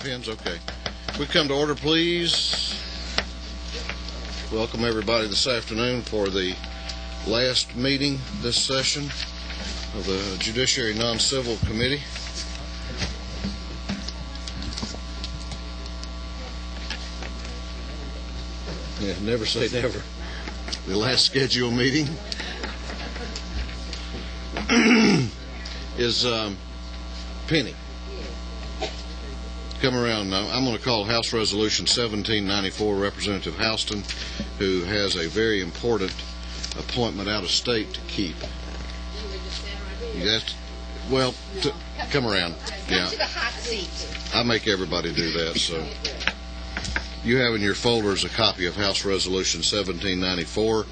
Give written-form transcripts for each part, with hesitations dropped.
pens? Okay. We come to order, please. Welcome everybody this afternoon for the last meeting this session of the Judiciary Non-Civil Committee. Yeah, never say never. The last scheduled meeting is Penny. Come around now. I'm going to call House Resolution 1794, Representative Houston, who has a very important appointment out of state to keep. Well, come around. Yeah, I make everybody do that. So you have in your folders a copy of House Resolution 1794,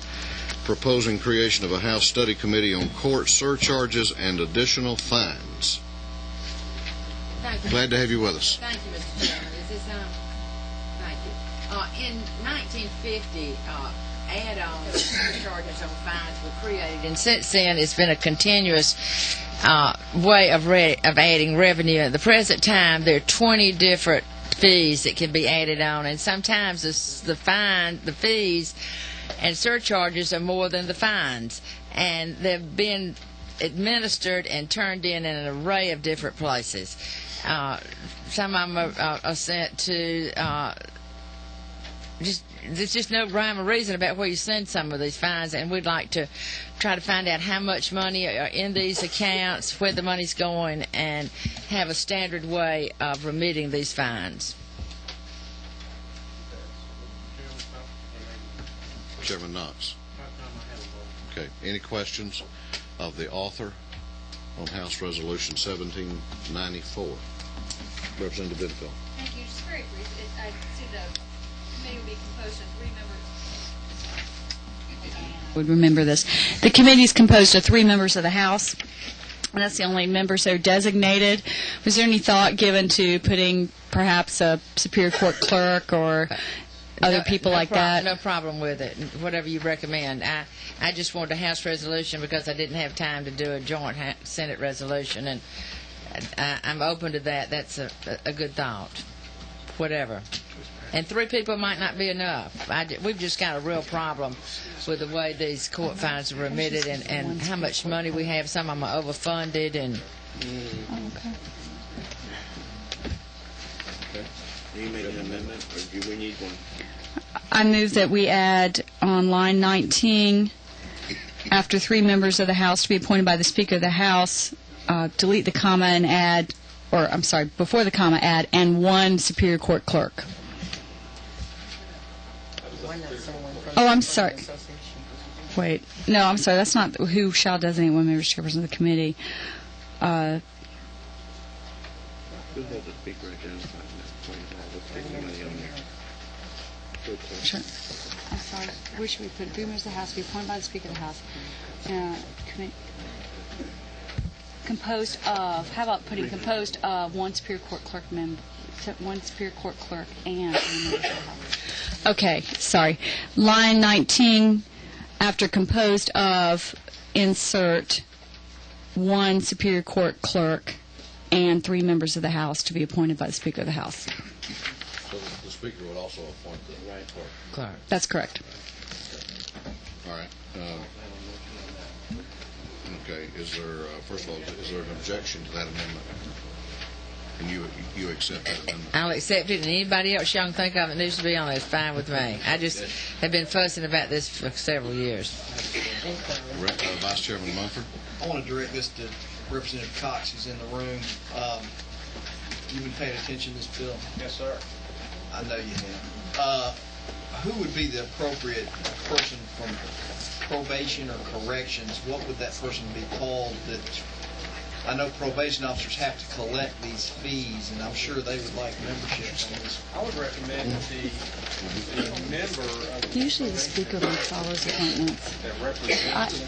proposing creation of a House Study Committee on court surcharges and additional fines. Glad to have you with us. Thank you, Mr. Chairman. Thank you. In 1950, add-on surcharges on fines were created, and since then it's been a continuous way of adding revenue. At the present time, there are 20 different fees that can be added on, and sometimes the fees and surcharges are more than the fines, and they've been administered and turned in an array of different places. Some of them are sent to there's just no rhyme or reason about where you send some of these fines, and we'd like to try to find out how much money are in these accounts, where the money's going, and have a standard way of remitting these fines. Chairman Knox. Okay. Any questions of the author on House Resolution 1794? Representative Benfield. Thank you. Just very briefly, I see the committee will be composed of 3 members. Would remember this. The committee is composed of 3 members of the House, and that's the only members that are designated. Was there any thought given to putting perhaps a Superior Court clerk or other people like that? No problem with it. Whatever you recommend. I just wanted a House resolution because I didn't have time to do a joint Senate resolution, and I'm open to that. That's a good thought. Whatever. And 3 people might not be enough. We've just got a real problem with the way these court fines are remitted and how much money we have. Some of them are overfunded. And Okay. Do you make an amendment, or do we need one? I move that we add on line 19, after 3 members of the House to be appointed by the Speaker of the House, delete the comma and add, or I'm sorry, before the comma add, and 1 Superior Court clerk. Oh, I'm sorry. Wait. No, I'm sorry. That's not who shall designate 1 member chairperson of the committee. Who has the speaker identified? Sure. I'm sorry. Where should we put 3 members of the House to be appointed by the Speaker of the House? Composed of, how about putting composed of 1 Superior Court clerk member, 1 Superior Court clerk and 3 members of the House. Okay, sorry. Line 19, after composed of, insert 1 Superior Court clerk and 3 members of the House to be appointed by the Speaker of the House. So the Speaker would also appoint the clerk. That's correct. All right. Okay. Is there, first of all, is there an objection to that amendment? And you accept that amendment? I'll accept it, and anybody else y'all can think of that needs to be on it is fine with me. I just have been fussing about this for several years. Vice Chairman Mumford? I want to direct this to Representative Cox, who's in the room. You've been paying attention to this bill? Yes, sir. I know you have. Who would be the appropriate person from probation or corrections? What would that person be called? I know probation officers have to collect these fees, and I'm sure they would like membership on this. I would recommend that the member of the Usually the Speaker follows appointments. that represents the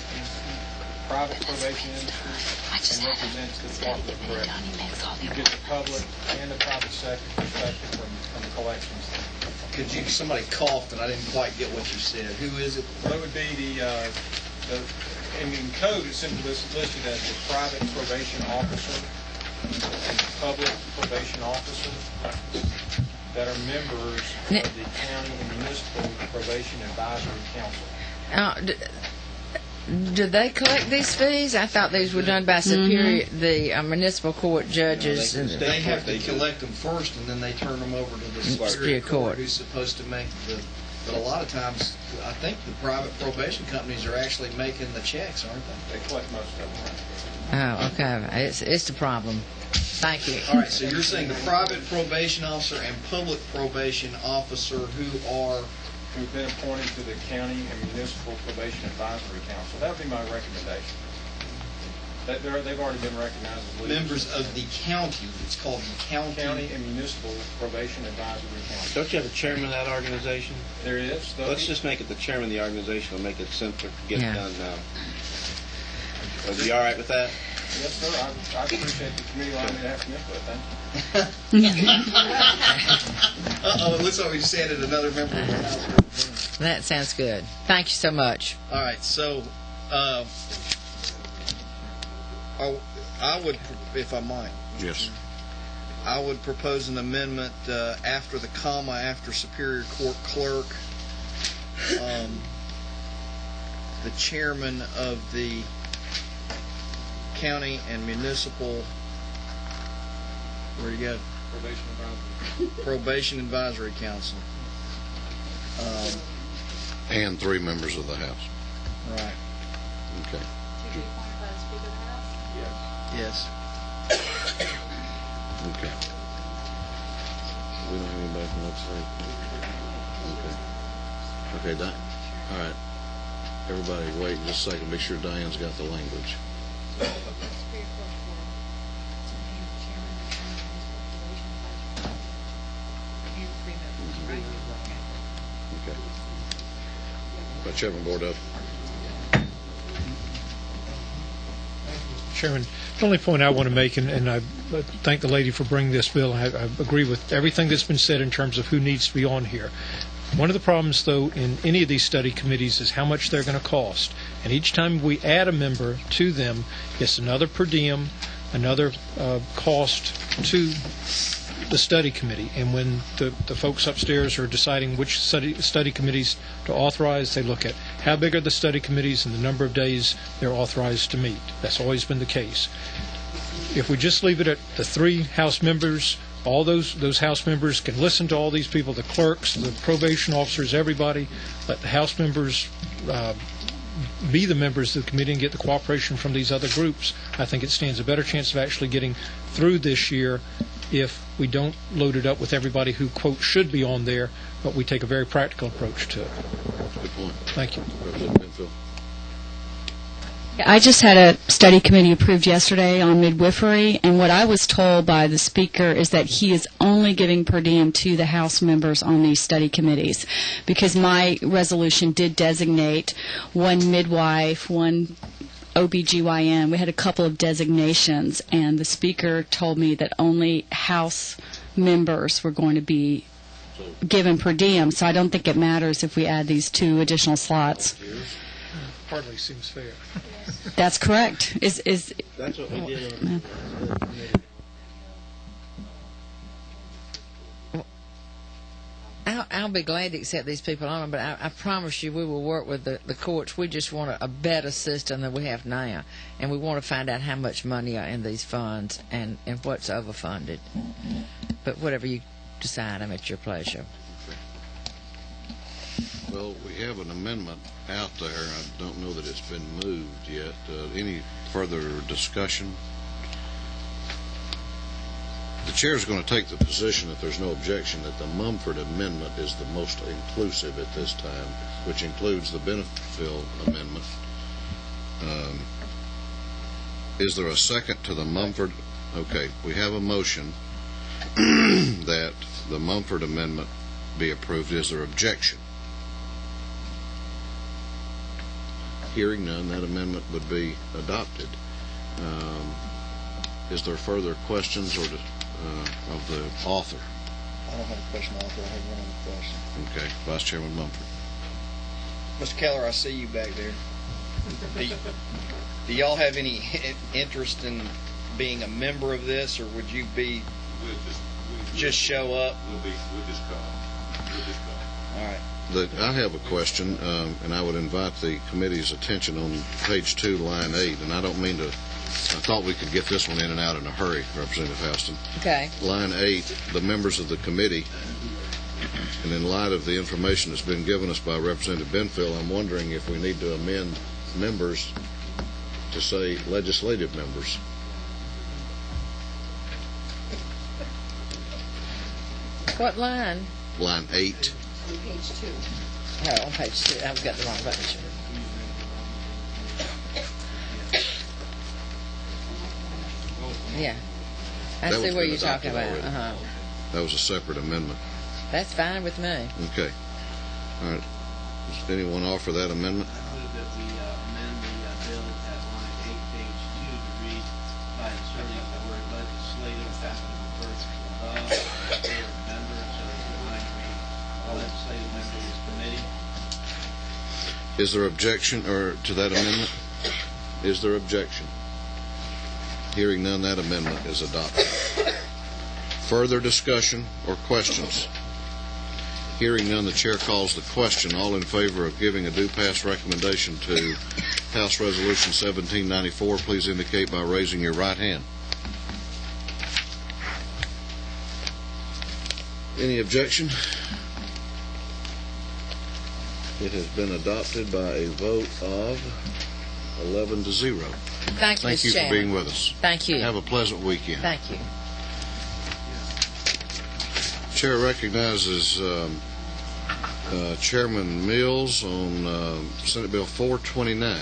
private probation industry and represents the Department of Corrections. You get the public and the private sector perspective from collections. Somebody coughed and I didn't quite get what you said. Who is it? That would be in code it's simply listed as the private probation officer. and public probation officers that are members of the county and municipal probation advisory council. Do they collect these fees? I thought these were done by superior, the municipal court judges. They have to collect them first, and then they turn them over to the superior court, who's supposed to make the. But a lot of times, I think the private probation companies are actually making the checks, aren't they? They collect most of them. Oh, okay. It's the problem. Thank you. All right, so you're saying the private probation officer and public probation officer who've been appointed to the county and municipal probation advisory council. That would be my recommendation. They've already been recognized as leaders. Members of the county. It's called the County and Municipal Probation Advisory Council. Don't you have a chairman of that organization? There is. Let's just make it the chairman of the organization. It'll make it simpler to get it done now. Are you all right with that? Yes, sir. I appreciate the committee allowing me to have some input. Thank you. Uh-oh, it looks like we said it, another member of the House. That sounds good. Thank you so much. All right, so I would, if I might. Yes. I would propose an amendment after the comma, after Superior Court Clerk, the chairman of the county and municipal, where you go? Probation Advisory Council. And 3 members of the House. Right. Okay. To be appointed by the Speaker of the House? Yes. Okay. We don't have anybody from outside. Okay. Okay, Diane. All right. Everybody, wait just a second. Make sure Diane's got the language. Superior Court to name the chairman of the county and probation advisory council. And 3 members, right? Okay. By Chairman Bordeaux. Chairman, the only point I want to make, and I thank the lady for bringing this bill, I agree with everything that's been said in terms of who needs to be on here. One of the problems, though, in any of these study committees is how much they're going to cost. And each time we add a member to them, it's another per diem, another cost to the study committee. And when the folks upstairs are deciding which study committees to authorize, they look at how big are the study committees and the number of days they're authorized to meet. That's always been the case. If we just leave it at the 3 House members, all those House members can listen to all these people, the clerks, the probation officers, everybody. Let the House members be the members of the committee and get the cooperation from these other groups. I think it stands a better chance of actually getting through this year if we don't load it up with everybody who, quote, should be on there, but we take a very practical approach to it. Good point. Thank you. Representative Benfield. I just had a study committee approved yesterday on midwifery, and what I was told by the speaker is that he is only giving per diem to the House members on these study committees, because my resolution did designate 1 midwife, 1 OBGYN. We had a couple of designations, and the speaker told me that only House members were going to be given per diem, so I don't think it matters if we add these 2 additional slots. Hardly seems fair. That's correct. That's what we did on the committee. I'll be glad to accept these people on, but I promise you we will work with the courts. We just want a better system than we have now, and we want to find out how much money are in these funds and what's overfunded. But whatever you decide, I'm at your pleasure. Well, we have an amendment out there. I don't know that it's been moved yet. Any further discussion? The chair is going to take the position, if there's no objection, that the Mumford amendment is the most inclusive at this time, which includes the Benefield amendment. Is there a second to the Mumford? Okay, we have a motion that the Mumford amendment be approved. Is there objection? Hearing none, that amendment would be adopted. Is there further questions or of the author? I don't have a question, author. I have one other question. Okay, Vice Chairman Mumford. Mr. Keller, I see you back there. Do y'all have any interest in being a member of this, or would you be just show up? We'll just come. All right. I have a question, and I would invite the committee's attention on page 2, line 8, and I don't mean to, I thought we could get this one in and out in a hurry, Representative Houston. Okay. Line 8, the members of the committee, and in light of the information that's been given us by Representative Benfield, I'm wondering if we need to amend members to say legislative members. What line? Line 8. Page 2. Oh, on page 2. I've got the wrong page. Yeah. I That see one's what been you're talking adopted about. already. That was a separate amendment. That's fine with me. Okay. All right. Does anyone offer that amendment? I move that we amend the bill at line 8, page 2, to read by inserting the word legislative after the first above, member, so that the line read, legislative member of this committee. Is there objection to that amendment? Is there objection? Hearing none, that amendment is adopted. Further discussion or questions? Hearing none, the chair calls the question. All in favor of giving a due pass recommendation to House Resolution 1794, please indicate by raising your right hand. Any objection? It has been adopted by a vote of 11-0. Thank you, Thank Mr. you for Chairman. being with us. Thank you. Have a pleasant weekend. Thank you. Chair recognizes Chairman Mills on Senate Bill 429.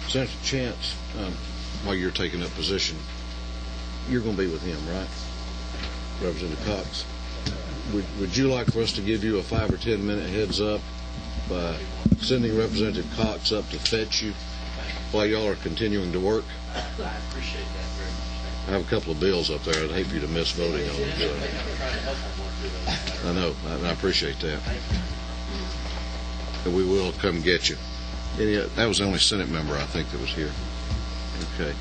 Senator Chance, while you're taking that position, you're going to be with him, right? Representative Cox. Would you like for us to give you a 5 or 10 minute heads up by sending Representative Cox up to fetch you while y'all are continuing to work? I appreciate that very much. I have a couple of bills up there. I'd hate for you to miss voting on them. I know. I appreciate that. And we will come get you. That was the only Senate member, I think, that was here. Okay.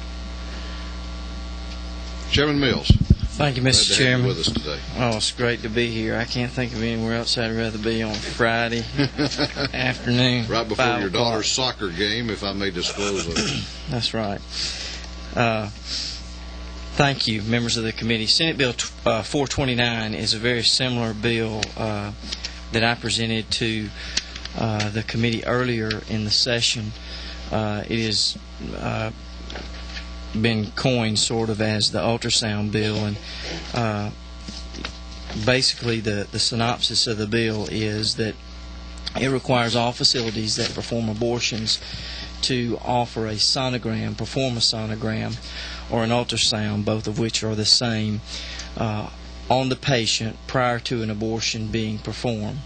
Chairman Mills. Thank you, Glad Mr. to have Chairman. you with us today. Oh, it's great to be here. I can't think of anywhere else I'd rather be on Friday afternoon. Right before 5 your o'clock. daughter's soccer game, if I may disclose it. That's right. Thank you, members of the committee. Senate Bill 429 is a very similar bill that I presented to the committee earlier in the session. It has been coined sort of as the ultrasound bill, and basically the synopsis of the bill is that it requires all facilities that perform abortions to offer a sonogram, perform a sonogram, or an ultrasound, both of which are the same, on the patient prior to an abortion being performed.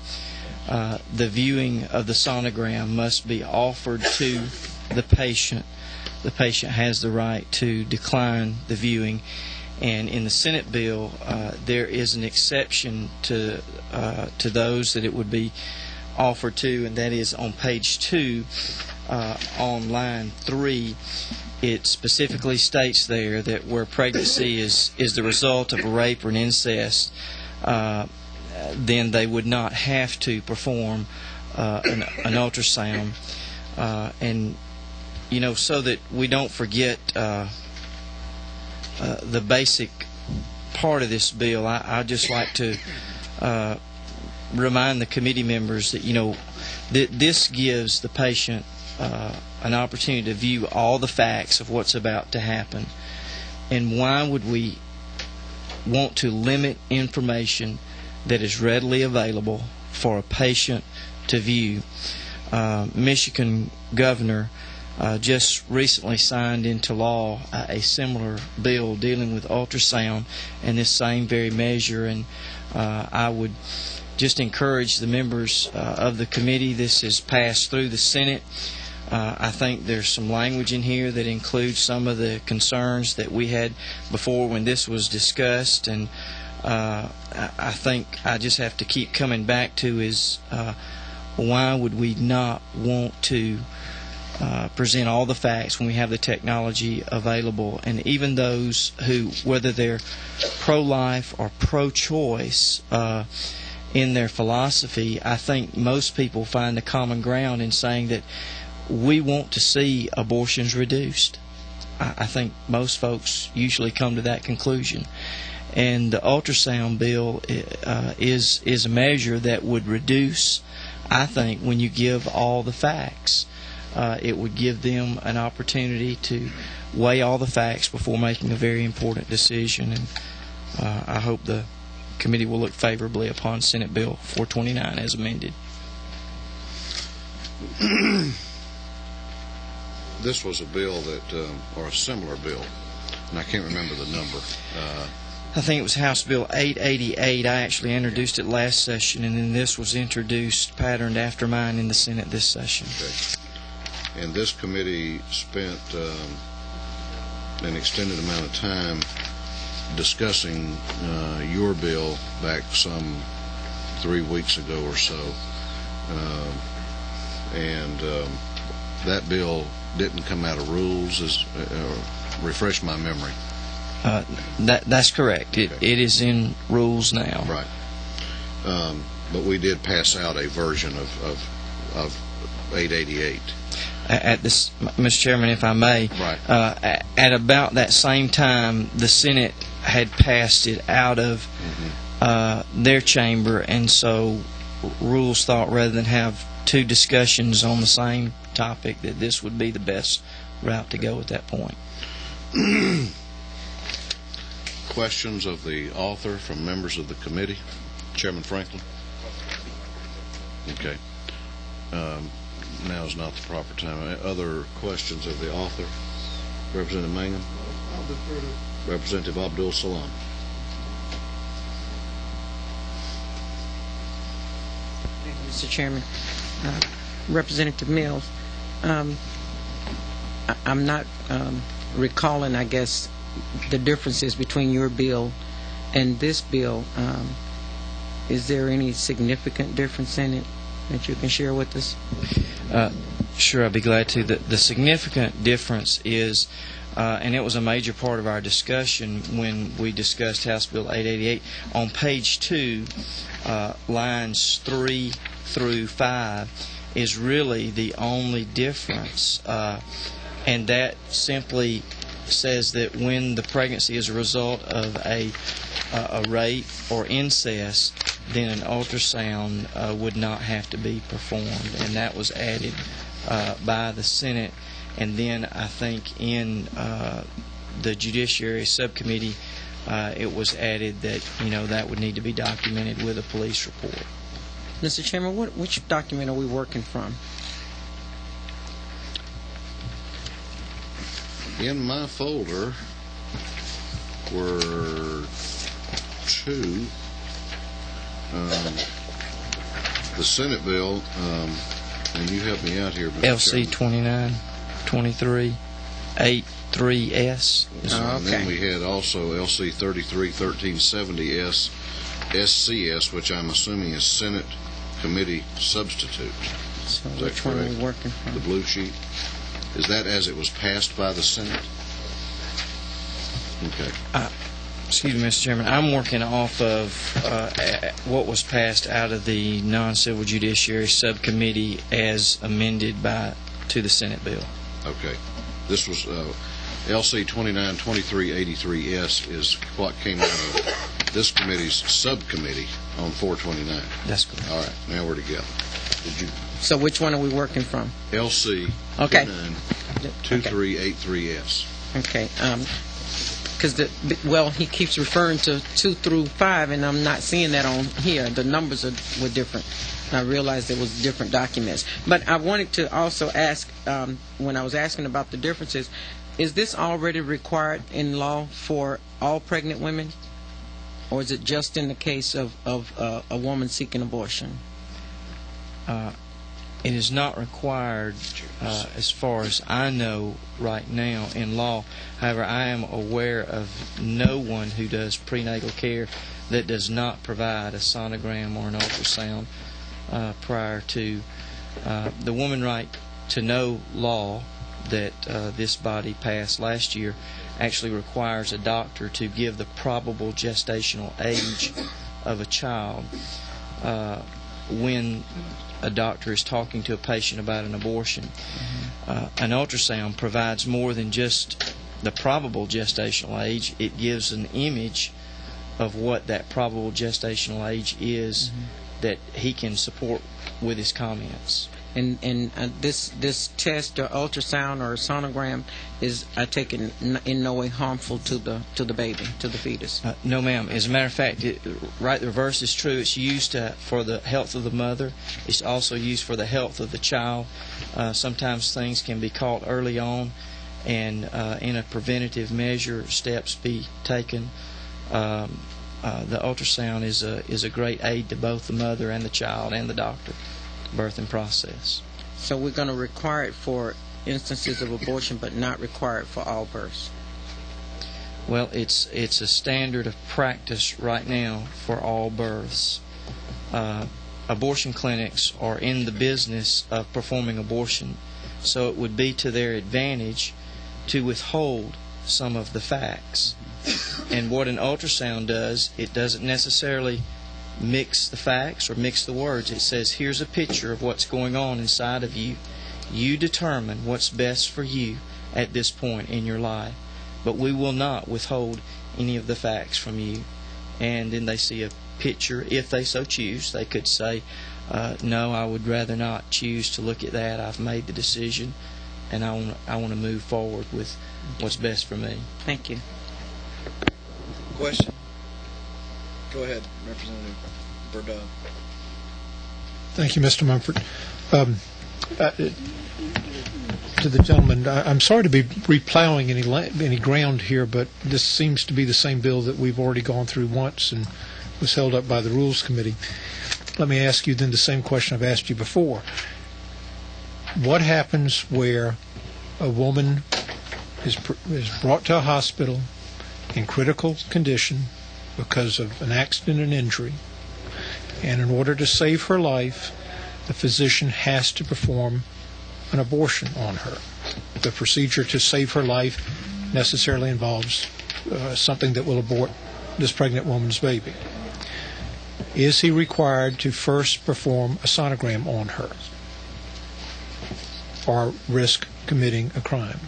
The viewing of the sonogram must be offered to the patient. The patient has the right to decline the viewing. And in the Senate bill, there is an exception to those that it would be offered to, and that is on page 2, on line 3. It specifically states there that where pregnancy is the result of a rape or an incest, then they would not have to perform an ultrasound. And, you know, so that we don't forget the basic part of this bill, I'd just like to remind the committee members that, you know, this gives the patient an opportunity to view all the facts of what's about to happen. And why would we want to limit information that is readily available for a patient to view? Michigan governor just recently signed into law a similar bill dealing with ultrasound and this same very measure, and I would just encourage the members of the committee. This has passed through the Senate. I think there's some language in here that includes some of the concerns that we had before when this was discussed, and I think I just have to keep coming back to is why would we not want to present all the facts when we have the technology available. And even those who, whether they're pro-life or pro-choice in their philosophy, I think most people find a common ground in saying that we want to see abortions reduced. I think most folks usually come to that conclusion. And the ultrasound bill is a measure that would reduce, I think, when you give all the facts. It would give them an opportunity to weigh all the facts before making a very important decision. And I hope the committee will look favorably upon Senate Bill 429 as amended. This was a bill that, or a similar bill, and I can't remember the number. I think it was House Bill 888. I actually introduced it last session, and then this was introduced, patterned after mine in the Senate this session. Okay. And this committee spent an extended amount of time discussing your bill back some 3 weeks ago or so. And that bill didn't come out of rules. Refresh my memory. That's correct. It is in rules now. Right. But we did pass out a version of 888. At this, Mr. Chairman, if I may, right. At about that same time, the Senate had passed it out of their chamber, and so rules thought rather than have two discussions on the same topic that this would be the best route to go at that point. Questions of the author from members of the committee? Chairman Franklin? Okay. Now is not the proper time. Other questions of the author? Representative Mangum? Representative Abdul Salam? Thank you, Mr. Chairman. Representative Mills, I'm not recalling, I guess, the differences between your bill and this bill. Is there any significant difference in it that you can share with us? Sure, I'd be glad to. The significant difference is, and it was a major part of our discussion when we discussed House Bill 888, on page 2, lines 3 through 5 is really the only difference, and that simply says that when the pregnancy is a result of a rape or incest, then an ultrasound would not have to be performed, and that was added by the Senate. And then I think in the Judiciary Subcommittee, it was added that that would need to be documented with a police report. Mr. Chairman, which document are we working from? In my folder were two. The Senate bill, and you help me out here, Mr. LC 2923 83S. Okay. And then we had also LC 331370S SCS, which I'm assuming is Senate Committee Substitute. So which one are we working from? The blue sheet. Is that as it was passed by the Senate? Okay. Excuse me, Mr. Chairman. I'm working off of what was passed out of the Non-Civil Judiciary Subcommittee as amended to the Senate bill. Okay. This was LC 292383S is what came out of this committee's subcommittee on 429. That's correct. All right. Now we're together. So which one are we working from? LC okay. 292383S. Okay. Because he keeps referring to 2 through 5, and I'm not seeing that on here. The numbers were different. I realized there was different documents. But I wanted to also ask, when I was asking about the differences, is this already required in law for all pregnant women, or is it just in the case of a woman seeking abortion? It is not required, as far as I know right now, in law. However, I am aware of no one who does prenatal care that does not provide a sonogram or an ultrasound prior to. The Woman Right to-know law that this body passed last year actually requires a doctor to give the probable gestational age of a child when a doctor is talking to a patient about an abortion. An ultrasound provides more than just the probable gestational age. It gives an image of what that probable gestational age is that he can support with his comments. And this test or ultrasound or sonogram is, I take it, in no way harmful to the baby, to the fetus. No, ma'am. As a matter of fact, right, the reverse is true. It's used for the health of the mother. It's also used for the health of the child. Sometimes things can be caught early on, and in a preventative measure, steps be taken. The ultrasound is a great aid to both the mother and the child and the doctor. Birthing process. So we're going to require it for instances of abortion, but not require it for all births. Well, it's a standard of practice right now for all births. Abortion clinics are in the business of performing abortion, so it would be to their advantage to withhold some of the facts. And what an ultrasound does, it doesn't necessarily mix the facts or mix the words. It says, here's a picture of what's going on inside of you. You determine what's best for you at this point in your life. But we will not withhold any of the facts from you. And then they see a picture. If they so choose, they could say, no, I would rather not choose to look at that. I've made the decision, and I want to move forward with what's best for me. Thank you. Question? Go ahead, Representative Bordeaux. Thank you, Mr. Mumford. To the gentleman, I'm sorry to be replowing any ground here, but this seems to be the same bill that we've already gone through once and was held up by the Rules Committee. Let me ask you then the same question I've asked you before. What happens where a woman is brought to a hospital in critical condition because of an accident and injury, and in order to save her life, the physician has to perform an abortion on her? The procedure to save her life necessarily involves something that will abort this pregnant woman's baby. Is he required to first perform a sonogram on her, or risk committing a crime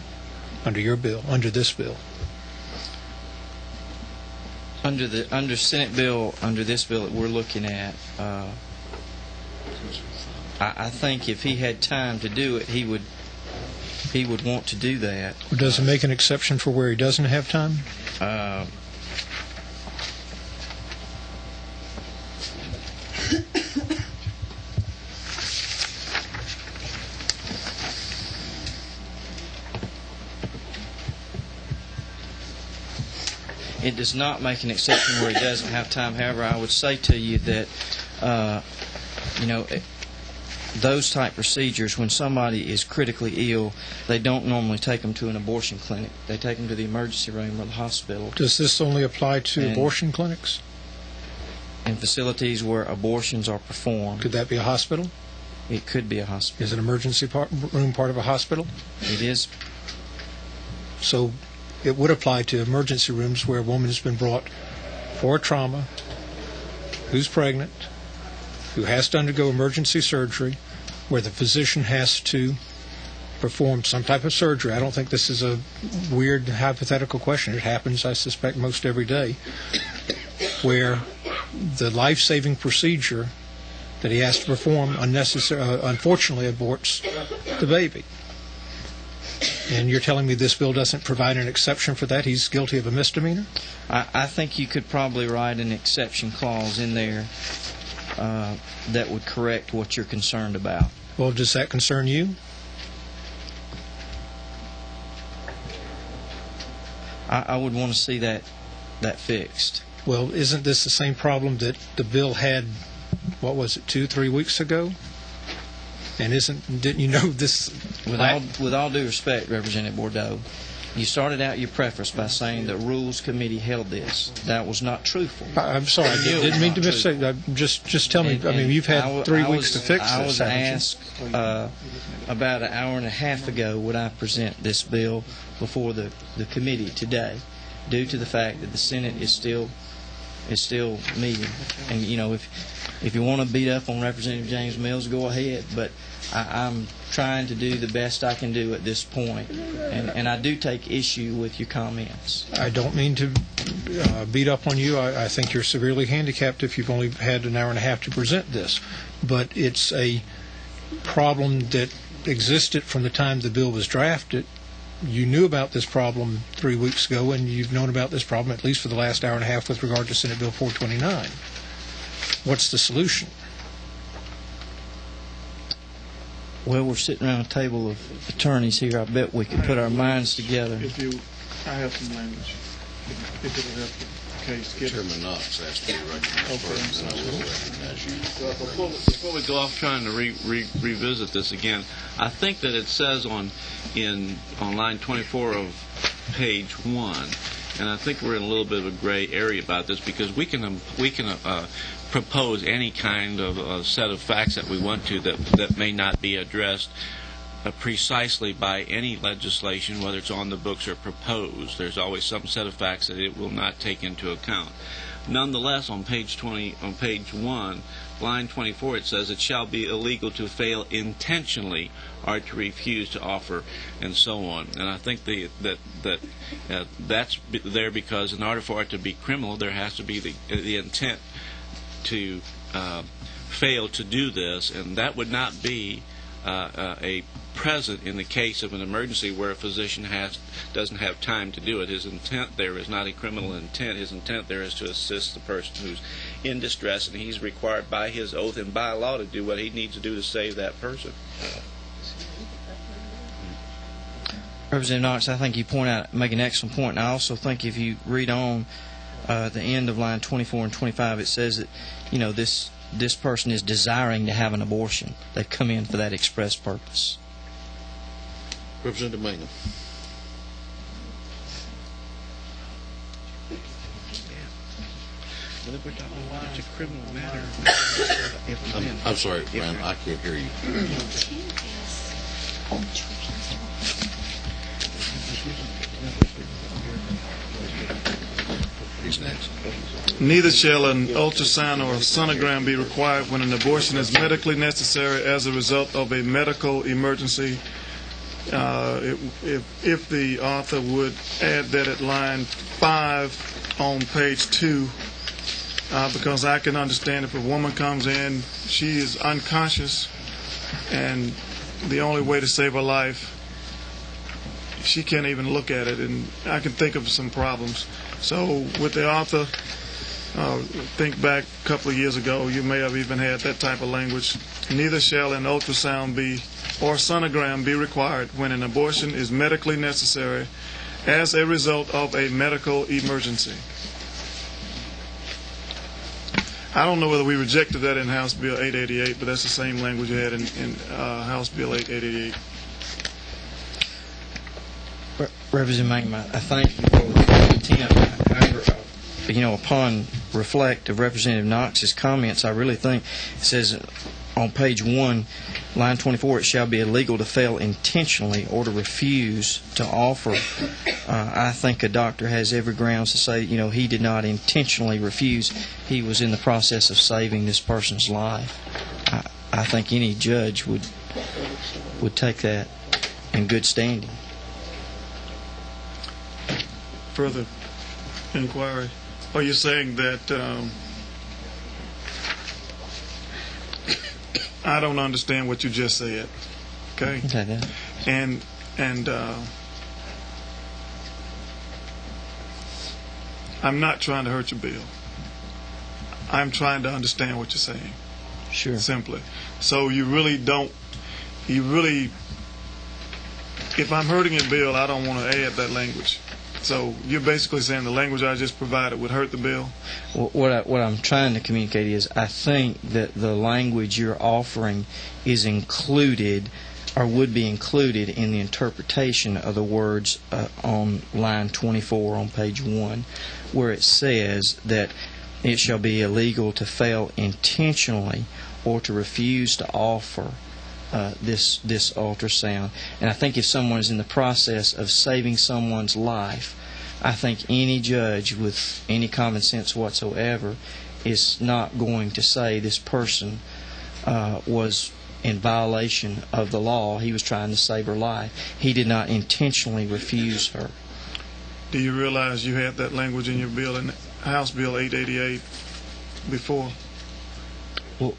under your bill, under this bill? Under Senate bill, under this bill that we're looking at, I think if he had time to do it, he would want to do that. Does it make an exception for where he doesn't have time? It does not make an exception where he doesn't have time. However, I would say to you that, those type procedures, when somebody is critically ill, they don't normally take them to an abortion clinic. They take them to the emergency room or the hospital. Does this only apply to abortion clinics? In facilities where abortions are performed. Could that be a hospital? It could be a hospital. Is an emergency room part of a hospital? It is. So it would apply to emergency rooms where a woman has been brought for a trauma, who's pregnant, who has to undergo emergency surgery, where the physician has to perform some type of surgery. I don't think this is a weird hypothetical question. It happens, I suspect, most every day, where the life-saving procedure that he has to perform unfortunately aborts the baby. And you're telling me this bill doesn't provide an exception for that? He's guilty of a misdemeanor? I think you could probably write an exception clause in there that would correct what you're concerned about. Well, does that concern you? I would want to see that fixed. Well, isn't this the same problem that the bill had, 2-3 weeks ago? And didn't you know this? With all due respect, Representative Bordeaux, You started out your preface by saying the Rules Committee held this. That was not truthful. I'm sorry, I didn't mean to misstate. Just tell me. I mean, you've had 3 weeks to fix this. I was asked about an hour and a half ago would I present this bill before the committee today, due to the fact that the Senate is still meeting. And you know, if you want to beat up on Representative James Mills, go ahead. But I'm trying to do the best I can do at this point, and I do take issue with your comments. I don't mean to beat up on you. I think you're severely handicapped if you've only had an hour and a half to present this. But it's a problem that existed from the time the bill was drafted. You knew about this problem 3 weeks ago, and you've known about this problem at least for the last hour and a half with regard to Senate Bill 429. What's the solution? Well, we're sitting around a table of attorneys here. I bet we could put our minds together. I have some language. If it'll help the case. Chairman Knox asked me to recognize first, and I will recognize you. Before we go off trying to revisit this again, I think that it says on line 24 of page 1, and I think we're in a little bit of a gray area about this, because we can propose any kind of set of facts that we want to that may not be addressed precisely by any legislation, whether it's on the books or proposed. There's always some set of facts that it will not take into account. Nonetheless, on page 1, line 24, it says it shall be illegal to fail intentionally or to refuse to offer, and so on. And I think that's there because in order for it to be criminal, there has to be the intent to fail to do this, and that would not be a present in the case of an emergency where a physician doesn't have time to do it. His intent there is not a criminal intent. His intent there is to assist the person who's in distress, and he's required by his oath and by law to do what he needs to do to save that person. Representative Knox, I think you make an excellent point, and I also think if you read on at the end of line 24 and 25, it says that, you know, this person is desiring to have an abortion. They come in for that express purpose. Representative Mangum. But if we're talking about it's a criminal matter, I'm sorry, Brown, I can't hear you. He's next. Neither shall an ultrasound or a sonogram be required when an abortion is medically necessary as a result of a medical emergency. If the author would add that at line 5 on page 2, because I can understand if a woman comes in, she is unconscious, and the only way to save her life, she can't even look at it, and I can think of some problems. So with the author, think back a couple of years ago, you may have even had that type of language. Neither shall an ultrasound or sonogram be required when an abortion is medically necessary as a result of a medical emergency. I don't know whether we rejected that in House Bill 888, but that's the same language you had in House Bill 888. Representative Mangum, I thank you for the attempt. However, you know, upon reflect of Representative Knox's comments, I really think it says on page 1, line 24, it shall be illegal to fail intentionally or to refuse to offer. I think a doctor has every grounds to say, you know, he did not intentionally refuse. He was in the process of saving this person's life. I think any judge would take that in good standing. Further inquiry. Are you saying that I don't understand what you just said? Okay. And I'm not trying to hurt your bill. I'm trying to understand what you're saying. Sure. Simply. So you really, if I'm hurting your bill, I don't want to add that language. So you're basically saying the language I just provided would hurt the bill? Well, what I'm trying to communicate is I think that the language you're offering is included or would be included in the interpretation of the words on line 24 on page 1, where it says that it shall be illegal to fail intentionally or to refuse to offer this ultrasound. And I think if someone is in the process of saving someone's life, I think any judge with any common sense whatsoever is not going to say this person was in violation of the law. He was trying to save her life. He did not intentionally refuse her. Do you realize you had that language in your bill, in House Bill 888, before?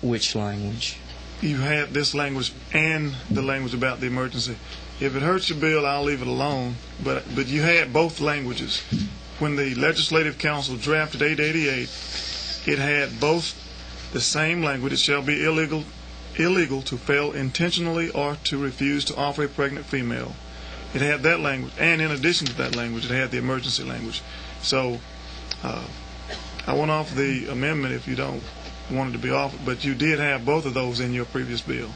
Which language? You had this language and the language about the emergency. If it hurts your bill, I'll leave it alone. But you had both languages. When the Legislative Council drafted 888, it had both the same language. It shall be illegal to fail intentionally or to refuse to offer a pregnant female. It had that language, and in addition to that language, it had the emergency language. So I won't offer the amendment if you don't want it to be offered, but you did have both of those in your previous bill.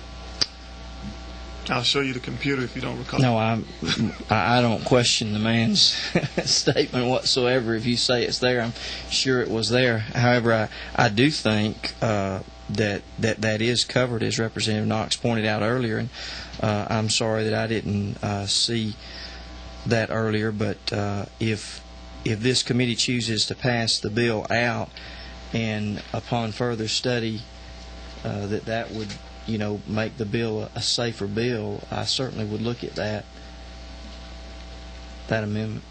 I'll show you the computer if you don't recall. No, I don't question the man's statement whatsoever. If you say it's there, I'm sure it was there. However, I do think that is covered, as Representative Knox pointed out earlier, and I'm sorry that I didn't see that earlier. But if this committee chooses to pass the bill out, and upon further study that would make the bill a safer bill, I certainly would look at that amendment.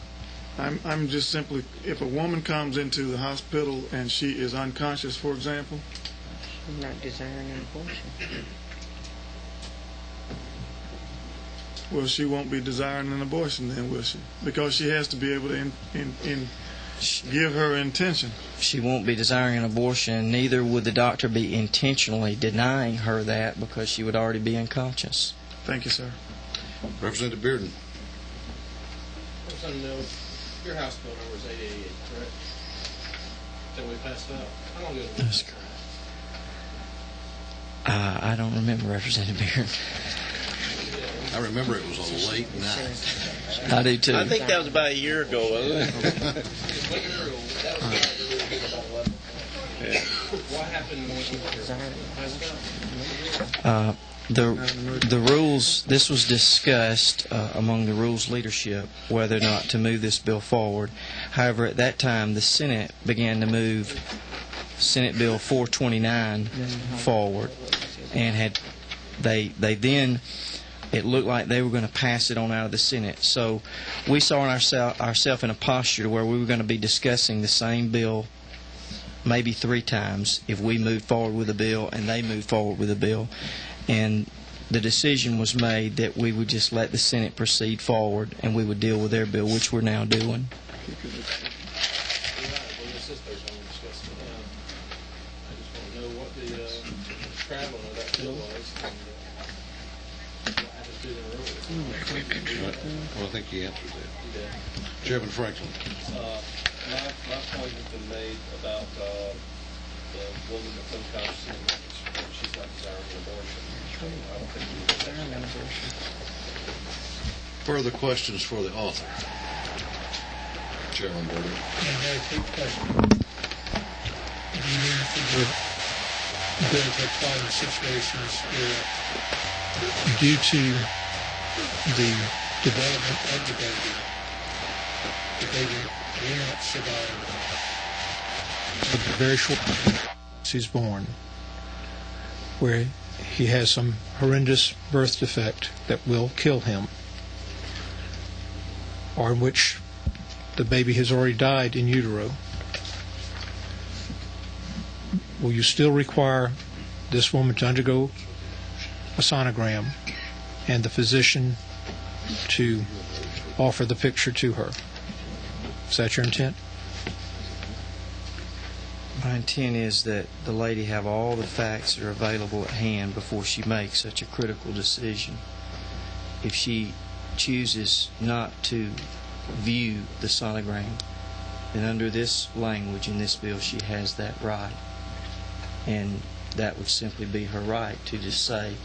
I'm just simply, if a woman comes into the hospital and she is unconscious, for example, I'm not desiring an abortion. Well, she won't be desiring an abortion then, will she? Because she has to be able to give her intention. She won't be desiring an abortion. Neither would the doctor be intentionally denying her that, because she would already be unconscious. Thank you, sir. Representative Bearden. Representative, your House bill number is 888, correct? That we passed out. How long ago did we pass that? I don't remember, Representative Bearden. I remember it was a late night. I do too. I think that was about a year ago, wasn't it? What happened when she passed out? The rules, this was discussed among the rules leadership whether or not to move this bill forward. However, at that time, the Senate began to move Senate Bill 429 forward, and they then, it looked like they were going to pass it on out of the Senate. So we saw ourselves in a posture where we were going to be discussing the same bill maybe 3 times if we moved forward with a bill and they moved forward with a bill. And the decision was made that we would just let the Senate proceed forward and we would deal with their bill, which we're now doing. Well, I think he answered that. Chairman Franklin. My point has been made about the woman that's unconscious and she's not desiring an abortion. I don't think we desiring an abortion. Further questions for the author? Chairman Border. I have a quick question. Do you mean for the bill to apply in situations where, due to the development of the baby will not survive the very short time he's born, where he has some horrendous birth defect that will kill him, or in which the baby has already died in utero? Will you still require this woman to undergo a sonogram and the physician to offer the picture to her? Is that your intent? My intent is that the lady have all the facts that are available at hand before she makes such a critical decision. If she chooses not to view the sonogram, then under this language in this bill she has that right. And that would simply be her right to just say,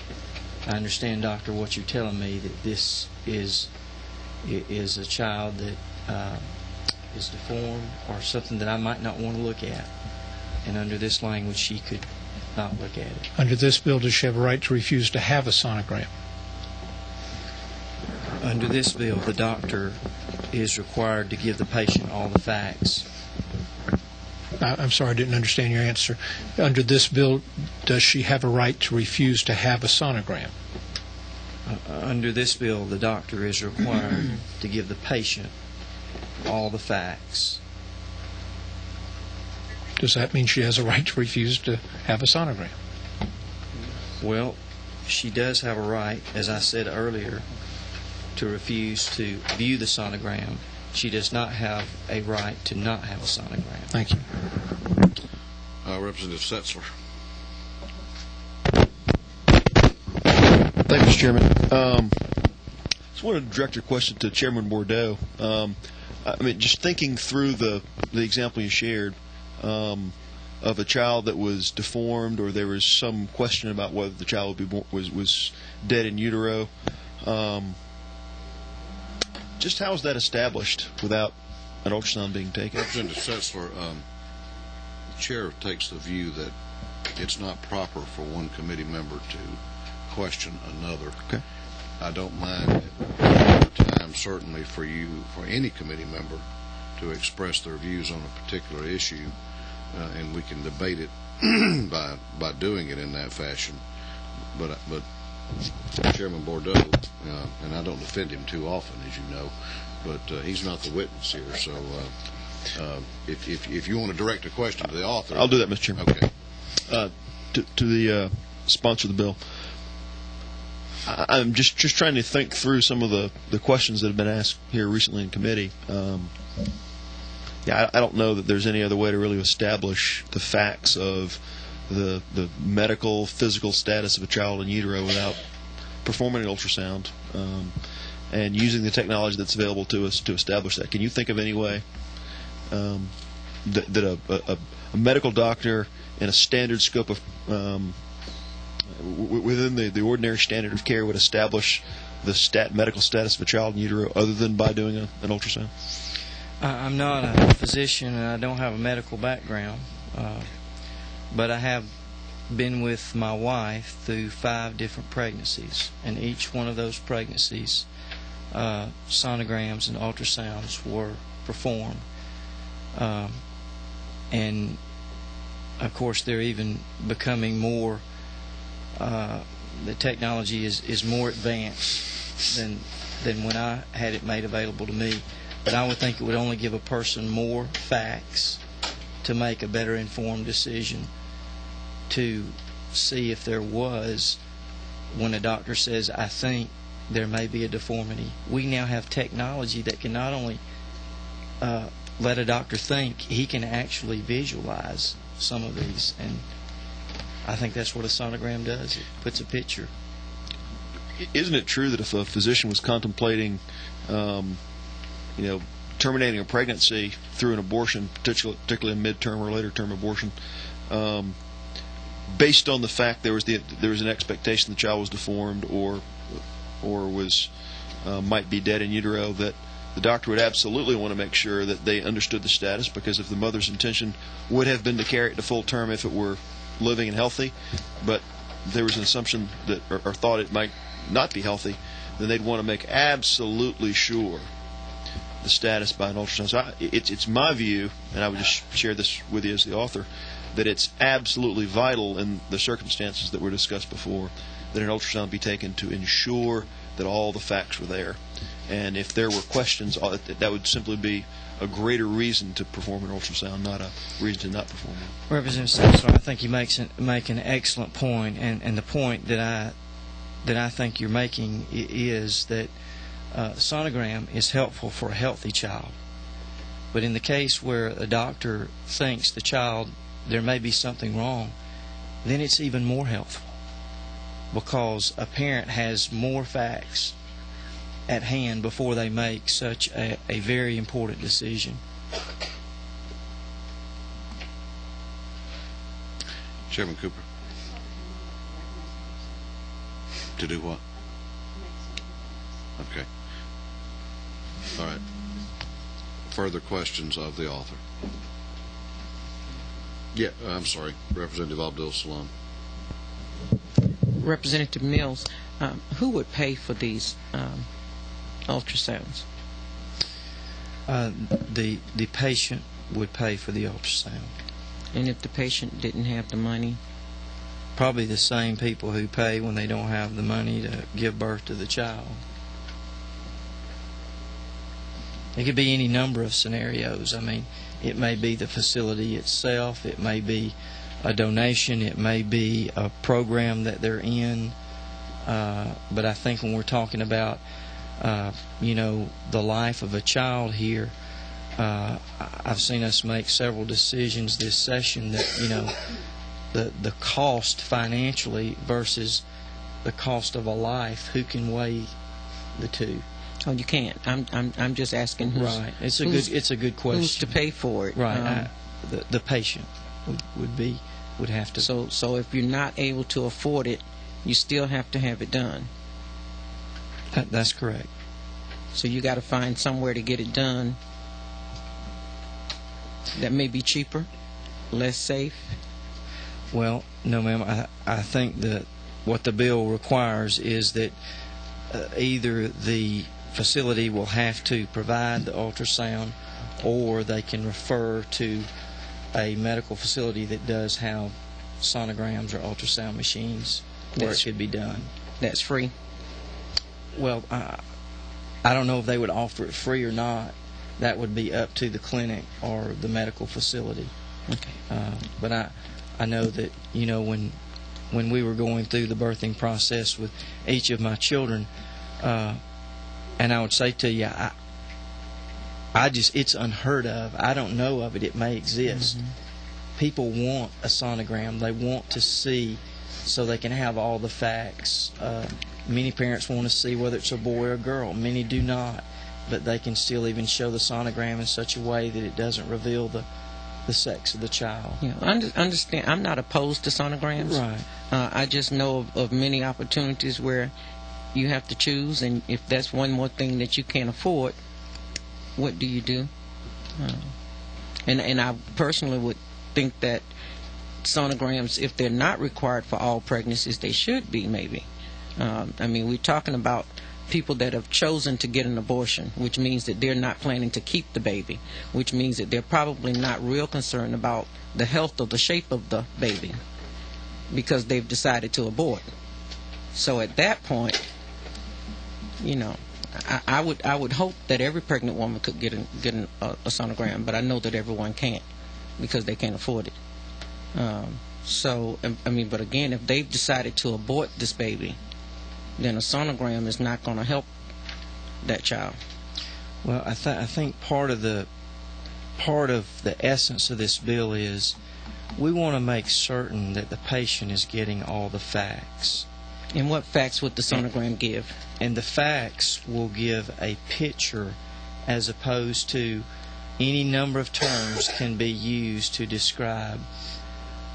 I understand, doctor, what you're telling me, that this is a child that is deformed or something that I might not want to look at. And under this language, she could not look at it. Under this bill, does she have a right to refuse to have a sonogram? Under this bill, the doctor is required to give the patient all the facts. I'm sorry, I didn't understand your answer. Under this bill, does she have a right to refuse to have a sonogram? Under this bill, the doctor is required to give the patient all the facts. Does that mean she has a right to refuse to have a sonogram? Well, she does have a right, as I said earlier, to refuse to view the sonogram. She does not have a right to not have a sonogram. Thank you. Representative Setzler. Thank you, Mr. Chairman. Just wanted to direct your question to Chairman Bordeaux. I mean, just thinking through the example you shared of a child that was deformed, or there was some question about whether the child would be born, was dead in utero. Just how is that established without an ultrasound being taken? Representative Setzler, the chair takes the view that it's not proper for one committee member to question another. Okay. I don't mind at times, certainly for any committee member to express their views on a particular issue, and we can debate it by doing it in that fashion. But Chairman Bordeaux, and I don't defend him too often, as you know, but he's not the witness here. So if you want to direct a question to the author, I'll do that, Mr. Chairman. Okay. To the sponsor of the bill, I'm just trying to think through some of the questions that have been asked here recently in committee. I don't know that there's any other way to really establish the facts of the medical, physical status of a child in utero without performing an ultrasound and using the technology that's available to us to establish that. Can you think of any way that a medical doctor in a standard scope of within the ordinary standard of care would establish the medical status of a child in utero other than by doing an ultrasound? I'm not a physician and I don't have a medical background, but I have been with my wife through 5 different pregnancies, and each one of those pregnancies, sonograms and ultrasounds were performed. And of course they're even becoming more, the technology is more advanced than when I had it made available to me. But I would think it would only give a person more facts to make a better informed decision to see if there was, when a doctor says, I think there may be a deformity. We now have technology that can not only let a doctor think, he can actually visualize some of these. And I think that's what a sonogram does. It puts a picture. Isn't it true that if a physician was contemplating terminating a pregnancy through an abortion, particularly a midterm or later term abortion, based on the fact there was an expectation the child was deformed or was might be dead in utero, that the doctor would absolutely want to make sure that they understood the status, because if the mother's intention would have been to carry it to full term if it were living and healthy, but there was an assumption that or thought it might not be healthy, then they'd want to make absolutely sure the status by an ultrasound. So it's my view, and I would just share this with you as the author, that it's absolutely vital in the circumstances that were discussed before that an ultrasound be taken to ensure that all the facts were there. And if there were questions, that would simply be a greater reason to perform an ultrasound, not a reason to not perform it. Representative Setzler, I think you make an excellent point, and the point that I think you're making is that sonogram is helpful for a healthy child. But in the case where a doctor thinks the child, there may be something wrong, then it's even more helpful, because a parent has more facts at hand before they make such a very important decision. Chairman Cooper. To do what? Okay. All right. Further questions of the author? Yeah, I'm sorry, Representative Abdul Salam. Representative Mills, who would pay for these ultrasounds? The patient would pay for the ultrasound. And if the patient didn't have the money? Probably the same people who pay when they don't have the money to give birth to the child. It could be any number of scenarios. I mean, it may be the facility itself, it may be a donation, it may be a program that they're in. But I think when we're talking about, the life of a child here, I've seen us make several decisions this session that, the cost financially versus the cost of a life, who can weigh the two? Oh, you can't. I'm just asking who's, right. It's a good question. Who's to pay for it? Right. The patient would have to. So if you're not able to afford it, you still have to have it done. That's correct. So you got to find somewhere to get it done that may be cheaper, less safe. Well, no, ma'am. I think that what the bill requires is that either the facility will have to provide the ultrasound, or they can refer to a medical facility that does have sonograms or ultrasound machines where it could be done. That's free? Well, I don't know if they would offer it free or not. That would be up to the clinic or the medical facility. Okay. But I know that, when we were going through the birthing process with each of my children, and I would say to you, it's unheard of. I don't know of it. It may exist. Mm-hmm. People want a sonogram. They want to see so they can have all the facts. Many parents want to see whether it's a boy or a girl. Many do not. But they can still even show the sonogram in such a way that it doesn't reveal the sex of the child. Yeah, understand. I'm not opposed to sonograms. Right. I just know of many opportunities where you have to choose, and if that's one more thing that you can't afford, what do you do? And I personally would think that sonograms, if they're not required for all pregnancies, they should be maybe. We're talking about people that have chosen to get an abortion, which means that they're not planning to keep the baby, which means that they're probably not real concerned about the health or the shape of the baby because they've decided to abort. So at that point, I would hope that every pregnant woman could get a sonogram, but I know that everyone can't because they can't afford it. But again, if they've decided to abort this baby, then a sonogram is not going to help that child. Well, I think part of the essence of this bill is we want to make certain that the patient is getting all the facts. And what facts would the sonogram give? And the facts will give a picture, as opposed to any number of terms can be used to describe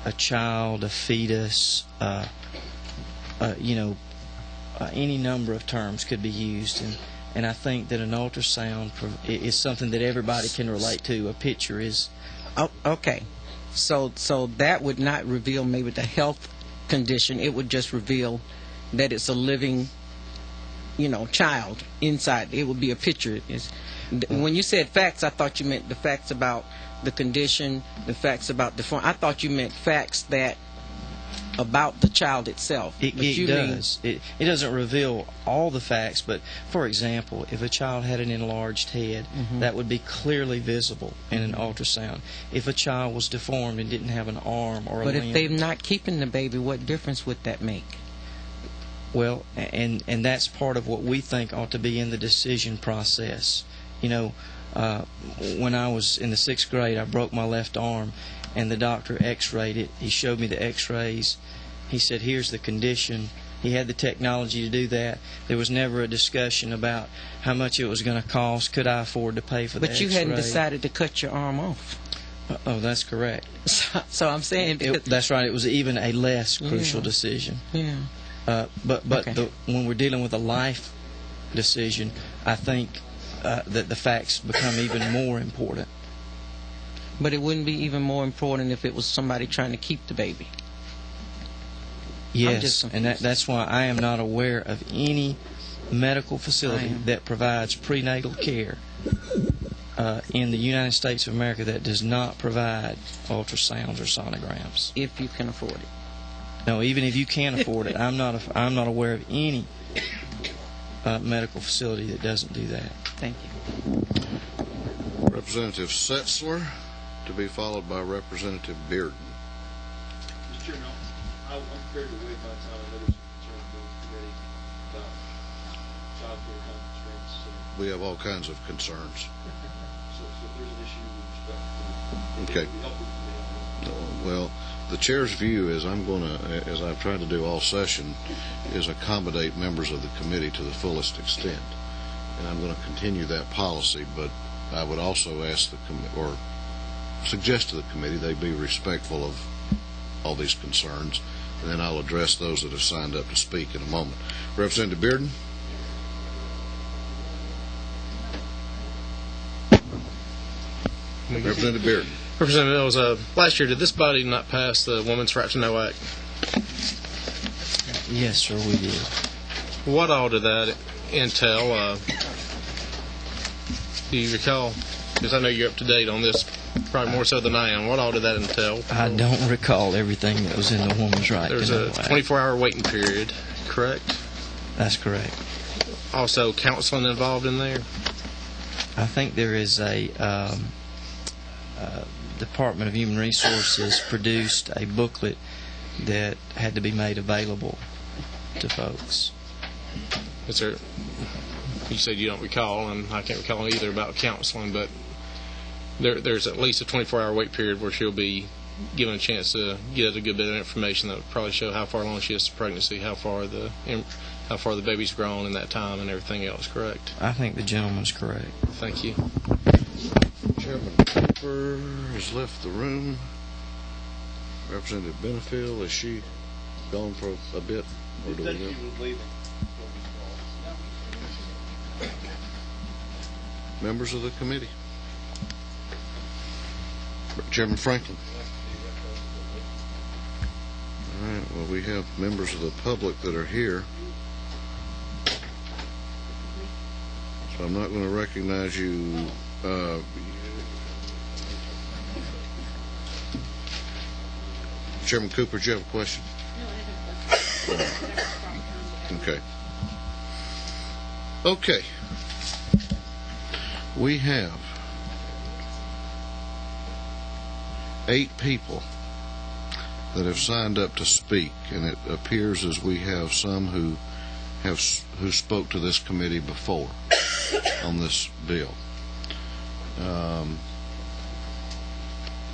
a child, a fetus, any number of terms could be used, and I think that an ultrasound is something that everybody can relate to. A picture is. Oh, okay, so that would not reveal maybe the health condition. It would just reveal that it's a living, child inside. It would be a picture. When you said facts, I thought you meant the facts about the condition, the facts about the form. I thought you meant facts about the child itself. It does. It doesn't reveal all the facts, but for example, if a child had an enlarged head, mm-hmm. that would be clearly visible in an ultrasound. If a child was deformed and didn't have an arm or a limb. But if they're not keeping the baby, what difference would that make? Well, and that's part of what we think ought to be in the decision process. When I was in the 6th grade, I broke my left arm, and the doctor x-rayed it. He showed me the x-rays. He said, here's the condition. He had the technology to do that. There was never a discussion about how much it was going to cost. Could I afford to pay for the x-ray? But you hadn't decided to cut your arm off. Oh, that's correct. So I'm saying... That's right. It was even a less crucial decision. Yeah. But Okay. when we're dealing with a life decision, I think that the facts become even more important. But it wouldn't be even more important if it was somebody trying to keep the baby. Yes, and that's why I am not aware of any medical facility that provides prenatal care in the United States of America that does not provide ultrasounds or sonograms. If you can afford it. No, even if you can afford it, I'm not aware of any medical facility that doesn't do that. Thank you. Representative Setzler, to be followed by Representative Bearden. Mr. Chairman, I'm prepared to waive my time. I know there's some concern with the committee about child care constraints. We have all kinds of concerns. So if there's an issue with respect to Okay. the help with the committee, Well, the chair's view is I'm going to, as I've tried to do all session, is accommodate members of the committee to the fullest extent. And I'm going to continue that policy, but I would also ask the or suggest to the committee they be respectful of all these concerns, and then I'll address those that have signed up to speak in a moment. Representative Bearden? Representative Bearden. Representative Mills, last year, did this body not pass the Women's Right to Know Act? Yes, sir, we did. What all did that entail? Do you recall? Because I know you're up to date on this, probably more so than I am. What all did that entail? I don't recall everything that was in the Woman's Right There's to Know a Act. 24-hour waiting period, correct? That's correct. Also, counseling involved in there? I think there is a Department of Human Resources produced a booklet that had to be made available to folks. Is there? You said you don't recall, and I can't recall either about counseling, but there's at least a 24-hour wait period where she'll be given a chance to get a good bit of information that would probably show how far along she is to pregnancy, how far the baby's grown in that time, and everything else. Correct? I think the gentleman's correct. Thank you. Chairman Cooper has left the room. Representative Benefield, is she gone for a bit? Or do we know? she was leaving. Members of the committee? Chairman Franklin. All right, well, we have members of the public that are here. So I'm not going to recognize you. Chairman Cooper, do you have a question? No, I haven't. Okay. Okay. We have 8 people that have signed up to speak, and it appears as we have some who spoke to this committee before on this bill.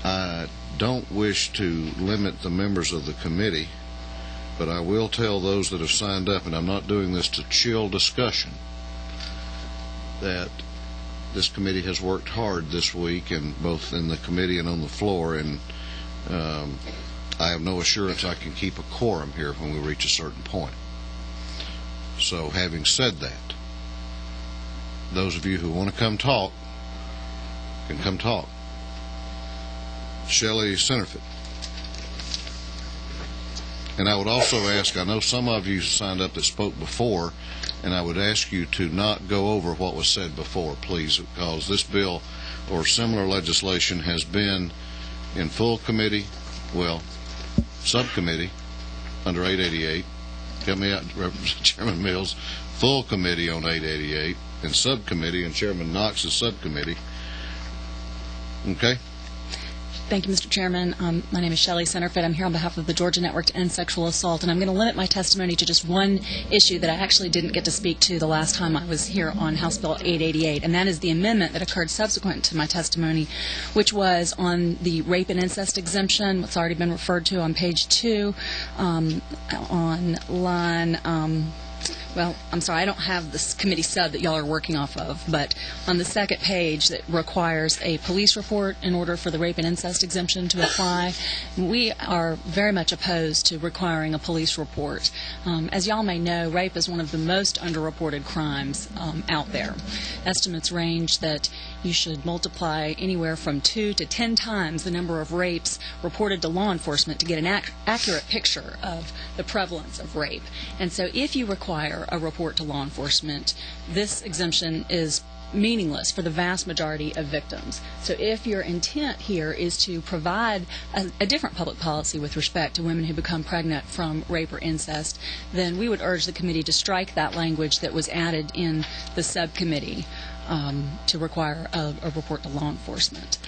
I don't wish to limit the members of the committee, but I will tell those that have signed up, and I'm not doing this to chill discussion, that this committee has worked hard this week, and both in the committee and on the floor, and I have no assurance I can keep a quorum here when we reach a certain point. So, having said that, those of you who want to come talk can come talk. Shelley Centerford. And I would also ask, I know some of you signed up that spoke before, and I would ask you to not go over what was said before, please, because this bill or similar legislation has been in full committee, well, subcommittee under 888. Help me out, Chairman Mills. Full committee on 888 and subcommittee and Chairman Knox's subcommittee. Okay? Thank you, Mr. Chairman. My name is Shelley Centerford. I'm here on behalf of the Georgia Network to End Sexual Assault, and I'm going to limit my testimony to just one issue that I actually didn't get to speak to the last time I was here on House Bill 888, and that is the amendment that occurred subsequent to my testimony, which was on the rape and incest exemption, what's already been referred to on page 2, on line well, I'm sorry, I don't have this committee sub that y'all are working off of, but on the second page that requires a police report in order for the rape and incest exemption to apply, we are very much opposed to requiring a police report. As y'all may know, rape is one of the most underreported crimes out there. Estimates range that you should multiply anywhere from 2 to 10 times the number of rapes reported to law enforcement to get an accurate picture of the prevalence of rape. And so if you require a report to law enforcement, this exemption is meaningless for the vast majority of victims. So if your intent here is to provide a different public policy with respect to women who become pregnant from rape or incest, then we would urge the committee to strike that language that was added in the subcommittee to require a report to law enforcement.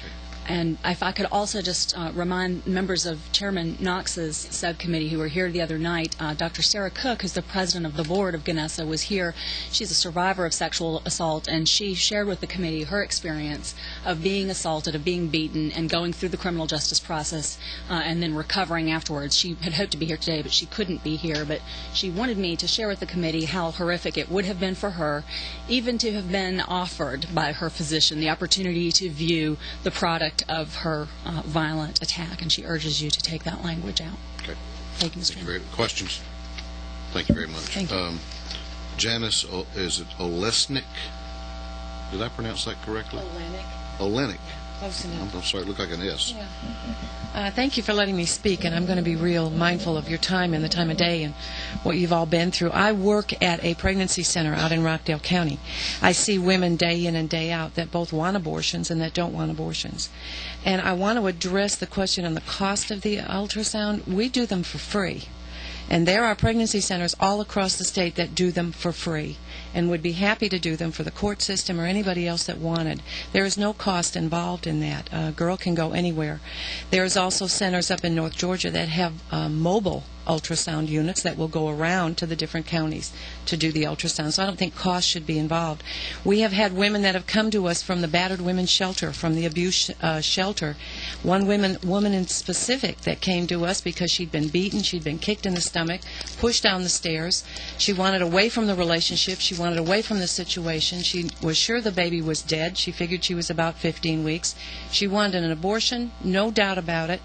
And if I could also just remind members of Chairman Knox's subcommittee who were here the other night, Dr. Sarah Cook, who's the president of the board of Ganessa, was here. She's a survivor of sexual assault, and she shared with the committee her experience of being assaulted, of being beaten, and going through the criminal justice process and then recovering afterwards. She had hoped to be here today, but she couldn't be here. But she wanted me to share with the committee how horrific it would have been for her, even to have been offered by her physician the opportunity to view the product of her violent attack, and she urges you to take that language out. Okay. Thank you, Mr. Chairman. Questions? Thank you very much. Thank you. Janice, is it Olesnik? Did I pronounce that correctly? Olenek. Close enough. I'm sorry, it looked like an S. Yeah. Thank you for letting me speak, and I'm going to be real mindful of your time and the time of day and what you've all been through. I work at a pregnancy center out in Rockdale County. I see women day in and day out that both want abortions and that don't want abortions. And I want to address the question on the cost of the ultrasound. We do them for free. And there are pregnancy centers all across the state that do them for free and would be happy to do them for the court system or anybody else that wanted. There is no cost involved in that. A girl can go anywhere. There's also centers up in North Georgia that have mobile ultrasound units that will go around to the different counties to do the ultrasound. So I don't think cost should be involved. We have had women that have come to us from the battered women's shelter, from the abuse shelter. One woman in specific that came to us because she'd been beaten, she'd been kicked in the stomach, pushed down the stairs. She wanted away from the relationship. She wanted away from the situation. She was sure the baby was dead. She figured she was about 15 weeks. She wanted an abortion, no doubt about it,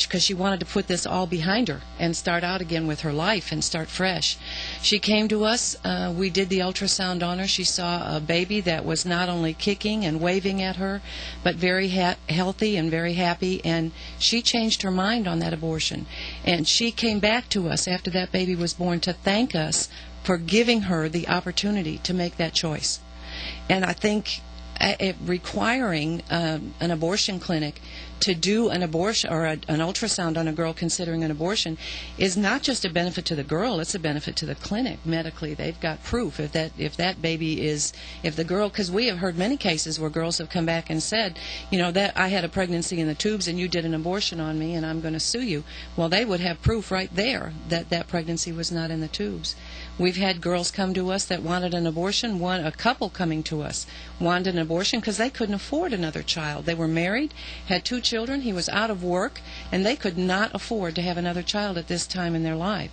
because she wanted to put this all behind her and start out again with her life and start fresh. She came to us. We did the ultrasound on her. She saw a baby that was not only kicking and waving at her, but very healthy and very happy, and she changed her mind on that abortion. And she came back to us after that baby was born to thank us for giving her the opportunity to make that choice. And I think requiring an abortion clinic to do an abortion or an ultrasound on a girl considering an abortion is not just a benefit to the girl, it's a benefit to the clinic. Medically, they've got proof if that baby is, if the girl, because we have heard many cases where girls have come back and said, you know, that I had a pregnancy in the tubes and you did an abortion on me and I'm going to sue you. Well, they would have proof right there that that pregnancy was not in the tubes. We've had girls come to us that wanted an abortion. A couple coming to us wanted an abortion because they couldn't afford another child. They were married, had 2 children, he was out of work, and they could not afford to have another child at this time in their life.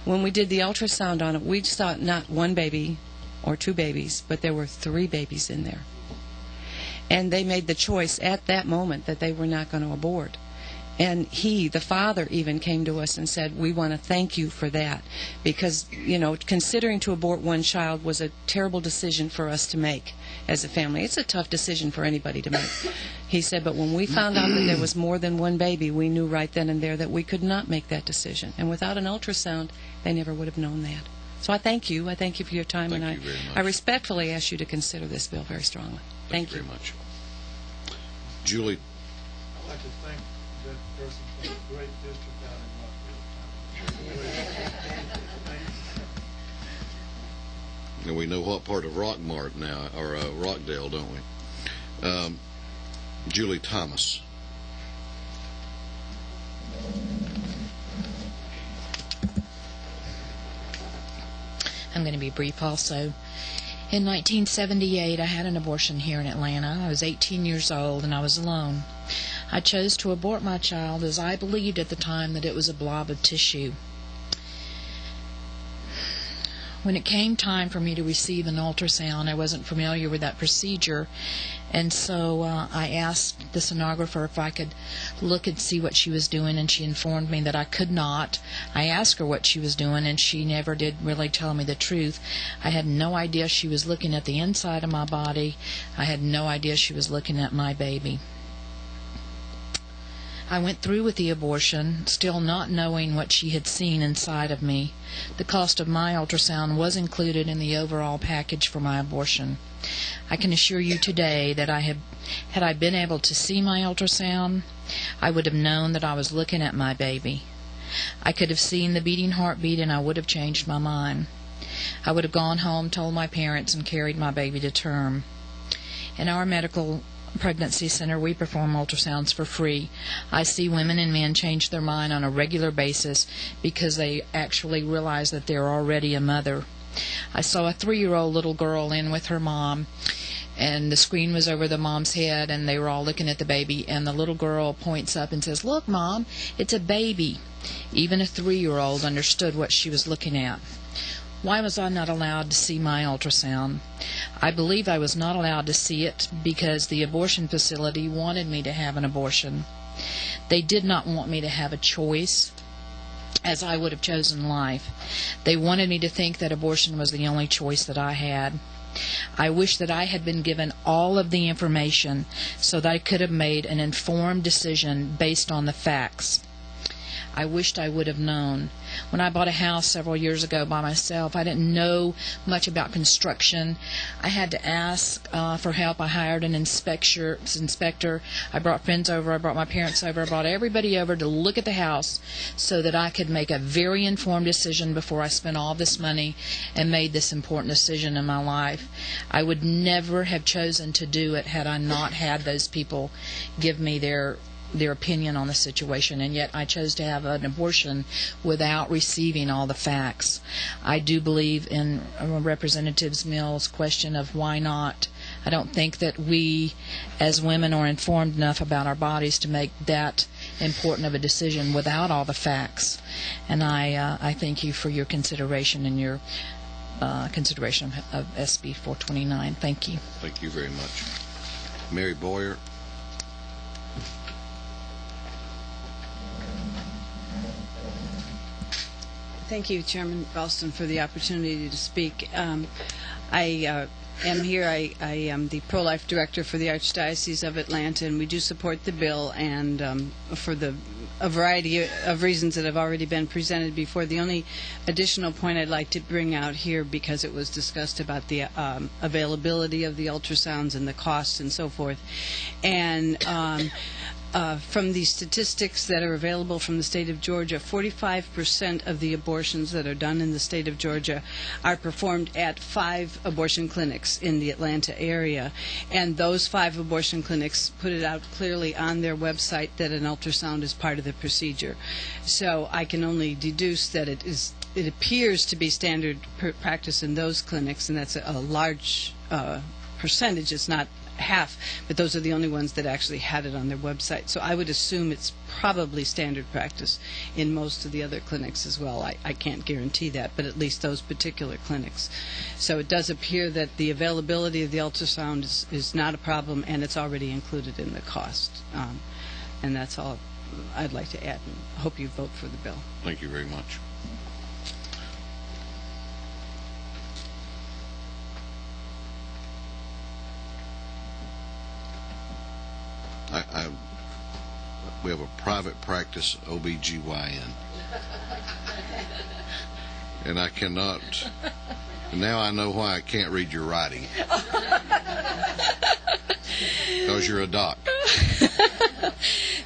When we did the ultrasound on it, we saw not 1 baby or 2 babies, but there were 3 babies in there. And they made the choice at that moment that they were not going to abort. And he, the father, even came to us and said, we want to thank you for that. Because, you know, considering to abort 1 child was a terrible decision for us to make as a family. It's a tough decision for anybody to make. He said, but when we found out that there was more than 1 baby, we knew right then and there that we could not make that decision. And without an ultrasound, they never would have known that. So I thank you. I thank you for your time. Thank and you very much. I respectfully ask you to consider this bill very strongly. Thank you very much. Julie. I'd like to thank that person for the great district out in Rockdale. And we know what part of Rockmart now, or Rockdale, don't we? Julie Thomas. I'm going to be brief also. In 1978, I had an abortion here in Atlanta. I was 18 years old and I was alone. I chose to abort my child as I believed at the time that it was a blob of tissue. when it came time for me to receive an ultrasound, I wasn't familiar with that procedure, and so I asked the sonographer if I could look and see what she was doing, and she informed me that I could not. I asked her what she was doing, and she never did really tell me the truth. I had no idea she was looking at the inside of my body. I had no idea she was looking at my baby. I went through with the abortion, still not knowing what she had seen inside of me. The cost of my ultrasound was included in the overall package for my abortion. I can assure you today that had I been able to see my ultrasound, I would have known that I was looking at my baby. I could have seen the beating heartbeat, and I would have changed my mind. I would have gone home, told my parents, and carried my baby to term. In our medical pregnancy center, we perform ultrasounds for free. I see women and men change their mind on a regular basis because they actually realize that they're already a mother. I saw a 3-year-old little girl in with her mom, and the screen was over the mom's head, and they were all looking at the baby, and the little girl points up and says, "Look, Mom, it's a baby." Even a 3-year-old understood what she was looking at. Why was I not allowed to see my ultrasound? I believe I was not allowed to see it because the abortion facility wanted me to have an abortion. They did not want me to have a choice, as I would have chosen life. They wanted me to think that abortion was the only choice that I had. I wish that I had been given all of the information so that I could have made an informed decision based on the facts. I wished I would have known. When I bought a house several years ago by myself, I didn't know much about construction. I had to ask for help. I hired an inspector. I brought friends over. I brought my parents over. I brought everybody over to look at the house so that I could make a very informed decision before I spent all this money and made this important decision in my life. I would never have chosen to do it had I not had those people give me their opinion on the situation, and yet I chose to have an abortion without receiving all the facts. I do believe in Representative Mills' question of why not. I don't think that we as women are informed enough about our bodies to make that important of a decision without all the facts. And I thank you for your consideration and your consideration of SB 429. Thank you. Thank you very much. Mary Boyer. Thank you, Chairman Ralston, for the opportunity to speak. I am here. I am the pro-life director for the Archdiocese of Atlanta, and we do support the bill, and for a variety of reasons that have already been presented before. The only additional point I'd like to bring out here, because it was discussed about the availability of the ultrasounds and the costs and so forth, and from the statistics that are available from the state of Georgia, 45% of the abortions that are done in the state of Georgia are performed at 5 abortion clinics in the Atlanta area. And those 5 abortion clinics put it out clearly on their website that an ultrasound is part of the procedure. So I can only deduce that it appears to be standard practice in those clinics, and that's a large percentage. It's not half, but those are the only ones that actually had it on their website. So I would assume it's probably standard practice in most of the other clinics as well. I can't guarantee that, but at least those particular clinics. So it does appear that the availability of the ultrasound is not a problem, and it's already included in the cost. And that's all I'd like to add, and I hope you vote for the bill. Thank you very much. We have a private practice OBGYN. And I cannot, now I know why I can't read your writing. Because you're a doc.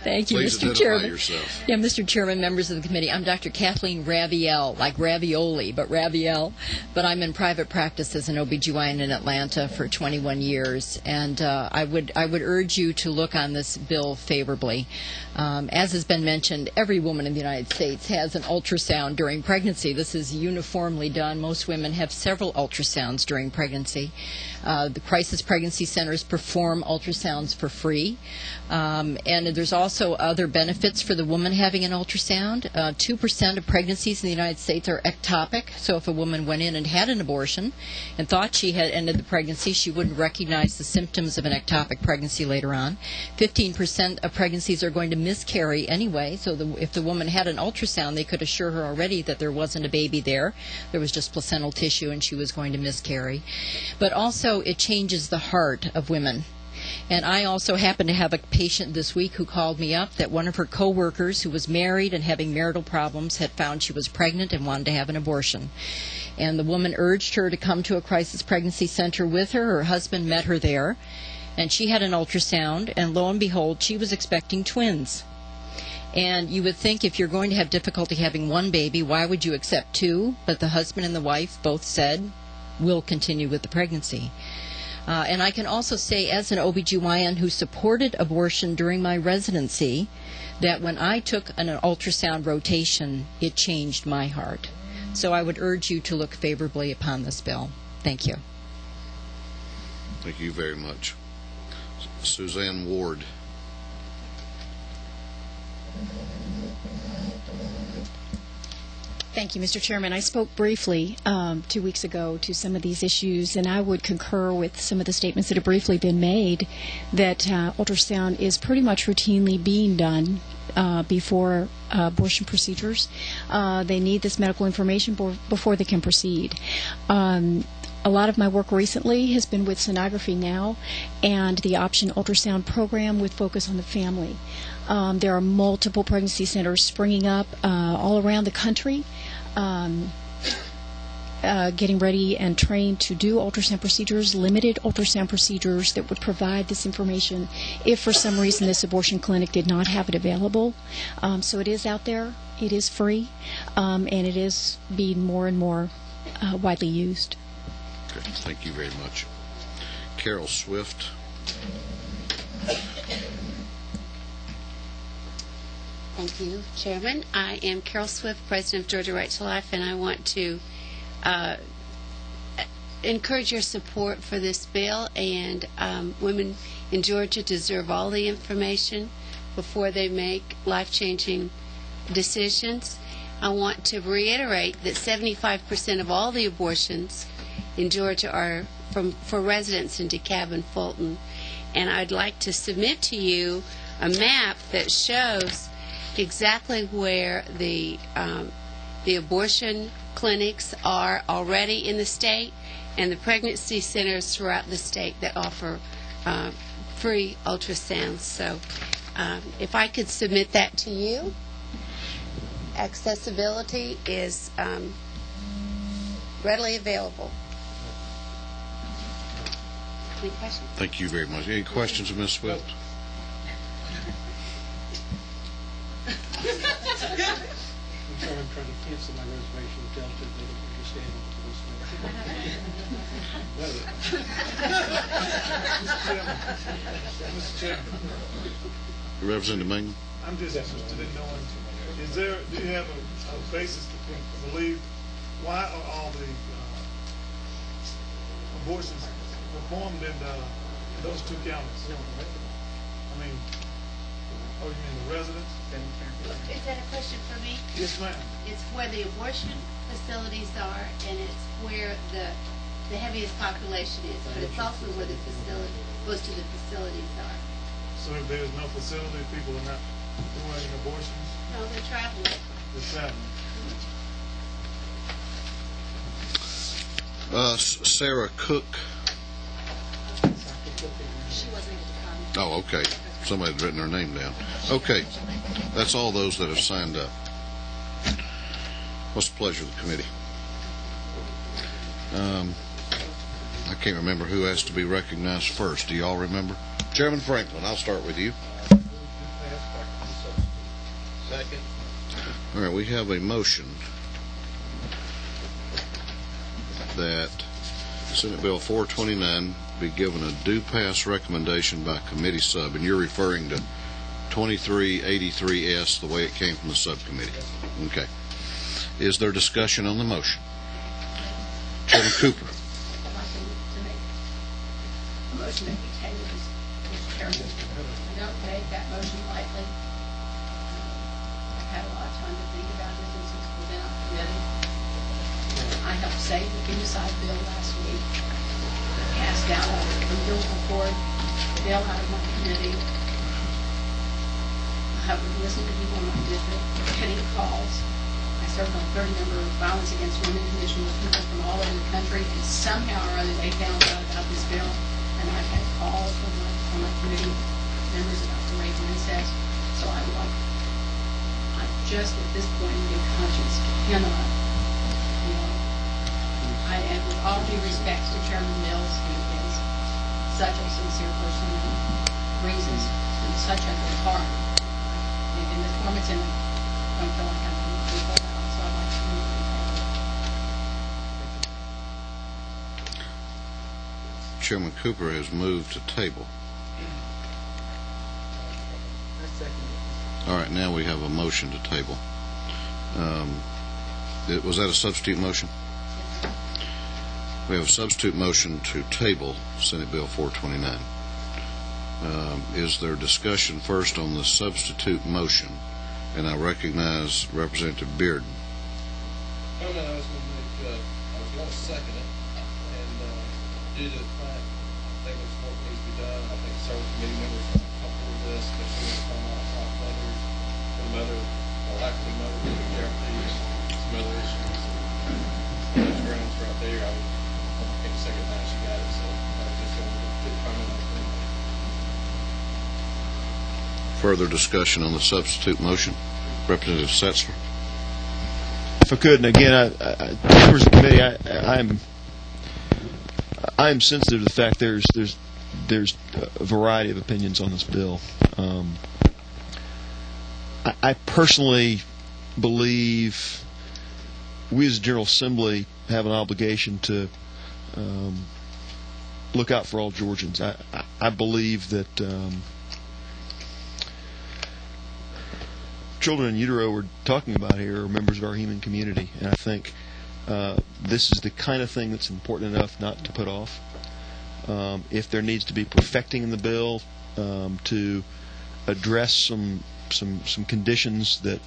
Thank you, Please Mr. identify Chairman. yourself. Yeah, Mr. Chairman, members of the committee, I'm Dr. Kathleen Raviel, like ravioli, but Raviel. But I'm in private practice as an OBGYN in Atlanta for 21 years, and I would urge you to look on this bill favorably. As has been mentioned, every woman in the United States has an ultrasound during pregnancy. This is uniformly done. Most women have several ultrasounds during pregnancy. The crisis pregnancy centers perform ultrasounds for free. And there's also other benefits for the woman having an ultrasound. 2% of pregnancies in the United States are ectopic, so if a woman went in and had an abortion and thought she had ended the pregnancy, she wouldn't recognize the symptoms of an ectopic pregnancy later on. 15% of pregnancies are going to miscarry anyway, so if the woman had an ultrasound, they could assure her already that there wasn't a baby there. There was just placental tissue and she was going to miscarry. But also it changes the heart of women. And I also happened to have a patient this week who called me up that one of her coworkers who was married and having marital problems had found she was pregnant and wanted to have an abortion. And the woman urged her to come to a crisis pregnancy center with her. Her husband met her there, and she had an ultrasound, and lo and behold, she was expecting twins. And you would think if you're going to have difficulty having one baby, why would you accept two? But the husband and the wife both said, we'll continue with the pregnancy. And I can also say, as an OBGYN who supported abortion during my residency, that when I took an ultrasound rotation, it changed my heart. So I would urge you to look favorably upon this bill. Thank you. Thank you very much. Suzanne Ward. Thank you, Mr. Chairman. I spoke briefly 2 weeks ago to some of these issues, and I would concur with some of the statements that have briefly been made that ultrasound is pretty much routinely being done before abortion procedures. They need this medical information before they can proceed. A lot of my work recently has been with Sonography Now and the Option Ultrasound program with focus on the family. There are multiple pregnancy centers springing up all around the country, getting ready and trained to do ultrasound procedures, limited ultrasound procedures that would provide this information if for some reason this abortion clinic did not have it available. So it is out there, it is free, and it is being more and more widely used. Okay, thank you very much. Carol Swift. Thank you, Chairman. I am Carol Swift, President of Georgia Right to Life, and I want to encourage your support for this bill. And women in Georgia deserve all the information before they make life-changing decisions. I want to reiterate that 75% of all the abortions in Georgia are for residents in DeKalb and Fulton. And I'd like to submit to you a map that shows exactly where the abortion clinics are already in the state and the pregnancy centers throughout the state that offer free ultrasounds. So if I could submit that to you. Accessibility is readily available. Any questions? Thank you very much. Any questions of Ms. Swift? I'm sorry, I'm trying to cancel my reservation with Delta. They don't understand what the Mr. Chairman. Representative Mangum? I'm just interested in knowing, do you have a basis to believe why are all the abortions performed in those two counties? I mean, oh, you mean the residents? Is that a question for me? Yes, ma'am. It's where the abortion facilities are, and it's where the heaviest population is, but it's also where the facility, most of the facilities are. So if there's no facility, people are not doing abortions? No, they're traveling. They're traveling. Sarah Cook. She wasn't able to come. Oh, okay. Somebody had written her name down. Okay. That's all those that have signed up. What's the pleasure of the committee? I can't remember who has to be recognized first. Do you all remember? Chairman Franklin, I'll start with you. Second. All right, we have a motion that Senate Bill 429 be given a due pass recommendation by committee sub, and you're referring to 2383S, the way it came from the subcommittee. Okay. Is there discussion on the motion? Chairman Cooper. Chairman. I don't take that motion lightly. I've had a lot of time to think about this and since we've been on committee. I helped save the femicide bill last week. Passed out from Bill's report, the bill out of my committee. I would listen to people in my district, getting calls. I served on 30-member Violence Against Women Commission with people from all over the country, and somehow or other they found out about this bill. And I've had calls from my committee members about the rape and incest. So I just at this point in good conscience cannot, and with all due respect to Chairman Mills, who is such a sincere person and brings us in such a good heart. In this form it's in, I don't feel like I'm going to people out, so I'd like to move the table. Chairman Cooper has moved to table. All right, now we have a motion to table. Was that a substitute motion? We have a substitute motion to table Senate Bill 429. Is there discussion first on the substitute motion? And I recognize Representative Bearden. I was going to second it, and due to the fact I think there's more needs to be done. I think several committee members are comfortable with this. They're seeing some mothers, some other lack of mothers in jeopardy, some other issues. Those grounds right there, I would take a second time she got it, so I was just going to comment on that. Further discussion on the substitute motion? Representative Setzler. If I could, and again, members of the committee, I'm sensitive to the fact there's a variety of opinions on this bill. I personally believe we as a General Assembly have an obligation to look out for all Georgians. I believe that children in utero we're talking about here are members of our human community, and I think this is the kind of thing that's important enough not to put off. If there needs to be perfecting in the bill to address some conditions that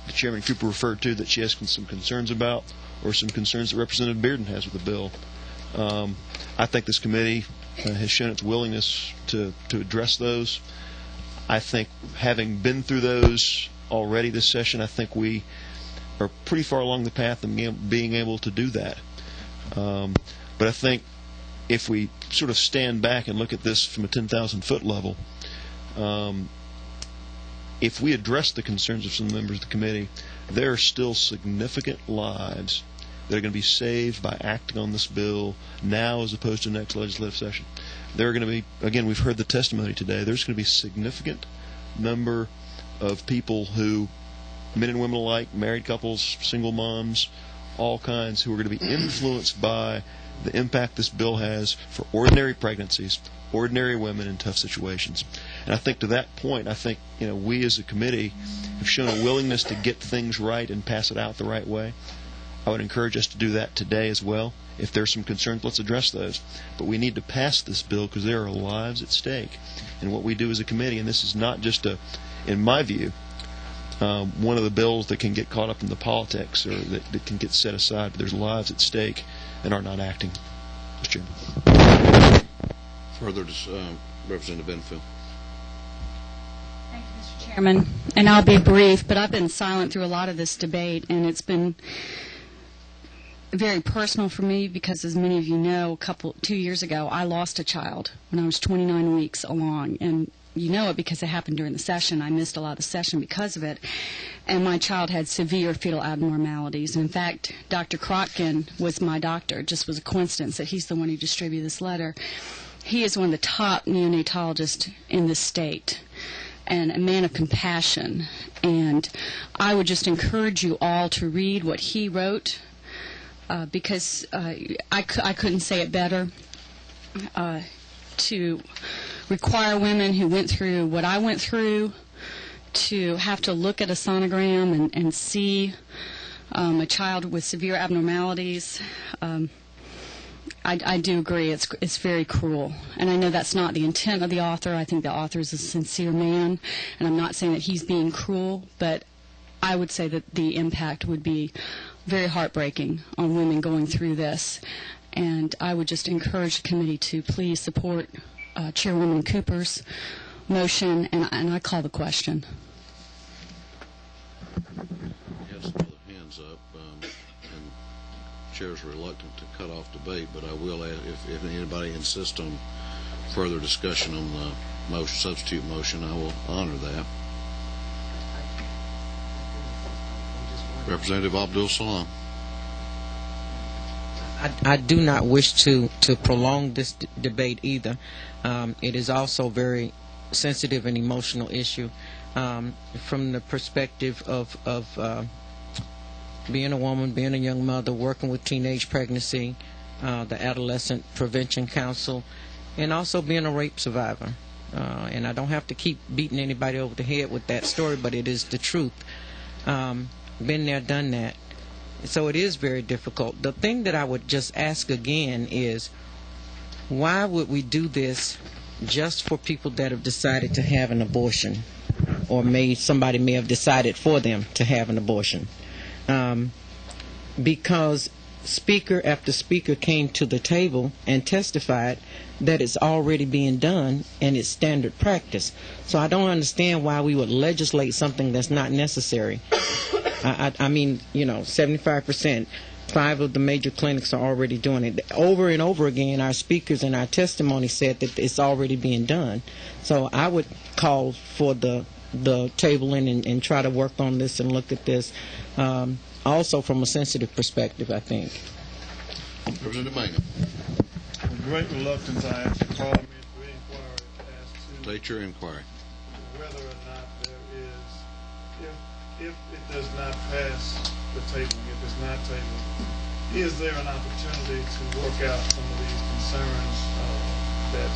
Chairman Cooper referred to that she has some concerns about, or some concerns that Representative Bearden has with the bill, I think this committee has shown its willingness to address those. I think having been through those already this session, I think we are pretty far along the path of being able to do that. But I think if we sort of stand back and look at this from a 10,000-foot level, if we address the concerns of some members of the committee, there are still significant lives that are going to be saved by acting on this bill now as opposed to next legislative session. There are going to be, again, we've heard the testimony today, there's going to be a significant number of people who, men and women alike, married couples, single moms, all kinds, who are going to be influenced by the impact this bill has for ordinary pregnancies, ordinary women in tough situations. And I think to that point, I think we as a committee have shown a willingness to get things right and pass it out the right way. I would encourage us to do that today as well. If there's some concerns, let's address those. But we need to pass this bill because there are lives at stake. And what we do as a committee, and this is not just in my view, one of the bills that can get caught up in the politics or that can get set aside, but there's lives at stake and are not acting. Mr. Chairman. Further, Representative Benfield. Thank you, Mr. Chairman. And I'll be brief, but I've been silent through a lot of this debate, and it's been very personal for me because, as many of you know, 2 years ago, I lost a child when I was 29 weeks along, and you know it because it happened during the session. I missed a lot of the session because of it, and my child had severe fetal abnormalities. And in fact, Dr. Krotkin was my doctor. It just was a coincidence that he's the one who distributed this letter. He is one of the top neonatologists in this state and a man of compassion. And I would just encourage you all to read what he wrote because I couldn't say it better. To require women who went through what I went through to have to look at a sonogram and see a child with severe abnormalities I do agree. It's very cruel. And I know that's not the intent of the author. I think the author is a sincere man, and I'm not saying that he's being cruel, but I would say that the impact would be very heartbreaking on women going through this. And I would just encourage the committee to please support Chairwoman Cooper's motion, and I call the question. We have some other hands up, and Chair's reluctant to cut off debate, but I will ask if anybody insists on further discussion on the motion, substitute motion, I will honor that. Representative Abdul Salam. I do not wish to prolong this debate either. It is also very sensitive and emotional issue from the perspective of being a woman, being a young mother, working with teenage pregnancy, the Adolescent Prevention Council, and also being a rape survivor. And I don't have to keep beating anybody over the head with that story, but it is the truth. Been there, done that. So it is very difficult. The thing that I would just ask again is, why would we do this just for people that have decided to have an abortion, or somebody may have decided for them to have an abortion? Because speaker after speaker came to the table and testified that it's already being done and it's standard practice. So I don't understand why we would legislate something that's not necessary. I mean, 75%, 5 of the major clinics are already doing it. Over and over again, our speakers and our testimony said that it's already being done. So I would call for the tabling and try to work on this and look at this, also from a sensitive perspective, I think. Representative Mangum. With great reluctance, I ask the Parliament re-inquiry as to state your inquiry. Whether or not there is, if it does not pass the tabling, if it's not tabled, is there an opportunity to work out some of these concerns that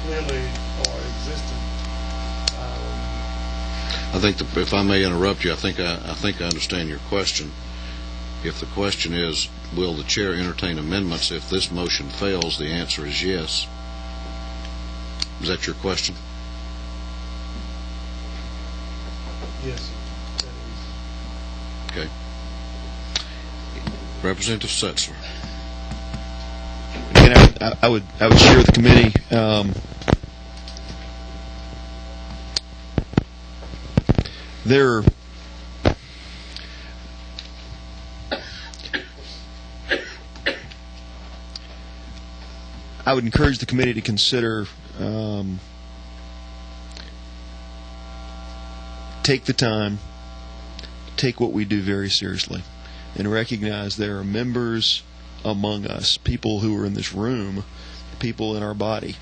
clearly are existing? I think if I may interrupt you, I think I understand your question. If the question is, will the chair entertain amendments if this motion fails, the answer is yes. Is that your question? Yes, that is. Okay. Representative Setzler. Again, I would share with the committee. I would encourage the committee to consider take the time, take what we do very seriously, and recognize there are members among us, people who are in this room, people in our body,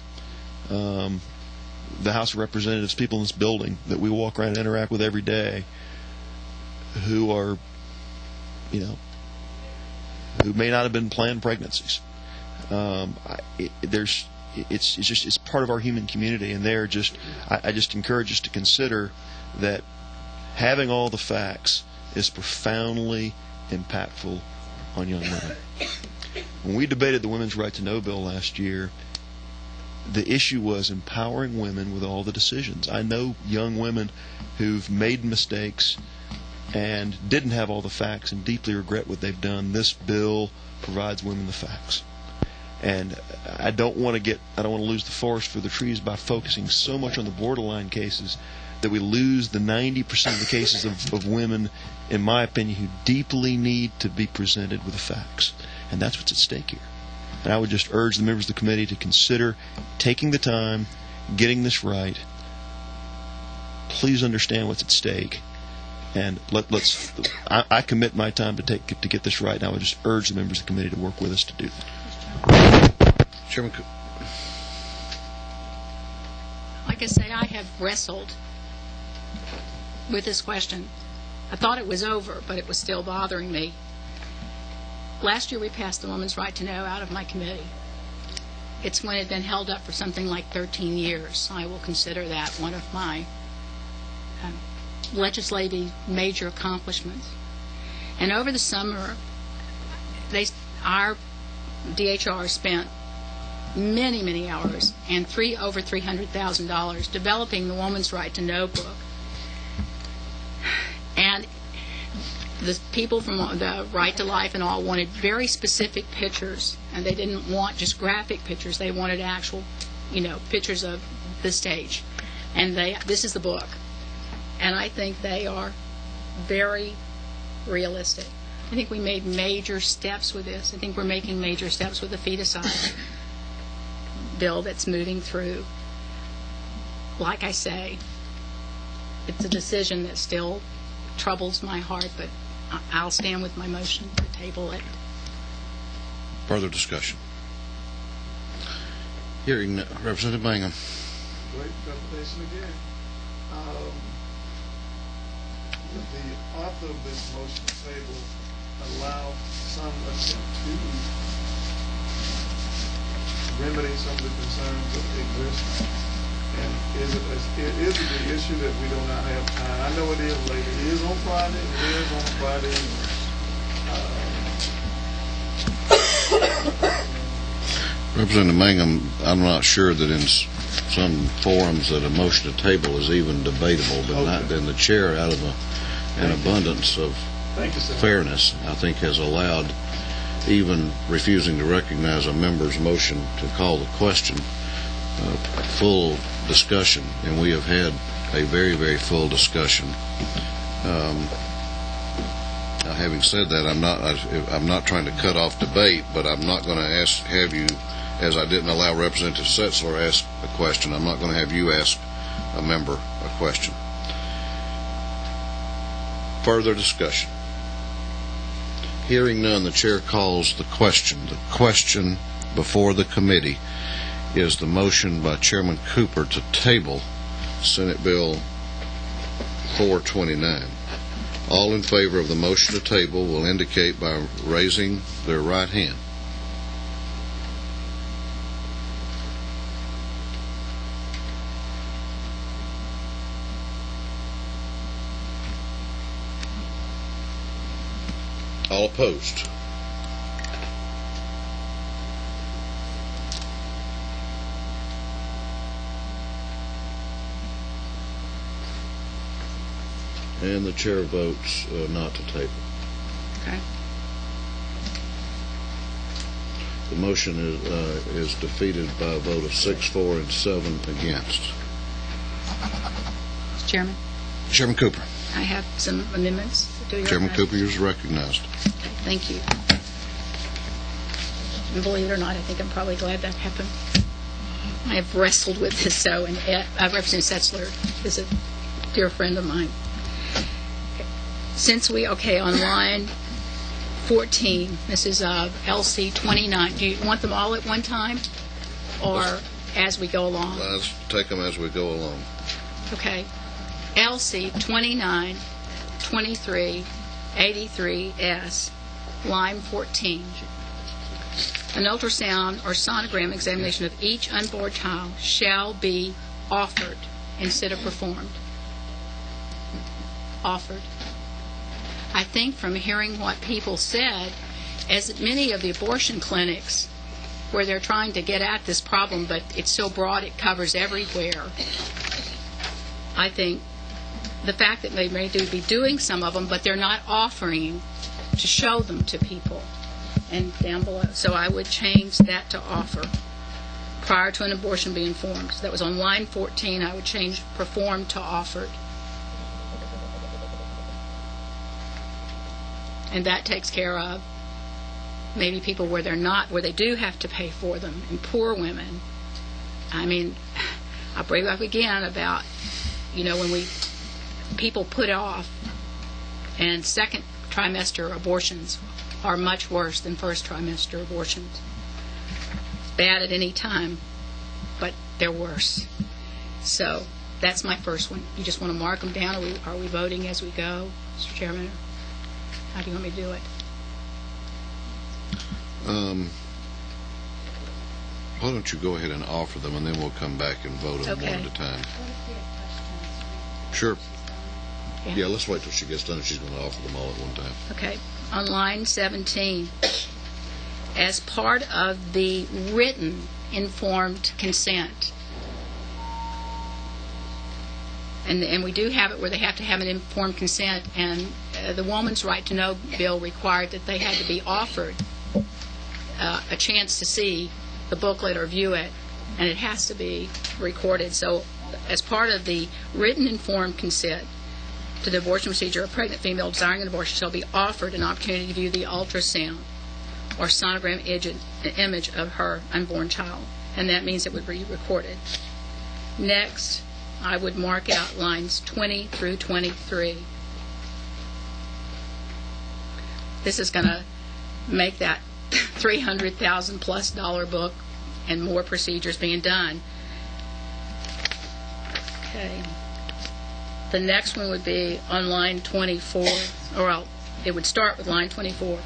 the House of Representatives, people in this building that we walk around and interact with every day, who are, who may not have been planned pregnancies. It's part of our human community, and I just encourage us to consider that having all the facts is profoundly impactful on young women. When we debated the Women's Right to Know bill last year, the issue was empowering women with all the decisions. I know young women who've made mistakes and didn't have all the facts and deeply regret what they've done. This bill provides women the facts. And I don't want to lose the forest for the trees by focusing so much on the borderline cases that we lose the 90% of the cases of women, in my opinion, who deeply need to be presented with the facts. And that's what's at stake here. And I would just urge the members of the committee to consider taking the time, getting this right. Please understand what's at stake. And I commit my time to get this right, and I would just urge the members of the committee to work with us to do that. Chairman. Like I say, I have wrestled with this question. I thought it was over, but it was still bothering me. Last year we passed the Women's Right to Know out of my committee. It's when it had been held up for something like 13 years. I will consider that one of my legislative major accomplishments. And over the summer, our DHR spent many, many hours and over $300,000 developing the Woman's Right to Know book. And the people from the Right to Life and all wanted very specific pictures, and they didn't want just graphic pictures. They wanted actual, pictures of the stage. And this is the book. And I think they are very realistic. I think we made major steps with this. I think we're making major steps with the feticide bill that's moving through. Like I say, it's a decision that still troubles my heart, but I'll stand with my motion to table it. Further discussion? Hearing Representative Bingham. Great presentation again. The author of this motion table allow some attempt to remedy some of the concerns that exist. And is it the issue that we do not have time? I know it is late. It is on Friday. It is on Friday. Representative Mangum, I'm not sure that in some forums that a motion to table is even debatable, but not then the chair, out of an abundance of fairness, I think has allowed, even refusing to recognize a member's motion to call the question, full discussion, and we have had a very, very full discussion. Now, having said that, I'm not trying to cut off debate, but I'm not going to have you, as I didn't allow Representative Setzler ask a question, I'm not going to have you ask a member a question. Further discussion? Hearing none, the chair calls the question. The question before the committee is the motion by Chairman Cooper to table Senate Bill 429. All in favor of the motion to table will indicate by raising their right hand. All opposed? And the chair votes not to table. Okay. The motion is defeated by a vote of 6-4 and 7 against. Mr. Chairman? Chairman Cooper. I have some amendments. Chairman Cooper, you're recognized. Okay, thank you. And believe it or not, I think I'm probably glad that happened. I have wrestled with this so, and Representative Setzler is a dear friend of mine. Since on line 14, this is LC 29. Do you want them all at one time, or as we go along? Let's take them as we go along. Okay. LC 29, 23, 83S, line 14. An ultrasound or sonogram examination of each unborn child shall be offered instead of performed. Offered. I think from hearing what people said, as many of the abortion clinics where they're trying to get at this problem, but it's so broad it covers everywhere, I think the fact that they may be doing some of them, but they're not offering to show them to people, and down below. So I would change that to offer prior to an abortion being formed. So that was on line 14. I would change performed to offered. And that takes care of maybe people where they do have to pay for them, and poor women. I mean, I'll bring up again about, when people put off, and second trimester abortions are much worse than first trimester abortions. Bad at any time, but they're worse. So that's my first one. You just want to mark them down? Are we voting as we go, Mr. Chairman? How do you want me to do it? Why don't you go ahead and offer them, and then we'll come back and vote them Okay. one at a time. Sure. Yeah, let's wait till she gets done. She's going to offer them all at one time. Okay. On line 17, as part of the written informed consent, and we do have it where they have to have an informed consent, and the Woman's Right to Know bill required that they had to be offered a chance to see the booklet or view it, and it has to be recorded. So as part of the written informed consent to the abortion procedure, a pregnant female desiring an abortion shall be offered an opportunity to view the ultrasound or sonogram image of her unborn child, and that means it would be recorded. Next, I would mark out lines 20 through 23. This is going to make that $300,000 plus book and more procedures being done. Okay. The next one would be on line 24, it would start with line 24.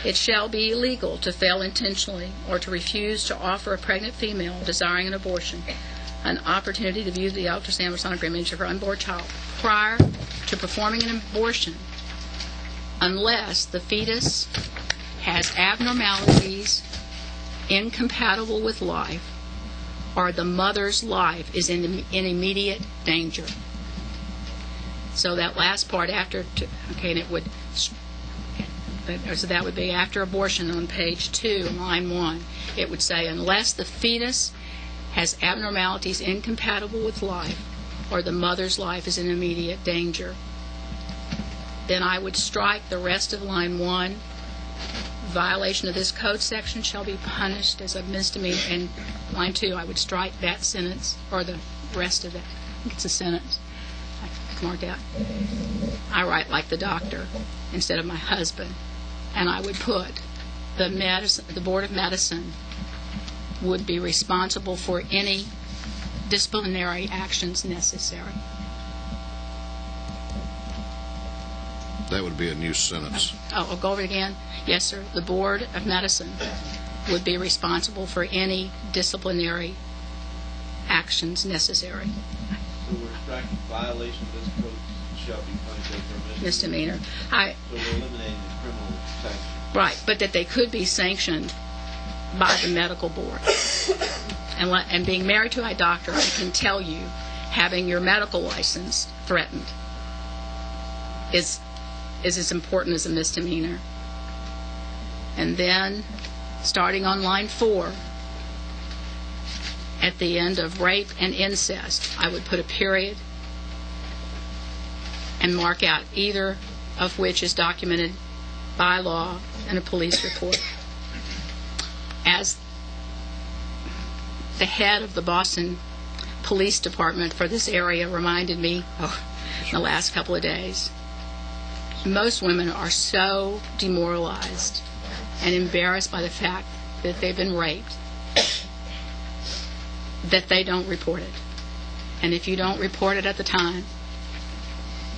It shall be illegal to fail intentionally or to refuse to offer a pregnant female desiring an abortion an opportunity to view the ultrasound or sonogram image of her unborn child prior to performing an abortion unless the fetus has abnormalities incompatible with life or the mother's life is in immediate danger. So that last part after, and it would, so that would be after abortion on page 2, line 1. It would say, unless the fetus has abnormalities incompatible with life or the mother's life is in immediate danger. Then I would strike the rest of line 1. Violation of this code section shall be punished as a misdemeanor. And line 2, I would strike that sentence, or the rest of it. I think it's a sentence. I marked out. I write like the doctor instead of my husband. And I would put the Board of Medicine would be responsible for any disciplinary actions necessary. That would be a new sentence. I'll go over it again. Yes, sir. The Board of Medicine would be responsible for any disciplinary actions necessary. So we're striking violation of this code shall be punished as a misdemeanor. So we're eliminating the criminal sanction. Right, but that they could be sanctioned by the medical board. And being married to a doctor, I can tell you, having your medical license threatened is as important as a misdemeanor. And then, starting on line 4, at the end of rape and incest, I would put a period and mark out either of which is documented by law in a police report. As the head of the Boston Police Department for this area reminded me in the last couple of days, most women are so demoralized and embarrassed by the fact that they've been raped that they don't report it. And if you don't report it at the time,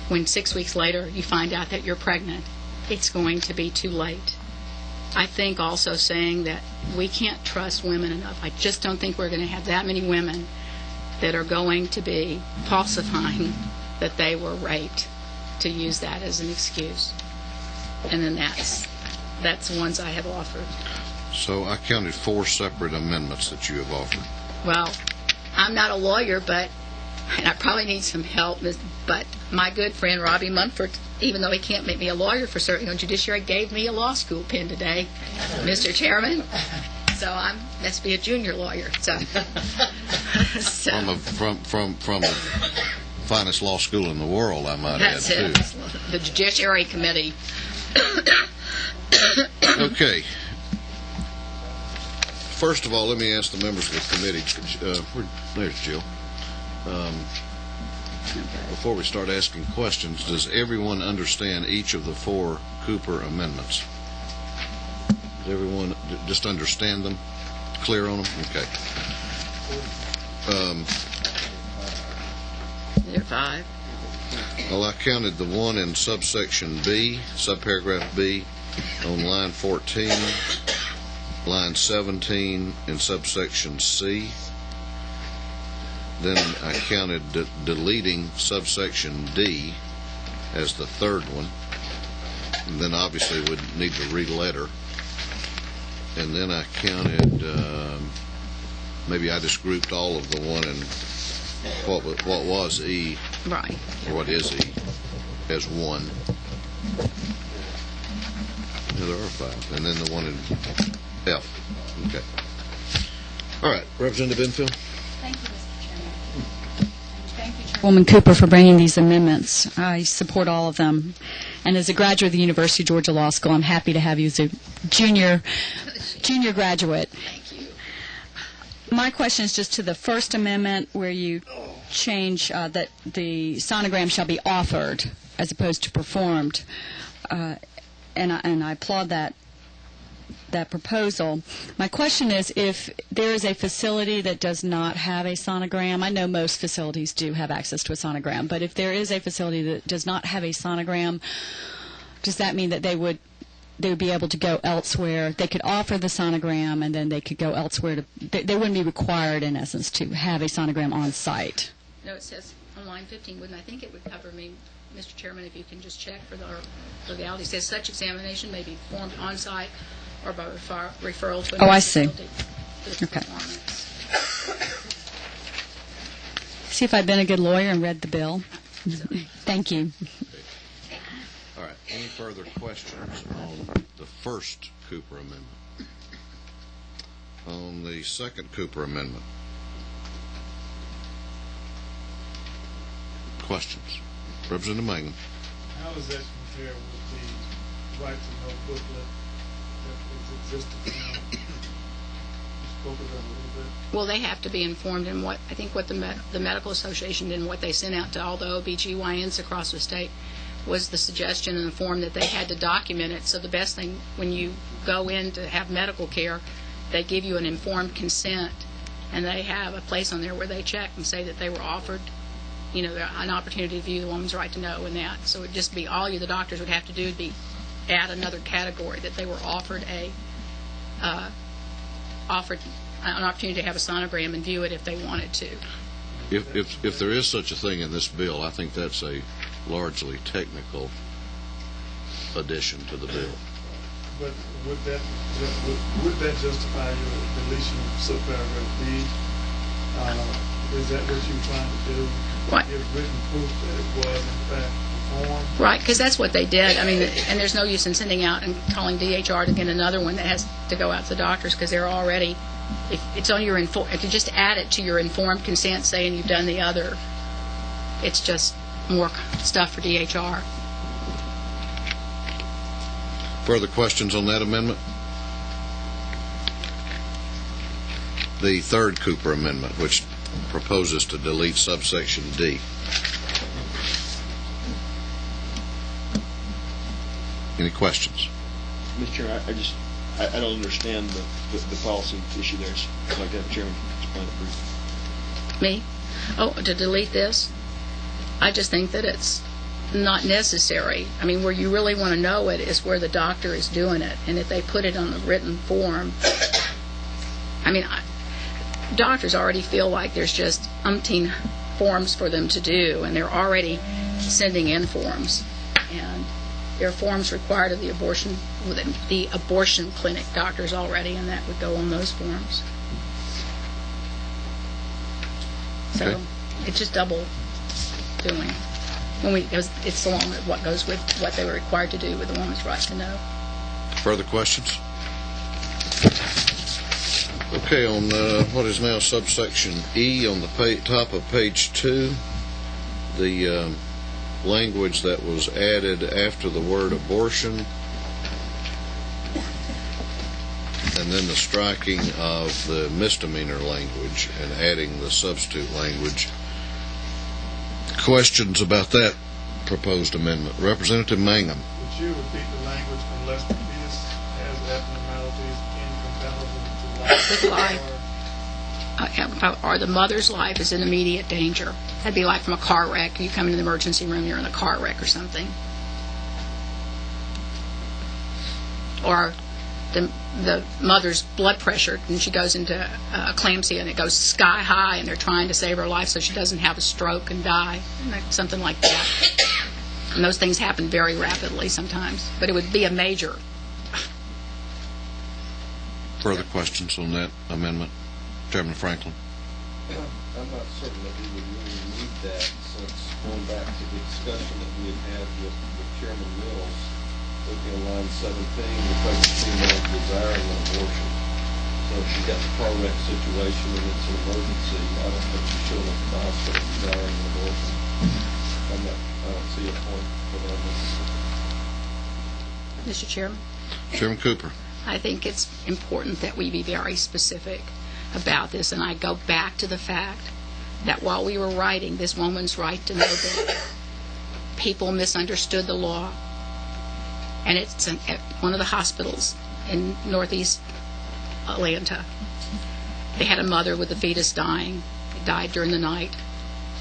when 6 weeks later you find out that you're pregnant, it's going to be too late. I think also saying that we can't trust women enough. I just don't think we're going to have that many women that are going to be falsifying that they were raped, to use that as an excuse. And then that's the ones I have offered. So I counted 4 separate amendments that you have offered. Well, I'm not a lawyer, and I probably need some help, but my good friend Robbie Munford, even though he can't make me a lawyer for serving on Judiciary, gave me a law school pin today, Mr. Chairman. So I must be a junior lawyer. So. From the finest law school in the world, I might add, too. That's it. The Judiciary Committee. Okay. First of all, let me ask the members of the committee. There's Jill. Before we start asking questions, does everyone understand each of the 4 Cooper amendments? Does everyone just understand them? Clear on them? Okay. There are 5. Well, I counted the one in subsection B, subparagraph B, on line 14, line 17 in subsection C. Then I counted deleting subsection D as the 3rd one. And then obviously we'd need to re-letter. and then I counted, maybe I just grouped all of the one in what was E, Right. or what is E, as one. Yeah, there are 5, and then the one in F. Okay. All right, Representative Enfield. Thank you, Mr. Chairman. Thank you, Chairwoman Cooper, for bringing these amendments. I support all of them. And as a graduate of the University of Georgia Law School, I'm happy to have you as a junior graduate. Thank you. My question is just to the First Amendment, where you change that the sonogram shall be offered as opposed to performed. And I applaud that proposal. My question is, if there is a facility that does not have a sonogram, I know most facilities do have access to a sonogram, but if there is a facility that does not have a sonogram, does that mean that they would be able to go elsewhere? They could offer the sonogram, and then they could go elsewhere. They wouldn't be required, in essence, to have a sonogram on site. No, it says on line 15, wouldn't I think it would cover me, Mr. Chairman, if you can just check for the legality. It says such examination may be performed on site or by referral to another I see. facility. Okay. See if I'd been a good lawyer and read the bill. Thank you. All right, any further questions on the first Cooper Amendment? On the second Cooper Amendment? Questions? Representative Mangan. How does that compare with the right to know booklet that existed now? You spoke of that a little bit. Well, they have to be informed in what, I think what the Medical Association did and what they sent out to all the OBGYNs across the state was the suggestion in the form that they had to document it. So the best thing, when you go in to have medical care, they give you an informed consent, and they have a place on there where they check and say that they were offered, an opportunity to view the woman's right to know and that. So it would just be all the doctors would have to do would be add another category that they were offered an opportunity to have a sonogram and view it if they wanted to. If there is such a thing in this bill, I think that's a largely technical addition to the bill. But would that justify your deletion of subparagraph B? Is that what you're trying to do? What? Give written proof that it was in fact performed? Right, because that's what they did. I mean, and there's no use in sending out and calling DHR to get another one that has to go out to the doctors, because they're already, if it's on your if you just add it to your informed consent saying you've done the other, it's just more stuff for DHR. Further questions on that amendment? The third Cooper Amendment, which proposes to delete subsection D. Any questions? Mr. Chairman, I don't understand the policy issue there. So I'd like to have the Chairman explain it briefly. Me? Oh, to delete this? I just think that it's not necessary. I mean, where you really want to know it is where the doctor is doing it. And if they put it on the written form, I mean, doctors already feel like there's just umpteen forms for them to do, and they're already sending in forms. And there are forms required of the abortion clinic doctors already, and that would go on those forms. So Okay. it's just double doing. It's along with what goes with what they were required to do with the woman's right to know. Further questions? Okay, on what is now subsection E on the top of page 2, the language that was added after the word abortion, and then the striking of the misdemeanor language and adding the substitute language. Questions about that proposed amendment? Representative Mangum. Would you repeat the language unless the fetus has abnormalities incompatible with life? Or the mother's life is in immediate danger. That'd be like from a car wreck. You come into the emergency room, you're in a car wreck or something. Or the mother's blood pressure, and she goes into eclampsia, and it goes sky high, and they're trying to save her life so she doesn't have a stroke and die, something like that. And those things happen very rapidly sometimes. But it would be a major. Further questions on that amendment? Chairman Franklin? I'm not certain that we would really need that, since going back to the discussion that we had with Chairman Mills, looking at line 17, the pregnant female desiring an abortion. So if she's got the car wreck situation and it's an emergency, I don't think she's showing up at the hospital desiring an abortion. I don't see a point for that. Mr. Chairman? Chairman Cooper? I think it's important that we be very specific about this, and I go back to the fact that while we were writing this woman's right to know better, people misunderstood the law, and it's at one of the hospitals in northeast Atlanta. They had a mother with a fetus dying. It died during the night,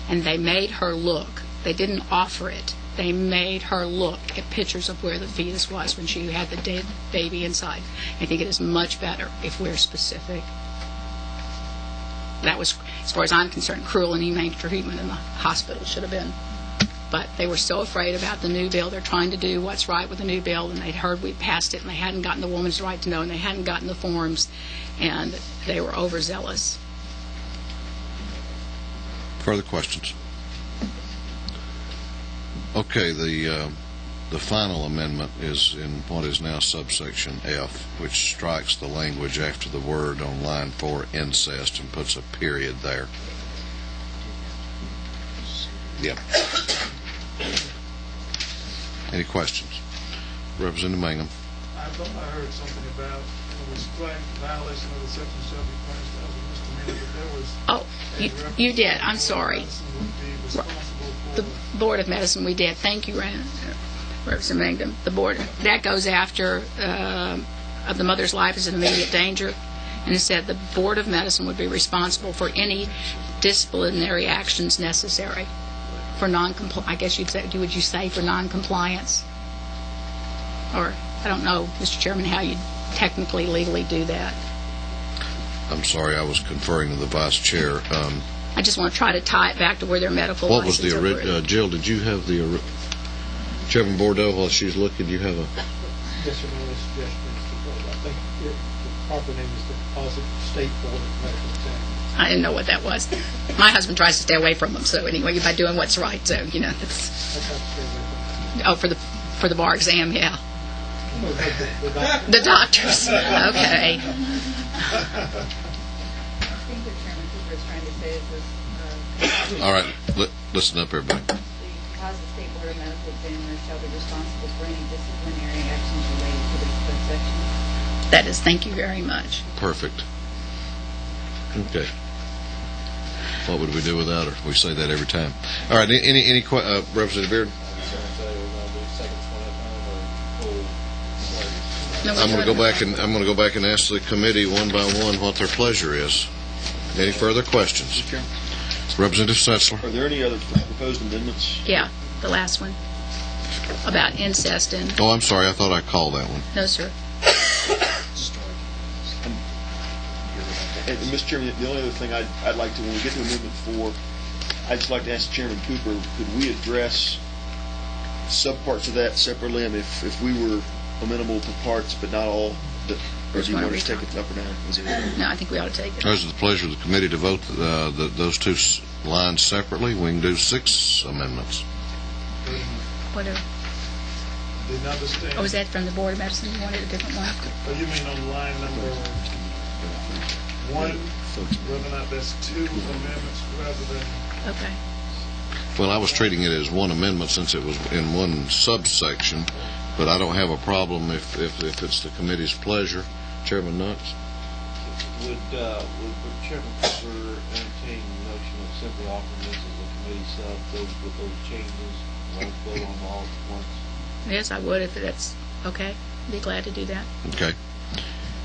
and they made her look. They didn't offer it. They made her look at pictures of where the fetus was when she had the dead baby inside. I think it is much better if we're specific. That was, as far as I'm concerned, cruel and inhumane treatment in the hospital should have been. But they were so afraid about the new bill. They're trying to do what's right with the new bill, and they'd heard we passed it, and they hadn't gotten the woman's right to know, and they hadn't gotten the forms, and they were overzealous. Further questions? Okay, the final amendment is in what is now subsection F, which strikes the language after the word on line 4, incest, and puts a period there. Yep. Any questions? Representative Mangum. I thought I heard something about when we strike violation of the section shall be punished as a misdemeanor, but there was... Oh, you did. I'm sorry. The Board of Medicine, we did. Thank you, Representative Mangum. The board, that goes after the mother's life is in immediate danger, and it said the Board of Medicine would be responsible for any disciplinary actions necessary for non-compliance. I guess would you say for non-compliance? Or, I don't know, Mr. Chairman, how you technically, legally do that. I'm sorry, I was conferring with the Vice Chair. I just want to try to tie it back to where their medical what was license the original? Jill, did you have the Chairman Bordeaux, while she's looking, do you have a... Yes, sir, my suggestion is to go. I think the proper name is the Deposit State Board of Medical Examiners. I didn't know what that was. My husband tries to stay away from them, so anyway, by doing what's right, so, you know, that's... Oh, for the bar exam, yeah. The doctors. Okay. I think what Chairman Cooper is trying to say is this... All right, listen up, everybody. The Deposit State Board of Medical Examiners shall be responsible for any disciplinary actions related to this subsection. That is, thank you very much. Perfect. Okay. What would we do without her? We say that every time. All right, any Representative Beard? I'm going to go back and ask the committee one by one what their pleasure is. Any further questions? Representative Setzler. Are there any other proposed amendments? Yeah, the last one about incest and... Oh, I'm sorry. I thought I called that one. No, sir. And Mr. Chairman, the only other thing I'd like to, when we get to Amendment 4, I'd just like to ask Chairman Cooper, could we address subparts of that separately? I mean, if we were amenable to parts but not all, or do you want us to take it up or down? No, I think we ought to take it. Those are the pleasure of the committee to vote those two lines separately. We can do 6 amendments. Whatever. Didn't understand. Oh, is that from the Board of Medicine? You wanted a different one? Oh, you mean on line number 1, whether or not that's 2 amendments rather than... Okay. Well, I was treating it as one amendment since it was in one subsection, but I don't have a problem if it's the committee's pleasure. Chairman Knox? Would Chairman Cooper entertain the notion of simply offering this as a committee sub, with those changes, and vote on them all at once? Yes, I would if that's okay. Be glad to do that. Okay.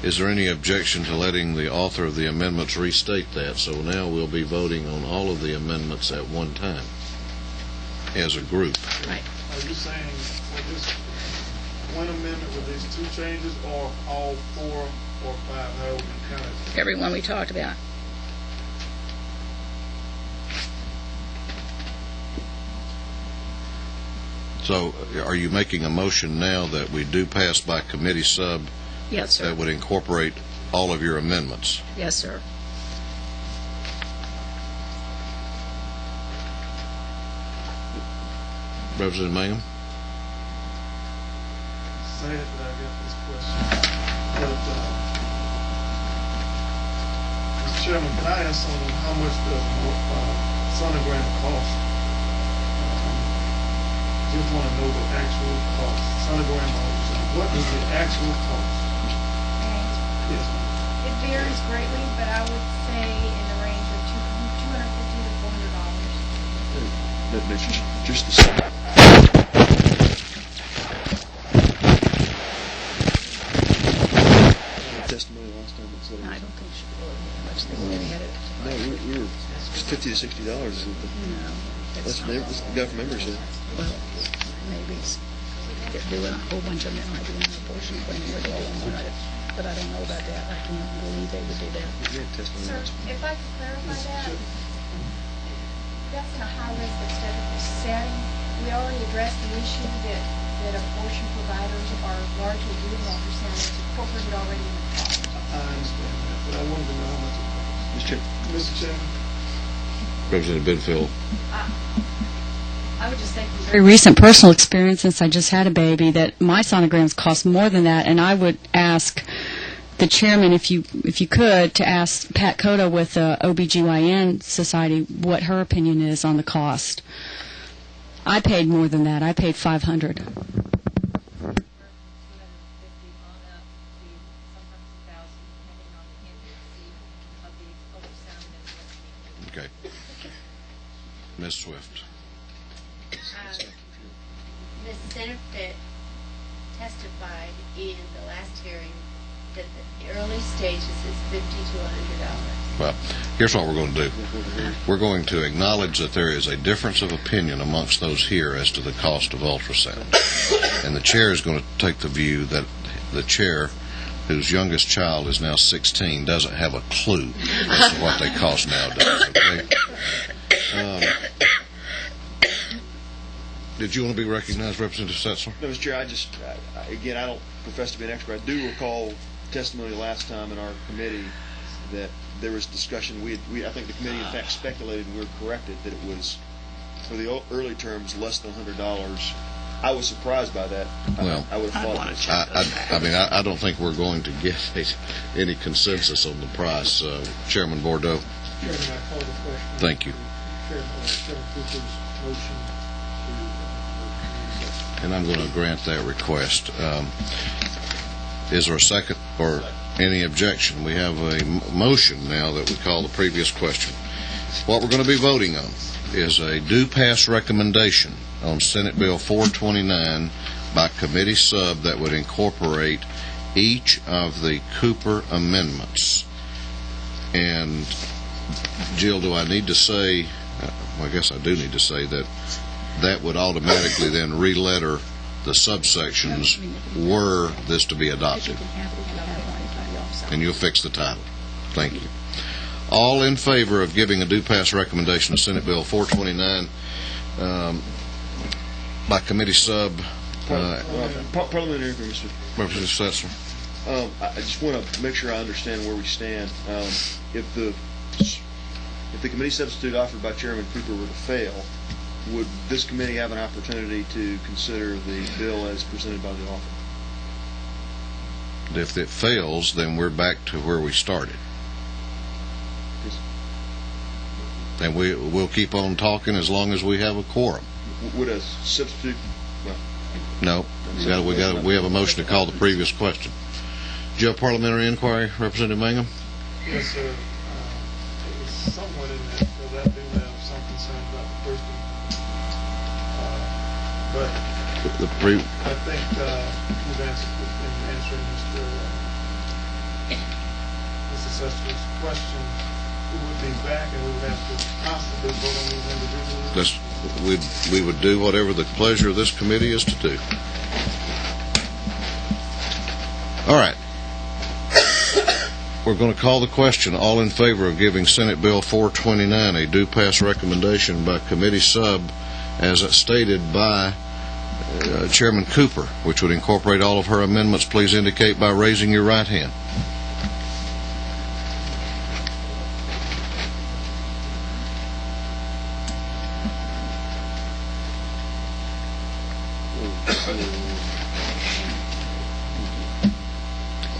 Is there any objection to letting the author of the amendments restate that? So now we'll be voting on all of the amendments at one time as a group. Right. Are you saying this one amendment with these 2 changes, or all 4 or 5, however you count it? Every one we talked about. So are you making a motion now that we do pass by committee sub? Yes, sir. That would incorporate all of your amendments. Yes, sir. Representative Mangum? Sad that I got this question, but, Mr. Chairman, can I ask someone how much does sonogram cost? Just want to know the actual cost. Sonogram ultrasound. What is the actual cost? Yes, ma'am. It varies greatly, but I would say in the range of $250 to $400. That's just the same. Testimony last time it said. I don't think she really much. They only had it. No, we were $50 to $60. That's what the guy from Emory said. Well, maybe they're doing a whole bunch of them. Might be an abortion clinic where they don't want it, but I don't know about that. I can't believe they would do that. Sir, if I could clarify that, that's in a high-risk obstetrical setting. We already addressed the issue that abortion providers are largely doing ultrasound. It's incorporated already in the cost. I understand that, but I wanted to know how much it costs. Mr. Chairman? Representative Benfield. I would just think Very recent personal experience since I just had a baby that my sonograms cost more than that, and I would ask the chairman, if you could, to ask Pat Cota with the OBGYN Society what her opinion is on the cost. I paid more than that. I paid $500. Okay. Ms. Swift. The senator testified in the last hearing that the early stages is $50 to $100. Well, here's what we're going to do. We're going to acknowledge that there is a difference of opinion amongst those here as to the cost of ultrasound. And the chair is going to take the view that the chair, whose youngest child is now 16, doesn't have a clue as to what they cost nowadays. Okay? Did you want to be recognized, Representative Setzler? No, Mr. Chair, I don't profess to be an expert. I do recall testimony last time in our committee that there was discussion. I think the committee, in fact, speculated, and we were corrected, that it was, for the early terms, less than $100. I was surprised by that. Well, I would have thought. I don't think we're going to get any consensus on the price. Chairman Bordeaux. Chairman, I call the question. Thank you. Chairman Cooper's motion. And I'm going to grant that request. Is there a second or any objection? We have a motion now that we call the previous question. What we're going to be voting on is a due pass recommendation on Senate Bill 429 by committee sub that would incorporate each of the Cooper amendments. And Jill, do I need to say, well, I guess I do need to say that would automatically then re-letter the subsections were this to be adopted. And you'll fix the title. Thank you. All in favor of giving a due pass recommendation to Senate Bill 429 by committee sub. Parliamentary, Mr. Representative Setzler. I just want to make sure I understand where we stand. If the committee substitute offered by Chairman Cooper were to fail, would this committee have an opportunity to consider the bill as presented by the author? If it fails, then we're back to where we started. And we'll keep on talking as long as we have a quorum. Would a substitute? No. We have a motion to call the previous question. Do you have parliamentary inquiry, Representative Mangum? Yes, sir. It was somewhat in that, because I do have some concern about the first one. But I think you've answered in answering Mr. Setzler's question. We would be back and we would have to possibly vote on these individually. We would do whatever the pleasure of this committee is to do. All right. We're going to call the question. All in favor of giving Senate Bill 429 a due pass recommendation by committee sub as stated by Chairman Cooper, which would incorporate all of her amendments, please indicate by raising your right hand.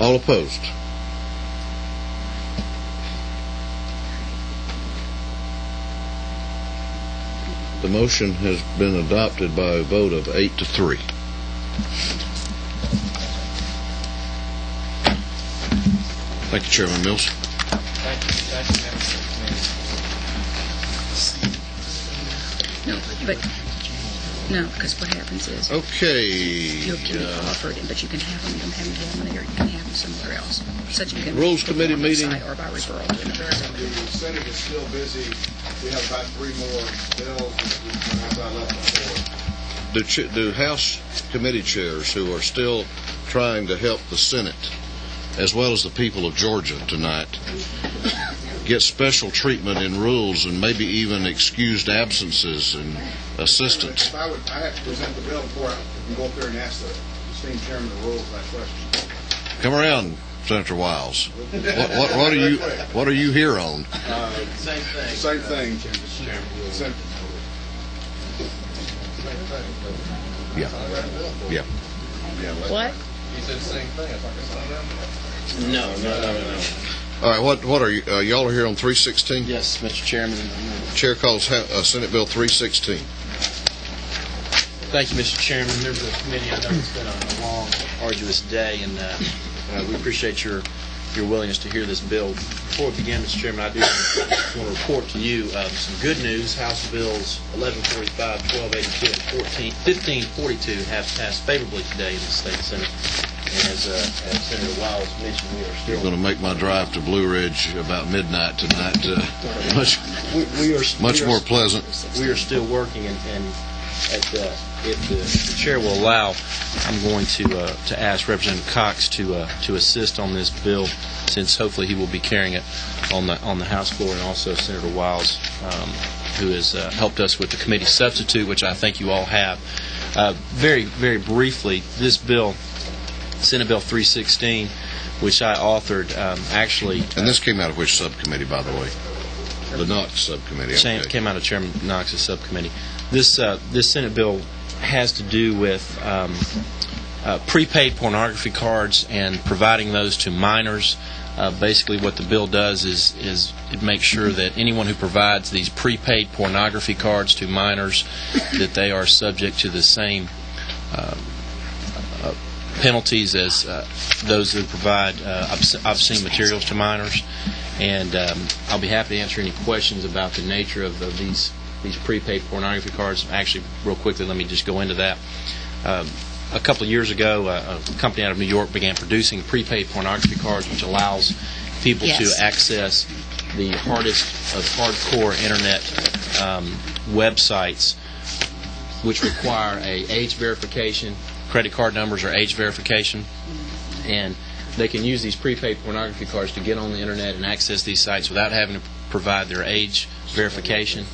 All opposed? The motion has been adopted by a vote of 8-3. Thank you, Chairman Mills. Thank you. Thank you, members of the committee. No, but no, because what happens is Okay. you'll be offered, but you can have them. You don't have them here, you can have them somewhere else. Such you can Rules Committee meeting. or by referral to another. The Senate is still busy. We have about 3 more bills that I left before. Do House committee chairs who are still trying to help the Senate, as well as the people of Georgia tonight, get special treatment in rules and maybe even excused absences and assistance? I have to present the bill before I can go up there and ask the esteemed chairman of the rules that question. Come around, Senator Wiles. What are you here on? Same thing. Same thing. Same. Yeah. Yeah. What? He said the same thing. I thought No. All right. What are you? Y'all are here on 316? Yes, Mr. Chairman. Chair calls Senate Bill 316. Thank you, Mr. Chairman. Members of the committee, I know it's been a long, arduous day, and we appreciate your willingness to hear this bill. Before we begin, Mr. Chairman, I do want to report to you some good news. House Bills 1145, 1282, and 1542 have passed favorably today in the State Senate. And as Senator Wiles mentioned, we are still... You're going to make my drive to Blue Ridge about midnight tonight much more pleasant. We are still working, and if the chair will allow, I'm going to ask Representative Cox to assist on this bill, since hopefully he will be carrying it on the House floor, and also Senator Wiles, who has helped us with the committee substitute, which I think you all have. Very, very briefly, this bill, Senate Bill 316, which I authored, actually... And this came out of which subcommittee, by the way? The Knox subcommittee. Okay. Came out of Chairman Knox's subcommittee. This Senate bill has to do with prepaid pornography cards and providing those to minors. Basically, what the bill does is it makes sure that anyone who provides these prepaid pornography cards to minors, that they are subject to the same penalties as those who provide obscene materials to minors. And I'll be happy to answer any questions about the nature of these prepaid pornography cards. Actually, real quickly, let me just go into that. A couple of years ago, a company out of New York began producing prepaid pornography cards, which allows people to access the hardest of hardcore internet websites, which require a age verification, credit card numbers or age verification, and they can use these prepaid pornography cards to get on the internet and access these sites without having to provide their age verification.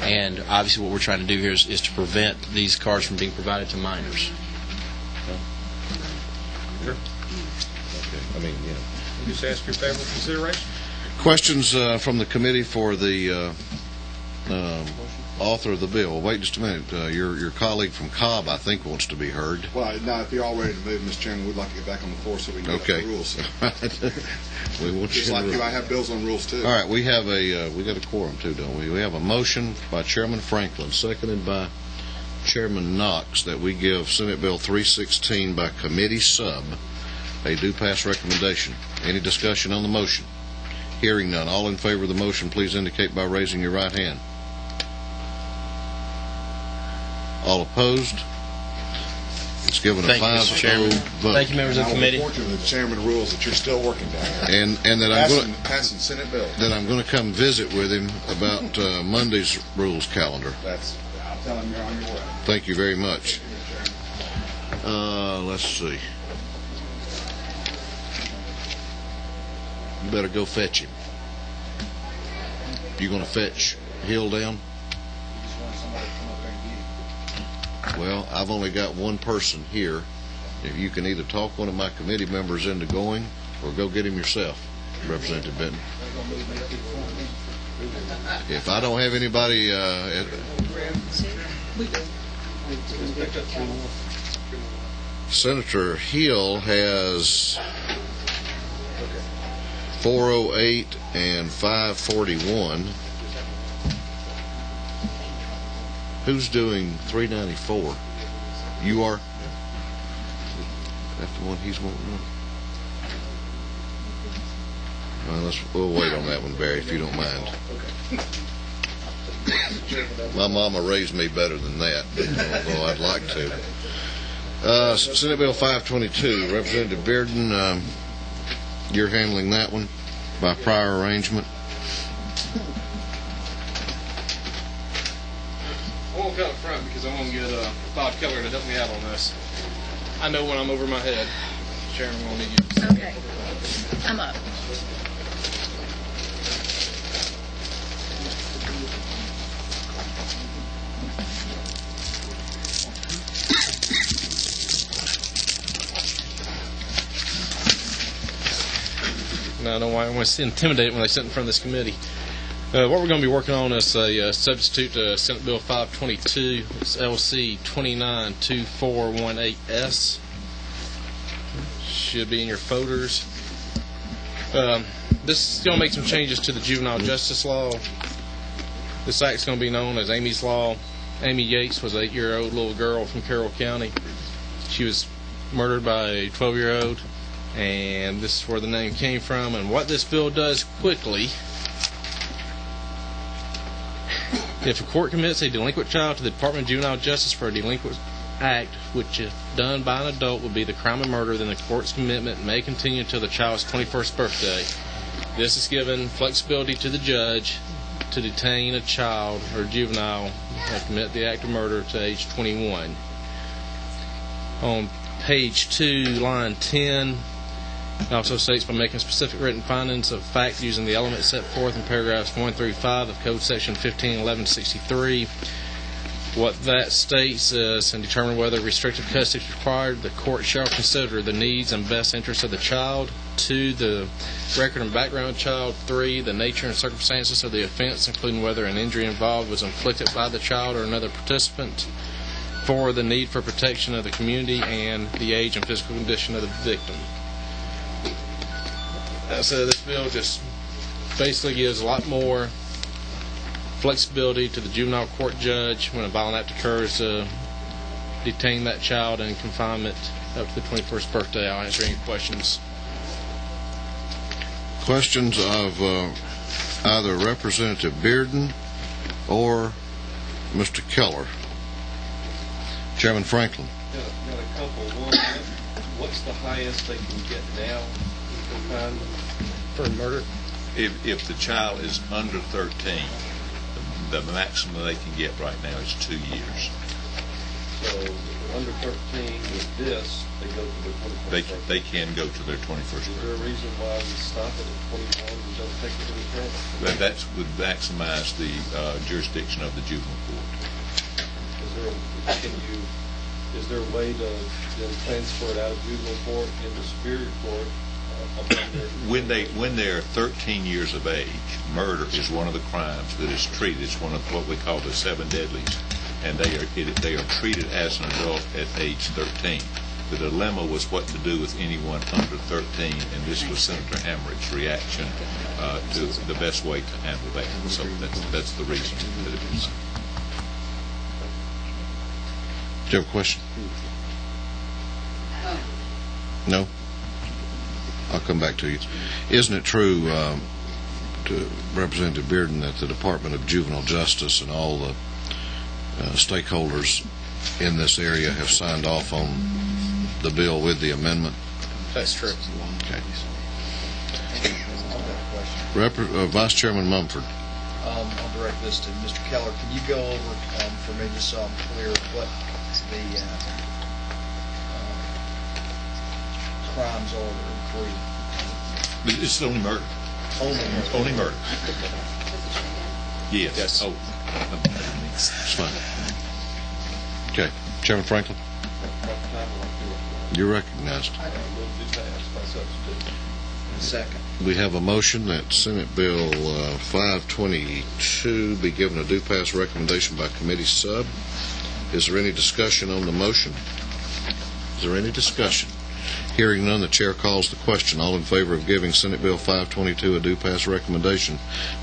And obviously what we're trying to do here is to prevent these cards from being provided to minors. Sure. Okay. Just ask your favorable consideration. Questions from the committee for the author of the bill? Wait just a minute. Your colleague from Cobb, I think, wants to be heard. Well, now, if you're all ready to move, Mr. Chairman, we'd like to get back on the floor so we can get the rules. We want just like you, I have bills on rules, too. All right, we got a quorum, too, don't we? We have a motion by Chairman Franklin, seconded by Chairman Knox, that we give Senate Bill 316 by committee sub a do-pass recommendation. Any discussion on the motion? Hearing none. All in favor of the motion, please indicate by raising your right hand. All opposed? It's given a 5-0 vote. Thank you, members of the committee. I will report to the chairman of rules that you're still working down there. And that I'm going passing Senate bill. That I'm going to come visit with him about Monday's rules calendar. I'll tell him you're on your way. Thank you very much. Let's see. You better go fetch him. You going to fetch Hill down? Well, I've only got one person here. If you can either talk one of my committee members into going or go get him yourself, Representative Benton. If I don't have anybody... Senator Hill has 408 and 541. Who's doing 394? You are? That's the one he's wanting on? Well, we'll wait on that one, Barry, if you don't mind. My mama raised me better than that, although I'd like to. Senate Bill 522, Representative Bearden, you're handling that one by prior arrangement. I won't come up front because I'm going to get Bob Keller to help me out on this. I know when I'm over my head. Chairman will need you. Okay. I'm up. No, I don't want to intimidate when they sit in front of this committee. What we're going to be working on is a substitute to Senate Bill 522. It's LC 292418S. Should be in your folders. This is going to make some changes to the juvenile justice law. This act is going to be known as Amy's Law. Amy Yates was an 8-year-old little girl from Carroll County. She was murdered by a 12-year-old, and this is where the name came from. And what this bill does quickly, if a court commits a delinquent child to the Department of Juvenile Justice for a delinquent act which, if done by an adult, would be the crime of murder, then the court's commitment may continue until the child's 21st birthday. This is given flexibility to the judge to detain a child or juvenile that commit the act of murder to age 21. On page 2, line 10, it also states by making specific written findings of fact using the elements set forth in paragraphs 1 through 5 of Code Section 151163. What that states is, and determine whether restrictive custody is required, the court shall consider the needs and best interests of the child. 2, the record and background of the child. 3, the nature and circumstances of the offense, including whether an injury involved was inflicted by the child or another participant. 4, the need for protection of the community, and the age and physical condition of the victim. So this bill just basically gives a lot more flexibility to the juvenile court judge when a violent act occurs to detain that child in confinement up to the 21st birthday. I'll answer any questions. Questions of either Representative Bearden or Mr. Keller? Chairman Franklin. Got a couple. One, what's the highest they can get now in confinement? For murder? If the child is under 13, the maximum they can get right now is 2 years. So under 13 with this, they go to their 21st birthday. They can go to their 21st birthday. Is there a reason why we stop it at 21 and don't take it any further? That would maximize the jurisdiction of the juvenile court. Is there a way to then transfer it out of juvenile court into superior court? When they're 13 years of age, murder is one of the crimes that is treated. It's one of what we call the 7 deadlies, and they are treated as an adult at age 13. The dilemma was what to do with anyone under 13, and this was Senator Hamrick's reaction to the best way to handle that. So that's the reason that it is. Do you have a question? No? I'll come back to you. Isn't it true, to Representative Bearden, that the Department of Juvenile Justice and all the stakeholders in this area have signed off on the bill with the amendment? That's true. Okay. Vice Chairman Mumford. I'll direct this to Mr. Keller. Can you go over, for me, just so I'm clear, what the crimes are that are included? It's only murder. Only murder. Yes. Oh. It's fine. Okay. Chairman Franklin. You're recognized. Second. We have a motion that Senate Bill 522 be given a due pass recommendation by committee sub. Is there any discussion on the motion? Is there any discussion? Hearing none, the chair calls the question. All in favor of giving Senate Bill 522 a do-pass recommendation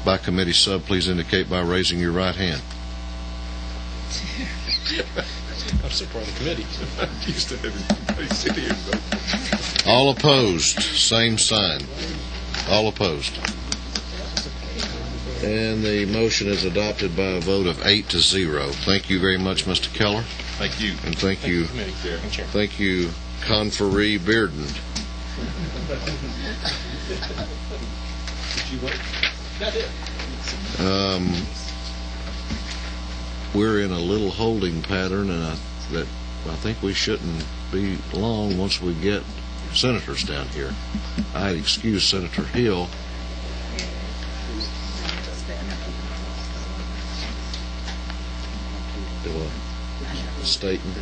by committee sub, please indicate by raising your right hand. I'm so proud of the committee. Used to everybody sit here and vote. All opposed, same sign. All opposed. And the motion is adopted by a vote of 8-0. Thank you very much, Mr. Keller. Thank you. And thank you, Conferee Bearden. We're in a little holding pattern, and I think we shouldn't be long once we get senators down here. I excuse Senator Hill.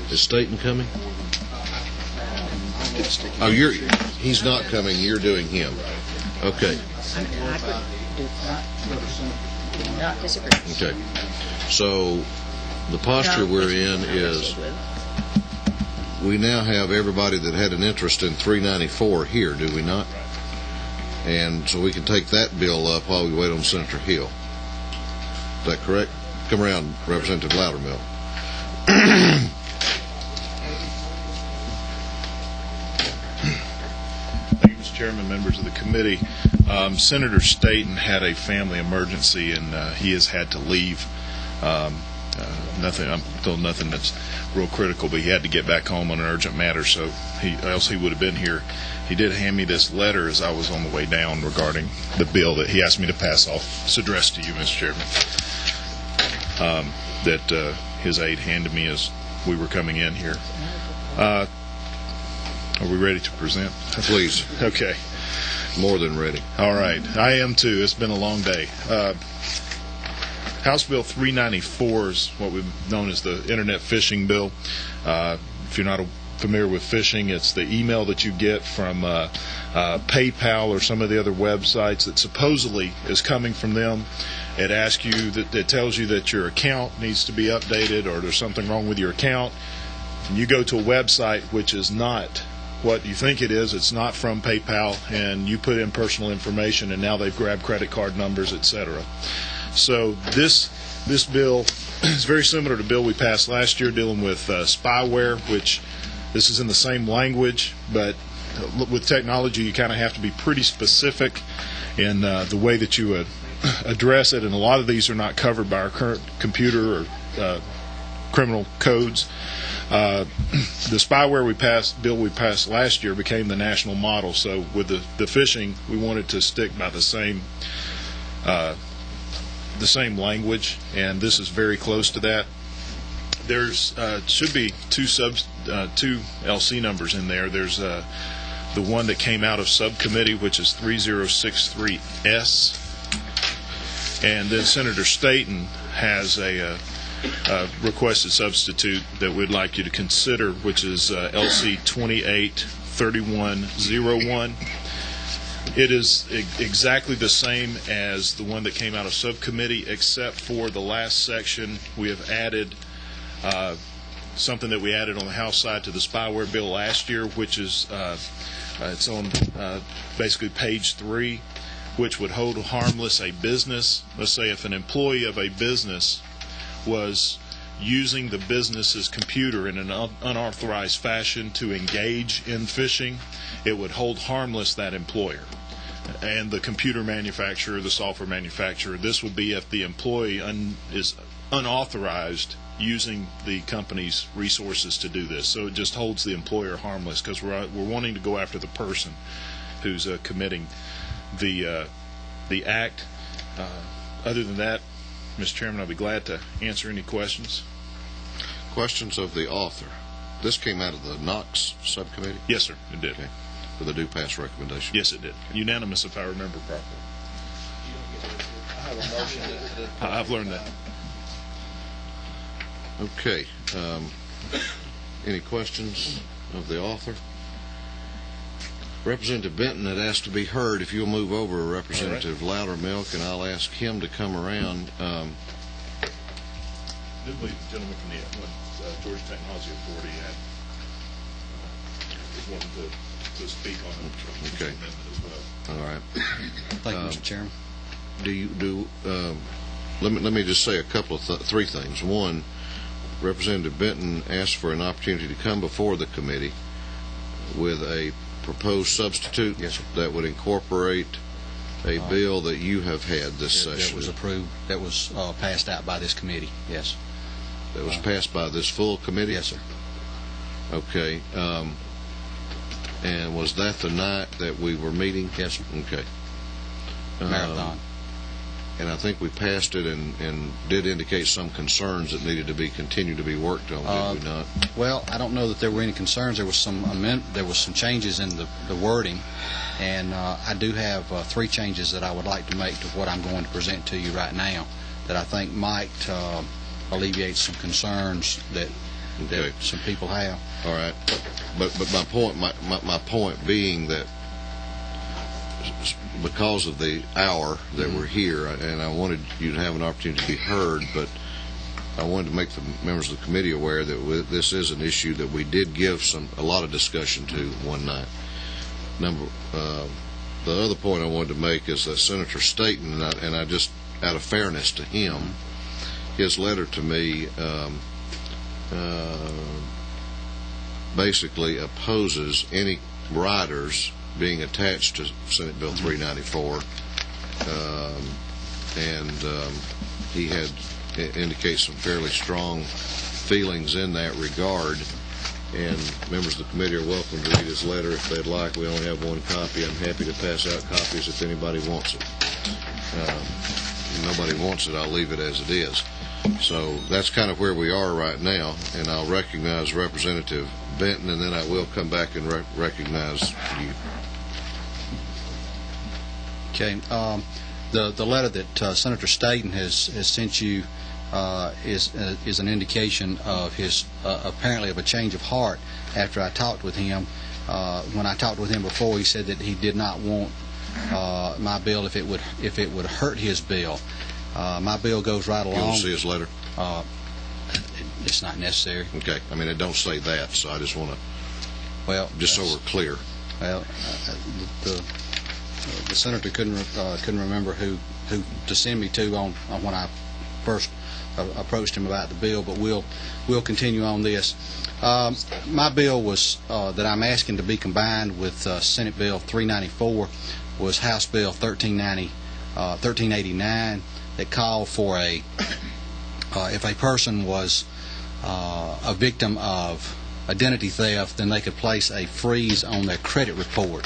Is Staten coming? Oh, he's not coming. You're doing him. Okay. Okay. So the posture we're in is we now have everybody that had an interest in 394 here, do we not? And so we can take that bill up while we wait on Senator Hill. Is that correct? Come around, Representative Loudermilk. Thank you, Mr. Chairman, members of the committee. Senator Staten had a family emergency, and he has had to leave. I'm told nothing that's real critical, but he had to get back home on an urgent matter, so else he would have been here. He did hand me this letter as I was on the way down regarding the bill that he asked me to pass off. It's addressed to you, Mr. Chairman. That his aide handed me as we were coming in here. Are we ready to present? Please. Okay. More than ready. All right. I am too. It's been a long day. House Bill 394 is what we've known as the Internet Phishing Bill. If you're not familiar with phishing, it's the email that you get from PayPal or some of the other websites that supposedly is coming from them. It asks you it tells you that your account needs to be updated or there's something wrong with your account. And you go to a website which is not what you think it is. It's not from PayPal, and you put in personal information, and now they've grabbed credit card numbers, etc. So this bill is very similar to the bill we passed last year dealing with spyware, which this is in the same language, but with technology you kind of have to be pretty specific in the way that you address it, and a lot of these are not covered by our current computer or criminal codes. The spyware bill we passed last year became the national model, so with the phishing we wanted to stick by the same language, and this is very close to that. There's should be two LC numbers in there. There's the one that came out of subcommittee, which is 3063S, and then Senator Staten has a requested substitute that we'd like you to consider, which is LC 283101. It is exactly the same as the one that came out of subcommittee, except for the last section. We have added something that we added on the House side to the spyware bill last year, which is it's on basically page 3, which would hold harmless a business. Let's say if an employee of a business was using the business's computer in an unauthorized fashion to engage in phishing, it would hold harmless that employer and the computer manufacturer, the software manufacturer. This would be if the employee is unauthorized using the company's resources to do this. So it just holds the employer harmless, because we're wanting to go after the person who's committing the act. Other than that, Mr. Chairman, I'll be glad to answer any questions. Questions of the author. This came out of the Knox subcommittee? Yes, sir, it did. Okay. For the do-pass recommendation? Yes, it did. Okay. Unanimous, if I remember properly. I have a motion that I've learned that. Okay. Any questions of the author? Representative Benton had asked to be heard. If you'll move over, Representative Loudermilk, and I'll ask him to come around. I do believe the gentleman from the Georgia Technology Authority was wanting to to speak on the Okay. amendment as well. All right. Thank you, Mr. Chairman. Let me just say a couple of three things. One, Representative Benton asked for an opportunity to come before the committee with a proposed substitute that would incorporate a bill that you have had this session. That was approved, that was passed out by this committee, yes. That was passed by this full committee? Yes, sir. Okay. And was that the night that we were meeting? Yes, sir. Okay. Marathon. And I think we passed it and did indicate some concerns that needed to be continued to be worked on, did we not? Well, I don't know that there were any concerns. There was some changes in the wording, and I do have three changes that I would like to make to what I'm going to present to you right now that I think might alleviate some concerns that some people have. All right. But my point being that because of the hour that we're here, and I wanted you to have an opportunity to be heard, but I wanted to make the members of the committee aware that this is an issue that we did give a lot of discussion to one night. The other point I wanted to make is that Senator Staten, and I just, out of fairness to him, his letter to me basically opposes any riders being attached to Senate Bill 394, and he had indicated some fairly strong feelings in that regard, and members of the committee are welcome to read his letter if they'd like. We only have one copy. I'm happy to pass out copies if anybody wants it. If nobody wants it, I'll leave it as it is. So that's kind of where we are right now, and I'll recognize Representative Benton, and then I will come back and recognize you. Okay. The letter that Senator Staten has sent you is an indication of his apparently of a change of heart after I talked with him. When I talked with him before, he said that he did not want my bill if it would hurt his bill. My bill goes right along. You want to see his letter? It's not necessary. Okay. I mean, it don't say that, so I just want to. Well, just so we're clear. Well, the senator couldn't remember who to send me to on when I first approached him about the bill, but we'll continue on this. My bill was that I'm asking to be combined with Senate Bill 394 was House Bill 1389 that called for if a person was a victim of identity theft, then they could place a freeze on their credit report.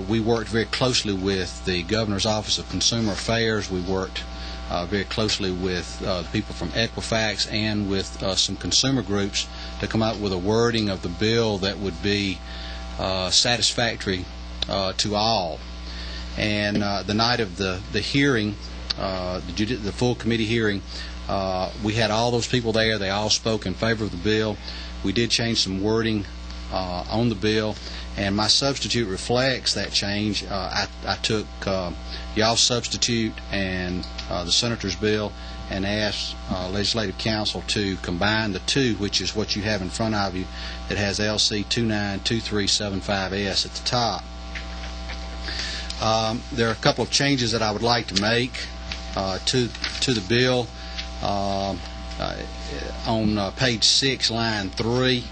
We worked very closely with the Governor's Office of Consumer Affairs. We worked very closely with people from Equifax and with some consumer groups to come up with a wording of the bill that would be satisfactory to all. And the night of the hearing, the full committee hearing, we had all those people there. They all spoke in favor of the bill. We did change some wording on the bill, and my substitute reflects that change. I took y'all's substitute and the senator's bill and asked Legislative Council to combine the two, which is what you have in front of you. It has LC 292375S at the top. There are a couple of changes that I would like to make to the bill. On page 6, line 3.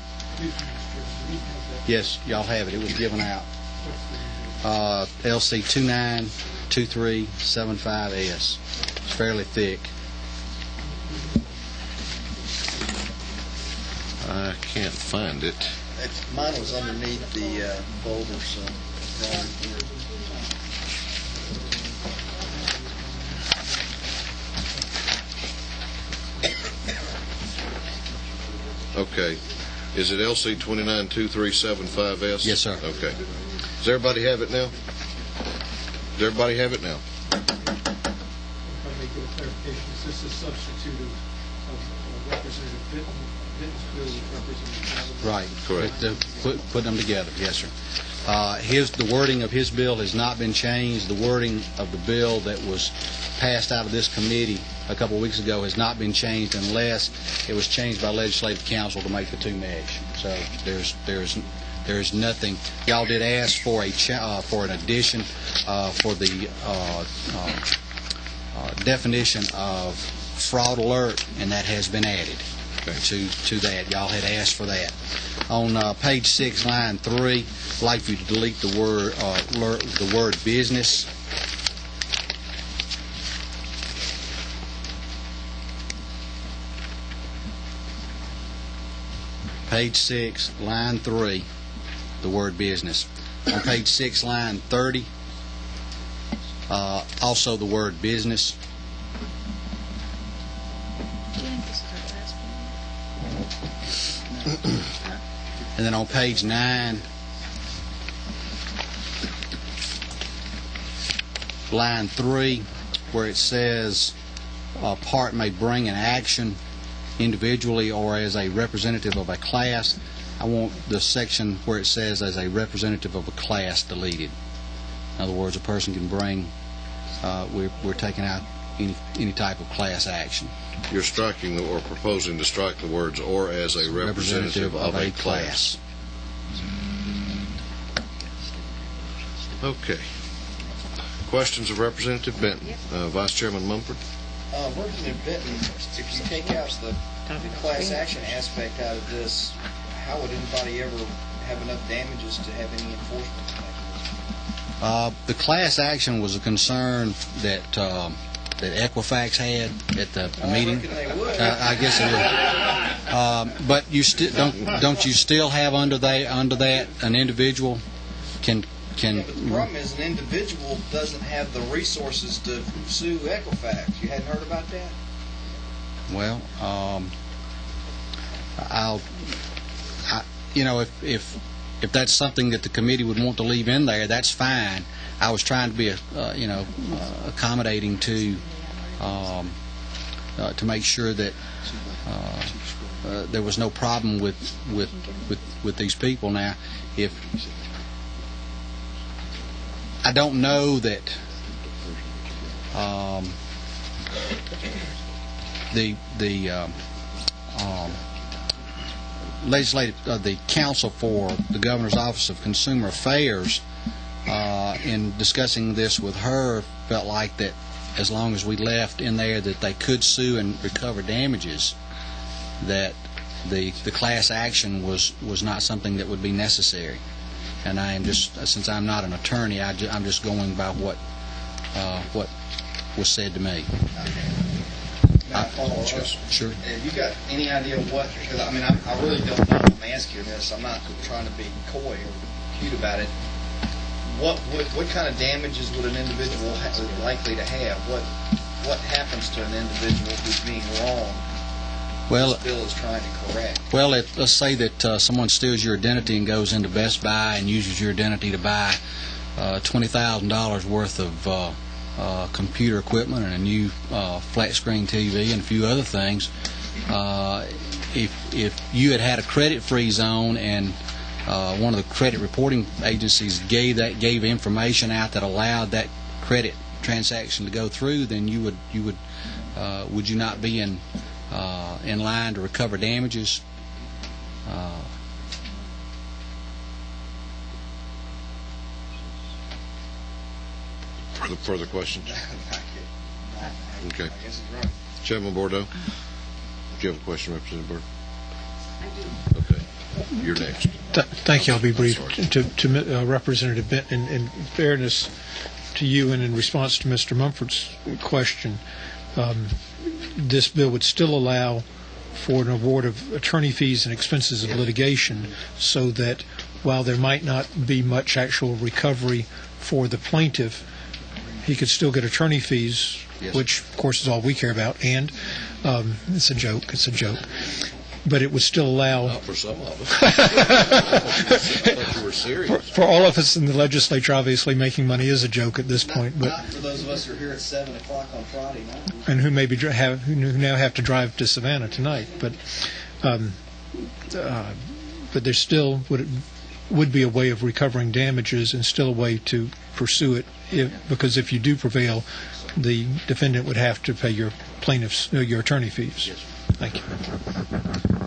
Yes, y'all have it. It was given out. LC 292375S. It's fairly thick. I can't find it. Mine was underneath the folder, so. Okay. Is it LC 292375S? Yes, sir. Okay. Does everybody have it now? Does everybody have it now? If I may get a clarification, is this a substitute of Representative Benton's bill with Representative Right. Correct. Put them together. Yes, sir. The wording of his bill has not been changed. The wording of the bill that was passed out of this committee a couple of weeks ago has not been changed unless it was changed by Legislative Council to make the two mesh. So there's There's nothing. Y'all did ask for for an addition for the definition of fraud alert, and that has been added to that. Y'all had asked for that. On page 6, line 3, I'd like for you to delete the word business. Page 6, line 3, the word business. On page 6, line 30, also the word business. And then on page 9, line 3, where it says part may bring an action individually or as a representative of a class, I want the section where it says as a representative of a class deleted. In other words, a person can bring, we're taking out any type of class action. You're striking or proposing to strike the words "or as a representative of a class." Okay. Questions of Representative Benton. Vice Chairman Mumford. Representative Benton, if you take out the class action aspect out of this, how would anybody ever have enough damages to have any enforcement mechanism? The class action was a concern that Equifax had at the meeting. I guess it would. But you don't you still have under that an individual can. Yeah, but the problem is an individual doesn't have the resources to sue Equifax. You hadn't heard about that? Well, if that's something that the committee would want to leave in there, that's fine. I was trying to be, accommodating to make sure that there was no problem with these people. Now, if I don't know that the counsel for the Governor's Office of Consumer Affairs, in discussing this with her, felt like that as long as we left in there that they could sue and recover damages, that the class action was not something that would be necessary. And I am just, since I'm not an attorney, I'm just going by what was said to me. Sure. Have you got any idea what? Because I really don't know. I'm asking you this. I'm not trying to be coy or cute about it. What kind of damages would an individual likely to have? What happens to an individual who's being wronged? Well, this bill is trying to correct. Well, let's say that someone steals your identity and goes into Best Buy and uses your identity to buy $20,000 worth of computer equipment and a new flat screen TV and a few other things. If you had a credit freeze on and one of the credit reporting agencies gave information out that allowed that credit transaction to go through, then would you not be in line to recover damages? Further questions? Okay. Chairman Bordeaux, do you have a question, Representative Byrd? I do. Okay. You're next. Thank you. I'll be brief. To Representative Benton, in fairness to you and in response to Mr. Mumford's question, this bill would still allow for an award of attorney fees and expenses of litigation, so that while there might not be much actual recovery for the plaintiff, he could still get attorney fees, which, of course, is all we care about. And it's a joke. But it would still allow... Not for some of us. I thought you were serious. For all of us in the legislature, obviously, making money is a joke at this point. But not for those of us who are here at 7 o'clock on Friday night. And who who now have to drive to Savannah tonight. But there still would be a way of recovering damages and still a way to pursue it, because if you do prevail, the defendant would have to pay your attorney fees. Yes. Thank you.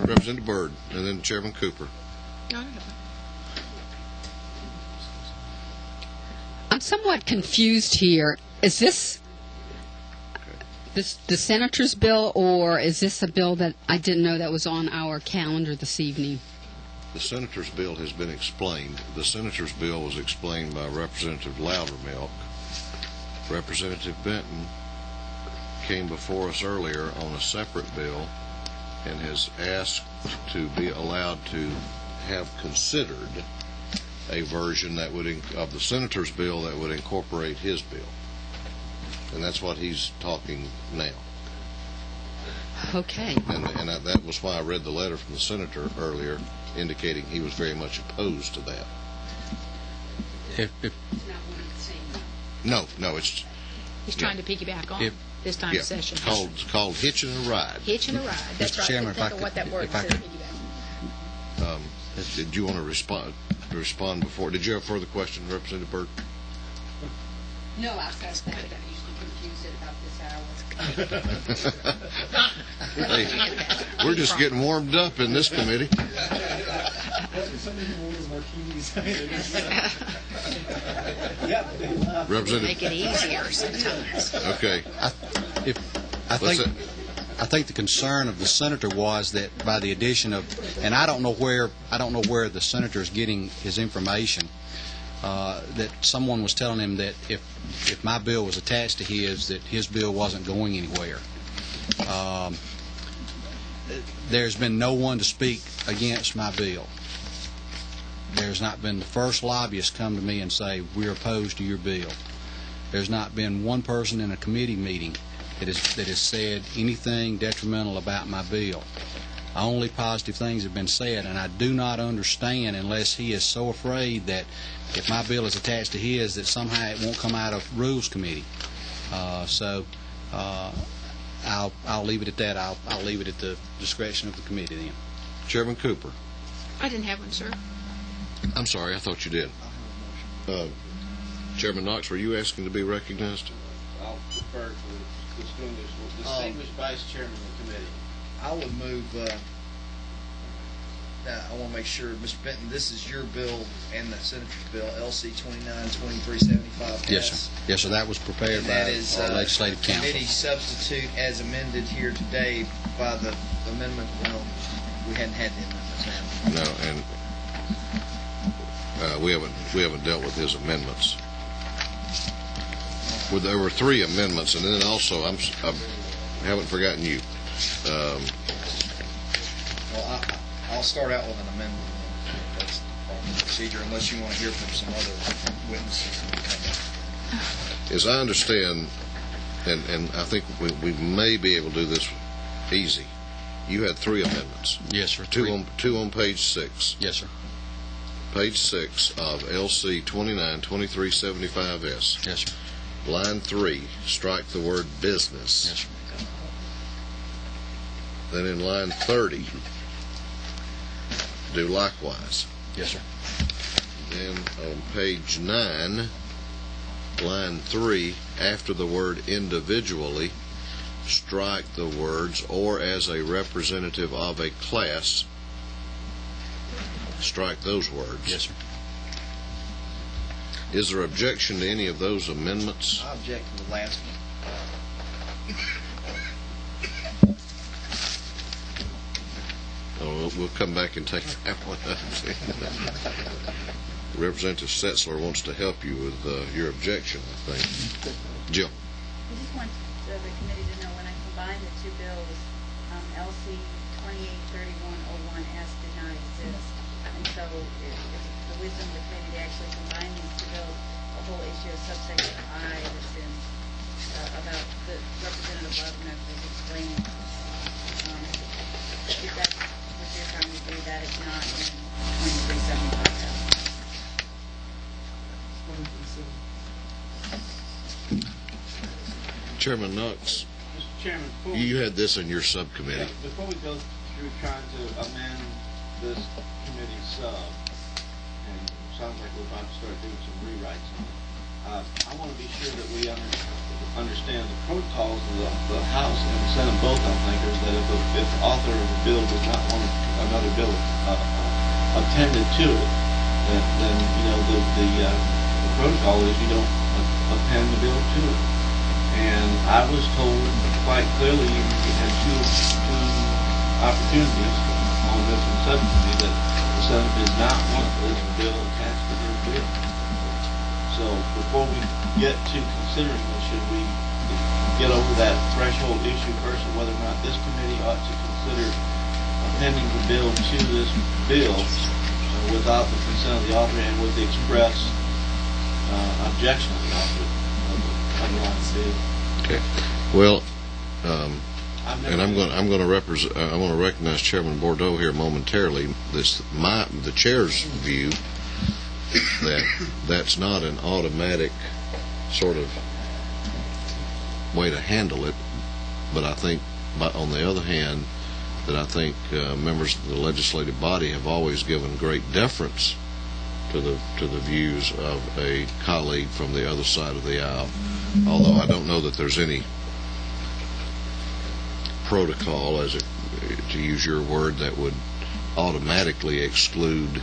Representative Byrd, and then Chairman Cooper. somewhat confused here. Is this the senator's bill, or is this a bill that I didn't know that was on our calendar this evening? The senator's bill has been explained. The senator's bill was explained by Representative Loudermilk. Representative Benton came before us earlier on a separate bill and has asked to be allowed to have considered a version that would of the senator's bill that would incorporate his bill. And that's what he's talking now. Okay. And that was why I read the letter from the senator earlier, indicating he was very much opposed to that. No, it's... He's trying to piggyback on this time session. It's called hitching a ride. Hitching a ride. That's Mr. right. Chairman, Think of what that word says, piggyback. Did you want to respond before? Did you have further questions, Representative Byrd? No, I was going to say that I usually confuse it about this hour. Hey, we're just getting warmed up in this committee. Representative. Make it easier sometimes. Okay. I think the concern of the senator was that by the addition of, and I don't know where the senator is getting his information, that someone was telling him that if my bill was attached to his, that his bill wasn't going anywhere. There's been no one to speak against my bill. There's not been the first lobbyist come to me and say, we're opposed to your bill. There's not been one person in a committee meeting that has said anything detrimental about my bill. Only positive things have been said, and I do not understand unless he is so afraid that if my bill is attached to his, that somehow it won't come out of Rules Committee. So I'll leave it at that. I'll leave it at the discretion of the committee then. Chairman Cooper. I didn't have one, sir. I'm sorry, I thought you did. Chairman Knox, were you asking to be recognized? I'll defer to the distinguished vice chairman of the committee. I would move, I want to make sure, Mr. Benton, this is your bill and the senator's bill, LC 292375. Yes, sir. Yes, sir. That was prepared by our legislative council. Committee substitute as amended here today by the amendment. Well, we hadn't had the amendments now. No, and we haven't dealt with his amendments. Well, there were 3 amendments, and then also I haven't forgotten you. Well, I'll start out with an amendment. That's the procedure, unless you want to hear from some other witnesses. As I understand, and I think we may be able to do this easy. You had 3 amendments. Yes, sir. Two on page 6. Yes, sir. Page 6 of LC 292375S. Yes, sir. Line 3, strike the word business. Yes, sir. Then in line 30, do likewise. Yes, sir. Then on page 9, line 3, after the word individually, strike the words or as a representative of a class. Strike those words. Yes, sir. Is there objection to any of those amendments? I object to the last one. Oh, we'll come back and take that one up. Representative Setzler wants to help you with your objection, I think. Jill. I just want the committee to know when I combined the 2 bills, LC 283101S did not exist. And so it's the wisdom of the committee to actually combine these 2 bills. The whole issue of subsection I that's in about the Representative Loudermilk was explaining. If that's what you're trying to do, that is not in 2375. Chairman Knox, Mr. Chairman, you had this in your subcommittee. Before we go through trying to amend this committee sub, and it sounds like we're about to start doing some rewrites on it, I want to be sure that we understand the protocols of the House and the Senate both, I think, is that if the author of the bill does not want another bill appended to it, then you know, the protocol is you don't append the bill to it. And I was told quite clearly, you had two opportunities on this in subcommittee that the Senate did not want this bill attached to their bill. So before we get to considering this, should we get over that threshold issue first, and whether or not this committee ought to consider appending the bill to this bill without the consent of the author and with the express objection of the author of the underlying bill. Okay. Well, and I'm going to recognize Chairman Bordeaux here momentarily. The chair's view that that's not an automatic sort of way to handle it, but I think, on the other hand, that I think members of the legislative body have always given great deference to the views of a colleague from the other side of the aisle. Although I don't know that there's any protocol, to use your word, that would automatically exclude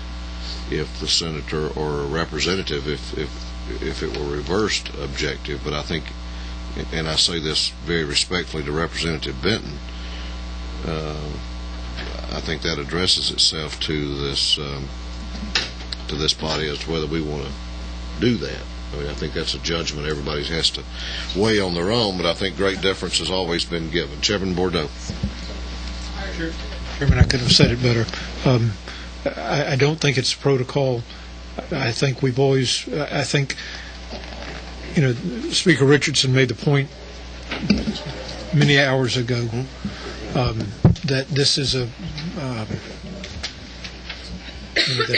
if the senator or a representative, if it were reversed, objective. But I think, and I say this very respectfully to Representative Benton, I think that addresses itself to this body as to whether we want to do that. I mean, I think that's a judgment everybody has to weigh on their own, but I think great deference has always been given. Chairman Bordeaux. Chairman, I could have said it better. I don't think it's protocol. I think we've always, I think, Speaker Richardson made the point many hours ago that this is that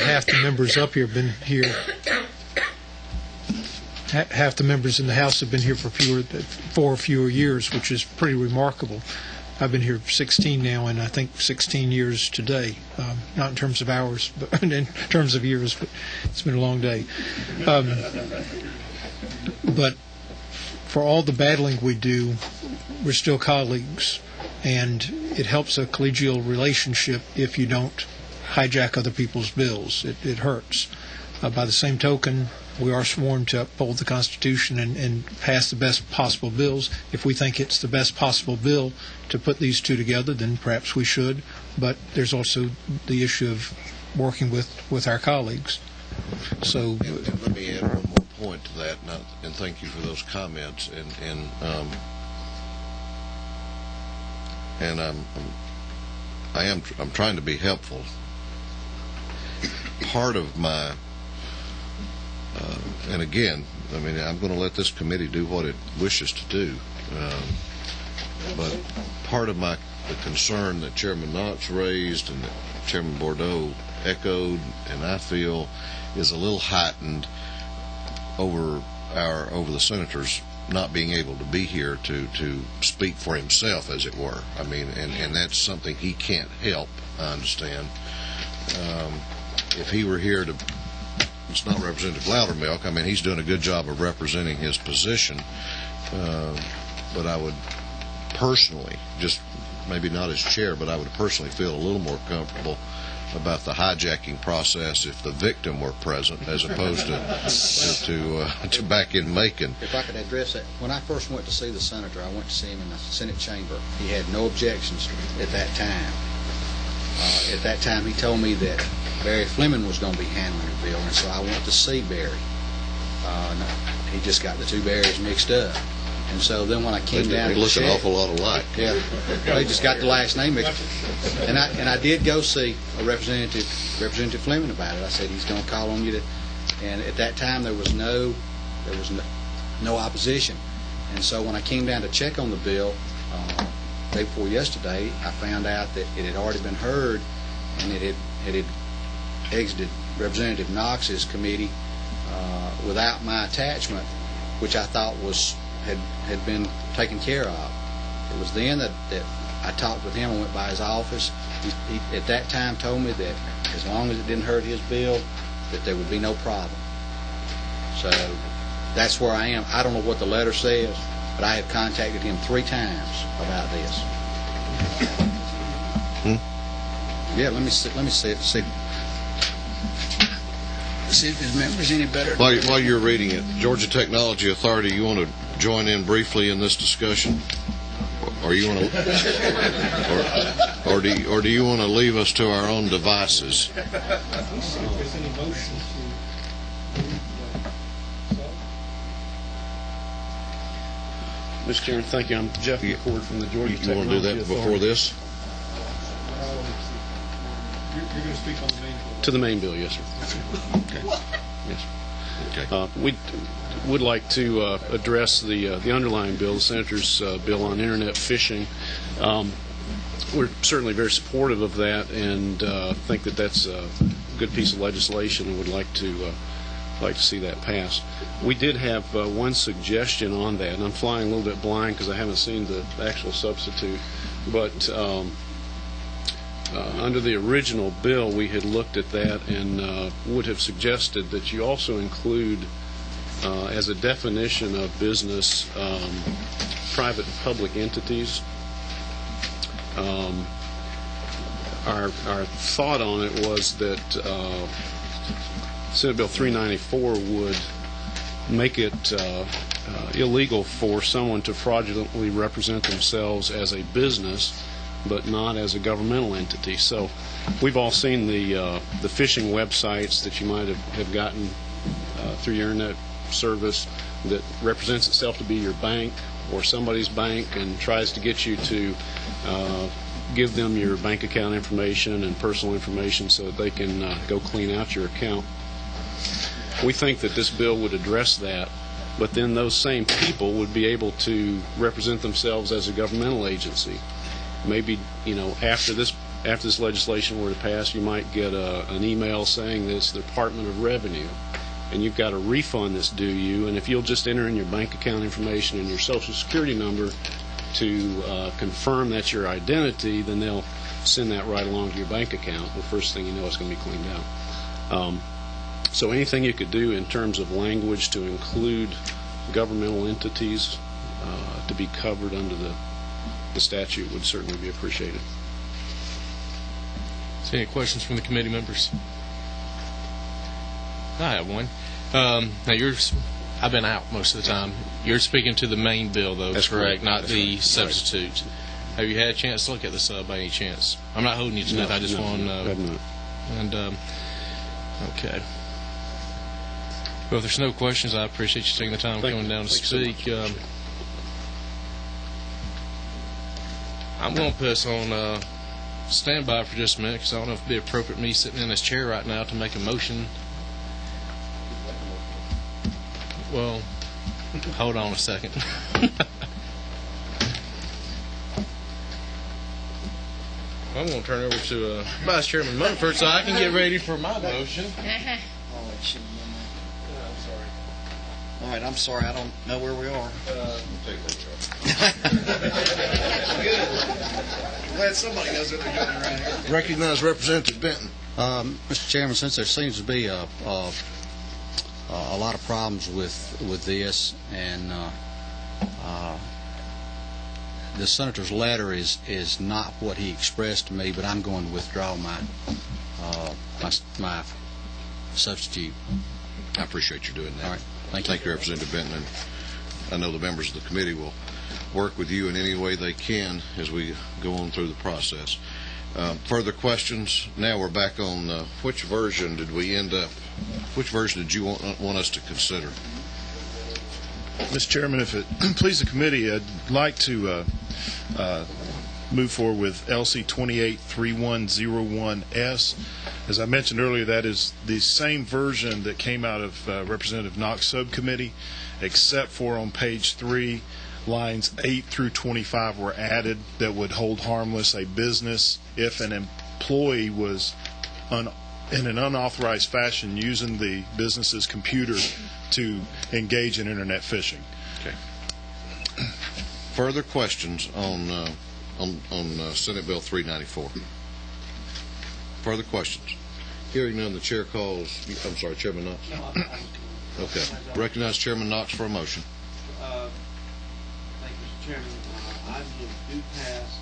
half the members up here have been here. Half the members in the House have been here for 4 or fewer years, which is pretty remarkable. I've been here 16 now, and I think 16 years today, not in terms of hours, but in terms of years, but it's been a long day. But for all the battling we do, we're still colleagues, and it helps a collegial relationship if you don't hijack other people's bills. It hurts. By the same token, we are sworn to uphold the Constitution and pass the best possible bills. If we think it's the best possible bill to put these two together, then perhaps we should. But there's also the issue of working with our colleagues. So, and let me add one more point to that, and thank you for those comments. And I'm trying to be helpful. Part of my and again, I mean, I'm going to let this committee do what it wishes to do. But part of the concern that Chairman Knox raised and that Chairman Bordeaux echoed, and I feel, is a little heightened over the senator's not being able to be here to speak for himself, as it were. I mean, and that's something he can't help, I understand. If he were here to, it's not Representative Loudermilk. I mean, he's doing a good job of representing his position. But I would personally, just maybe not as chair, but I would personally feel a little more comfortable about the hijacking process if the victim were present, as opposed to back in Macon. If I could address that, when I first went to see the senator, I went to see him in the Senate chamber. He had no objections at that time. At that time, he told me that Barry Fleming was going to be handling the bill, and so I went to see Barry. He just got the two Barrys mixed up. And so then when I came down to they look check, an awful lot alike. Yeah, they just got the last name mixed. And I did go see a Representative Fleming about it. I said, he's going to call on you to. And at that time there was no opposition. And so when I came down to check on the bill day before yesterday, I found out that it had already been heard, and it had exited Representative Knox's committee without my attachment, which I thought had been taken care of. It was then that I talked with him. I went by his office. He at that time told me that as long as it didn't hurt his bill, that there would be no problem. So that's where I am. I don't know what the letter says, but I have contacted him 3 times about this. Hmm? Yeah, let me see see if his memory's any better. While you're reading it, Georgia Technology Authority, you want to join in briefly in this discussion? Or you want to, or do you want to leave us to our own devices? Mr. Chairman, thank you. I'm Jeff McCord from the Georgia Technology Authority. You want to do that before this? You're going to speak on the main bill. To the main bill, yes, sir. Okay. Yes. Okay. We would like to address the underlying bill, the Senator's bill on internet phishing. We're certainly very supportive of that and think that that's a good piece of legislation and would like to see that passed. We did have one suggestion on that, and I'm flying a little bit blind because I haven't seen the actual substitute, but under the original bill, we had looked at that and would have suggested that you also include, as a definition of business, private and public entities. Our thought on it was that Senate Bill 394 would make it illegal for someone to fraudulently represent themselves as a business, but not as a governmental entity. So we've all seen the phishing websites that you might have gotten through your internet service that represents itself to be your bank or somebody's bank and tries to get you to give them your bank account information and personal information so that they can go clean out your account. We think that this bill would address that, but then those same people would be able to represent themselves as a governmental agency. Maybe, after this legislation were to pass, you might get an email saying that it's the Department of Revenue, and you've got a refund that's due you, and if you'll just enter in your bank account information and your Social Security number to confirm that's your identity, then they'll send that right along to your bank account. The first thing you know, it's going to be cleaned out. So anything you could do in terms of language to include governmental entities to be covered under the statute would certainly be appreciated. So any questions from the committee members? I have one. Now I've been out most of the time. You're speaking to the main bill, though. That's correct, not the substitute. Have you had a chance to look at the sub by any chance? I'm not holding you to nothing. I just want to know. And okay. Well, if there's no questions, I appreciate you taking the time coming down to speak. I'm going to put us on standby for just a minute because I don't know if it would be appropriate me sitting in this chair right now to make a motion. Well, hold on a second. I'm going to turn over to Vice Chairman Mumford so I can get ready for my motion. All right, I'm sorry, I don't know where we are. Glad somebody knows what they're doing around here. Recognize Representative Benton. Mr. Chairman, since there seems to be a lot of problems with this, and the Senator's letter is not what he expressed to me, but I'm going to withdraw my substitute. I appreciate you doing that. All right. Thank you, Representative Benton. And I know the members of the committee will work with you in any way they can as we go on through the process. Further questions? Now we're back on which version did we end up? Which version did you want us to consider? Mr. Chairman, if it please the committee, I'd like to move forward with LC 283101S. As I mentioned earlier, that is the same version that came out of Representative Knox subcommittee, except for on page 3, lines 8 through 25 were added that would hold harmless a business if an employee was in an unauthorized fashion using the business's computer to engage in internet phishing. Okay. Further questions on Senate Bill 394? Further questions? Hearing none, the chair calls. I'm sorry, Chairman Knox. Okay. Recognize Chairman Knox for a motion. Thank you, Mr. Chairman. I move do pass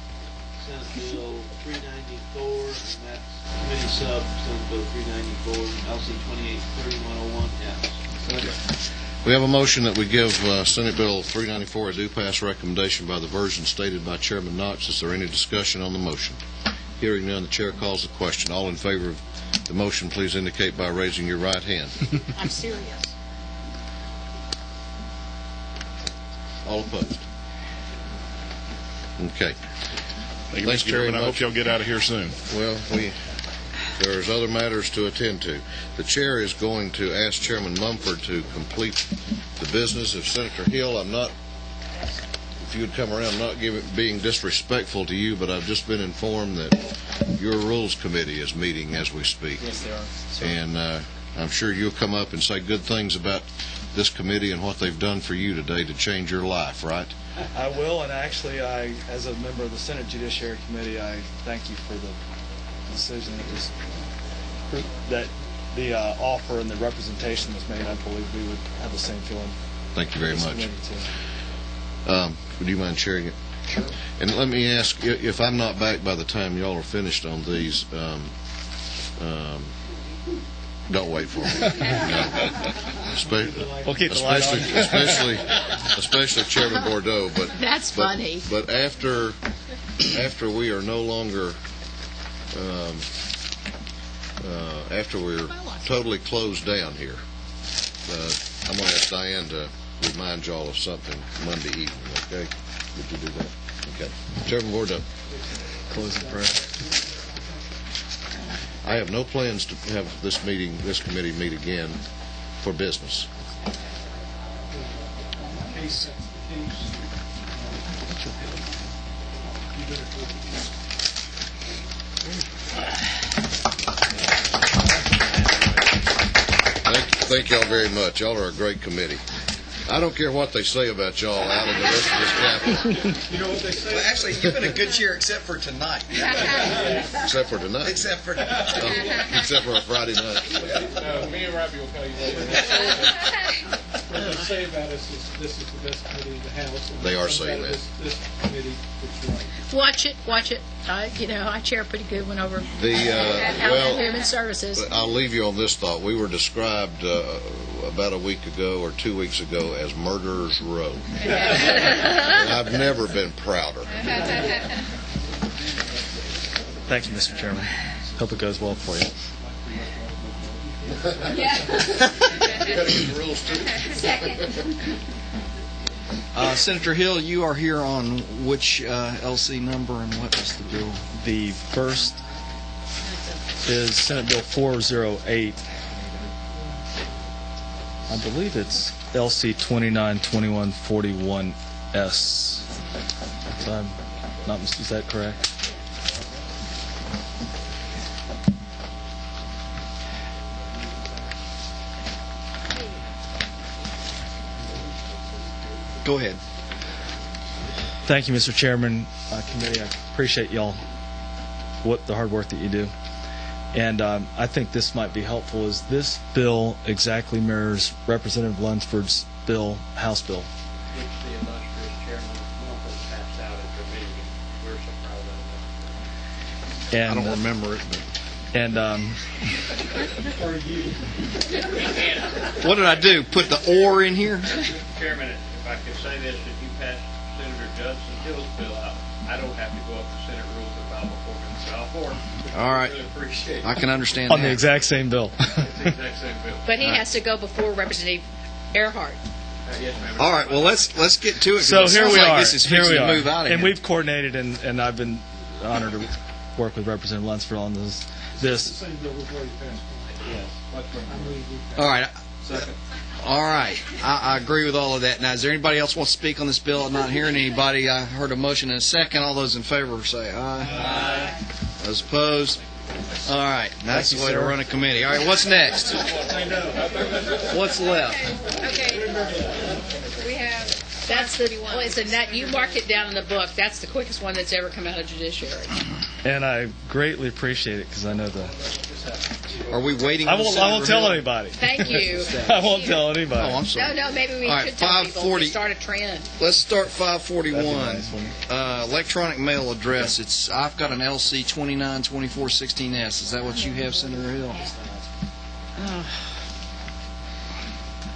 Senate Bill 394, and that's committee sub Senate Bill 394, LC 283101F. We have a motion that we give Senate Bill 394 a due pass recommendation by the version stated by Chairman Knox. Is there any discussion on the motion? Hearing none, the chair calls the question. All in favor of the motion, please indicate by raising your right hand. I'm serious. All opposed? Okay. Thank you, Mr. Chairman. I hope y'all get out of here soon. Well, there's other matters to attend to. The chair is going to ask Chairman Mumford to complete the business. If Senator Hill, if you would come around, I'm not being disrespectful to you, but I've just been informed that your Rules Committee is meeting as we speak. Yes, they are. And I'm sure you'll come up and say good things about this committee and what they've done for you today to change your life, right? I will, and actually, as a member of the Senate Judiciary Committee, I thank you for the decision that the offer and the representation was made. I believe we would have the same feeling. Thank you very much. Would you mind sharing it? Sure. And let me ask, if I'm not back by the time y'all are finished on these, don't wait for me. We'll keep the light on. Especially Chairman Bordeaux. But that's funny. But after we are no longer, after we're totally closed down here, I'm going to ask Diane to remind y'all of something Monday evening. Okay? Would you do that? Okay. Chairman Bordeaux. Close the prayer. I have no plans to have this committee meet again for business. Thank y'all very much. Y'all are a great committee. I don't care what they say about y'all out in the rest of this capital. You know what they say? Well, actually, you've been a good chair except for tonight. Except for tonight? Except for tonight. Except for a Friday night. Me and Robbie will tell you later. What they say about us is this is the best committee in the House. They are saying that. This committee is right. Watch it. I chair a pretty good one over well, Human Services. I'll leave you on this thought. We were described about a week ago or 2 weeks ago as Murderers Row. And I've never been prouder. Thank you, Mr. Chairman. Hope it goes well for you. Senator Hill, you are here on which LC number and what is the bill? The first is Senate Bill 408. I believe it's LC 292141S. So I'm not, is that correct? Go ahead. Thank you, Mr. Chairman, committee. I appreciate y'all, the hard work that you do. And I think this might be helpful. Is this bill exactly mirrors Representative Lunsford's bill, House bill? Which the illustrious Chairman Mumford passed out at the meeting. We're so proud of it. And, I don't remember it. And For you. What did I do? Put the or in here? Chairman, if I could say this, if you pass Senator Judson Hill's bill out, I don't have to go up to Senate rules to file before him. File for him. All right. Really appreciate it. I can understand on that. the exact same bill. It's the exact same bill. But he has to go before Representative Earhart. Yes, ma'am. All right. Well, let's get to it. So here we are. This is Here we to are. move out of and here. we've coordinated, and I've been honored to work with Representative Lunsford on this. Same bill we've already passed. Yes. All right. All right. I agree with all of that. Now, is there anybody else wants to speak on this bill? I'm not hearing anybody. I heard a motion and a second. All those in favor say aye. Aye. Those opposed? All right. That's the way to run a committee. All right. What's next? What's left? Okay. We have. That's the. Well, it's you mark it down in the book. That's the quickest one that's ever come out of Judiciary. And I greatly appreciate it because I know the Are we waiting? I won't tell anybody. Thank you. I won't tell anybody. Oh, I'm sorry. No, maybe we All right, should tell people 540. to start a trend. Let's start 541. That'd be a nice Electronic mail address. I've got an LC 292416S. Is that what you have, Senator Hill?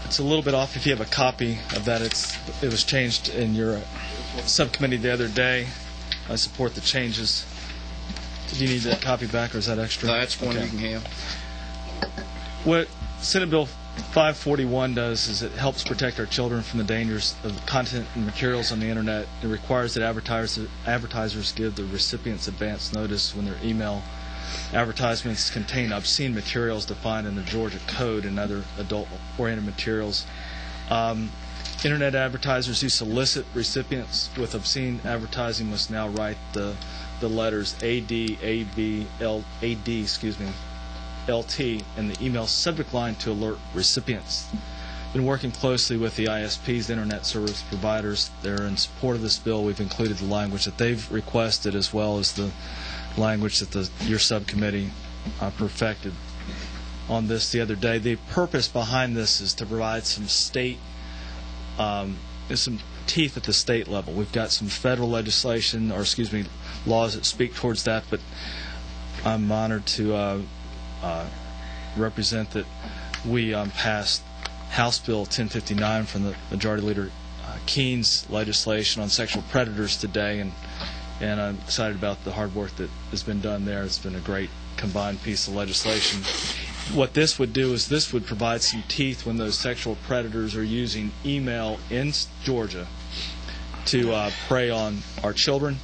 It's a little bit off. If you have a copy of that, it was changed in your subcommittee the other day. I support the changes. Do you need that copy back, or is that extra? No, that's one Okay. you can have. What Senate Bill 541 does is it helps protect our children from the dangers of content and materials on the Internet. It requires that advertisers give the recipients advance notice when their email advertisements contain obscene materials defined in the Georgia Code and other adult-oriented materials. Internet advertisers who solicit recipients with obscene advertising must now write the letters AD, AB, LT in the email subject line to alert recipients. Been working closely with the ISPs, the Internet Service Providers. They're in support of this bill. We've included the language that they've requested as well as the language that your subcommittee perfected on this the other day. The purpose behind this is to provide some some teeth at the state level. We've got some federal legislation, laws that speak towards that, but I'm honored to represent that we passed House Bill 1059 from the Majority Leader Keene's legislation on sexual predators today, and I'm excited about the hard work that has been done there. It's been a great combined piece of legislation. What this would do is this would provide some teeth when those sexual predators are using email in Georgia to prey on our children,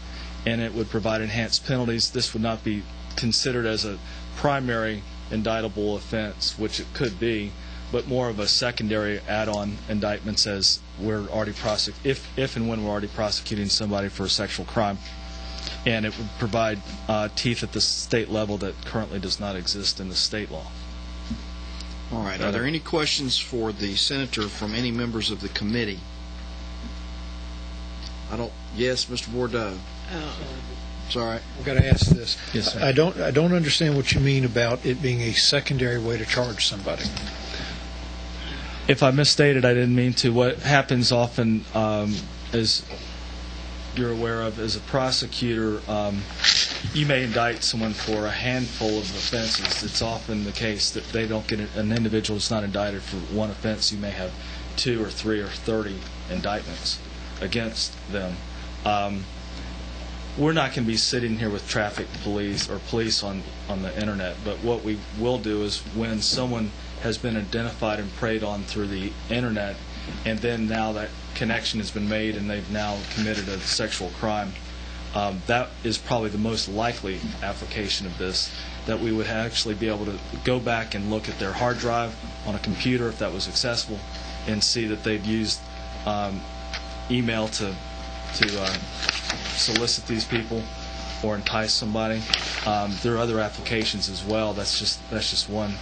and it would provide enhanced penalties. This would not be considered as a primary indictable offense, which it could be, but more of a secondary add-on indictments as we're already if and when we're already prosecuting somebody for a sexual crime. And it would provide teeth at the state level that currently does not exist in the state law. All right. Are there any questions for the senator from any members of the committee? Yes, Mr. Bordeaux. It's all right. I've got to ask this. Yes, sir. I don't understand what you mean about it being a secondary way to charge somebody. If I misstated, I didn't mean to. What happens often, as you're aware of, as a prosecutor, you may indict someone for a handful of offenses. It's often the case that they don't get an individual that's not indicted for one offense. You may have 2 or 3 or 30 indictments against them. We're not going to be sitting here with traffic police or police on the Internet, but what we will do is when someone has been identified and preyed on through the Internet, and then now that connection has been made and they've now committed a sexual crime, that is probably the most likely application of this, that we would actually be able to go back and look at their hard drive on a computer, if that was accessible, and see that they've used email to solicit these people or entice somebody. There are other applications as well. That's just one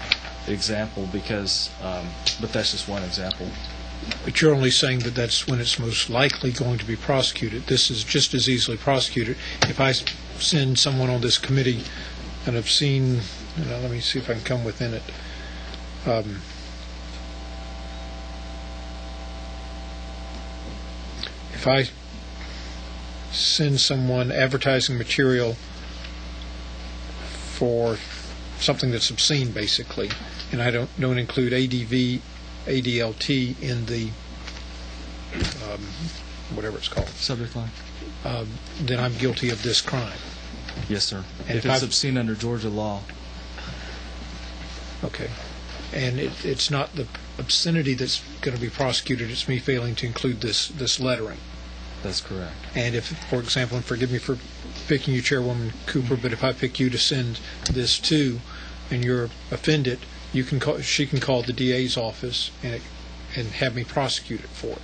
example, but that's just one example. But you're only saying that that's when it's most likely going to be prosecuted. This is just as easily prosecuted. If I send someone on this committee an obscene, let me see if I can come within it. If I send someone advertising material for something that's obscene, basically, and I don't include ADV, ADLT in the whatever it's called, subject line, then I'm guilty of this crime. Yes, sir. And if it's obscene under Georgia law. Okay. And it's not the obscenity that's going to be prosecuted, it's me failing to include this lettering. That's correct. And if, for example, and forgive me for picking you, Chairwoman Cooper, but if I pick you to send this to, and you're offended, she can call the DA's office and have me prosecute it for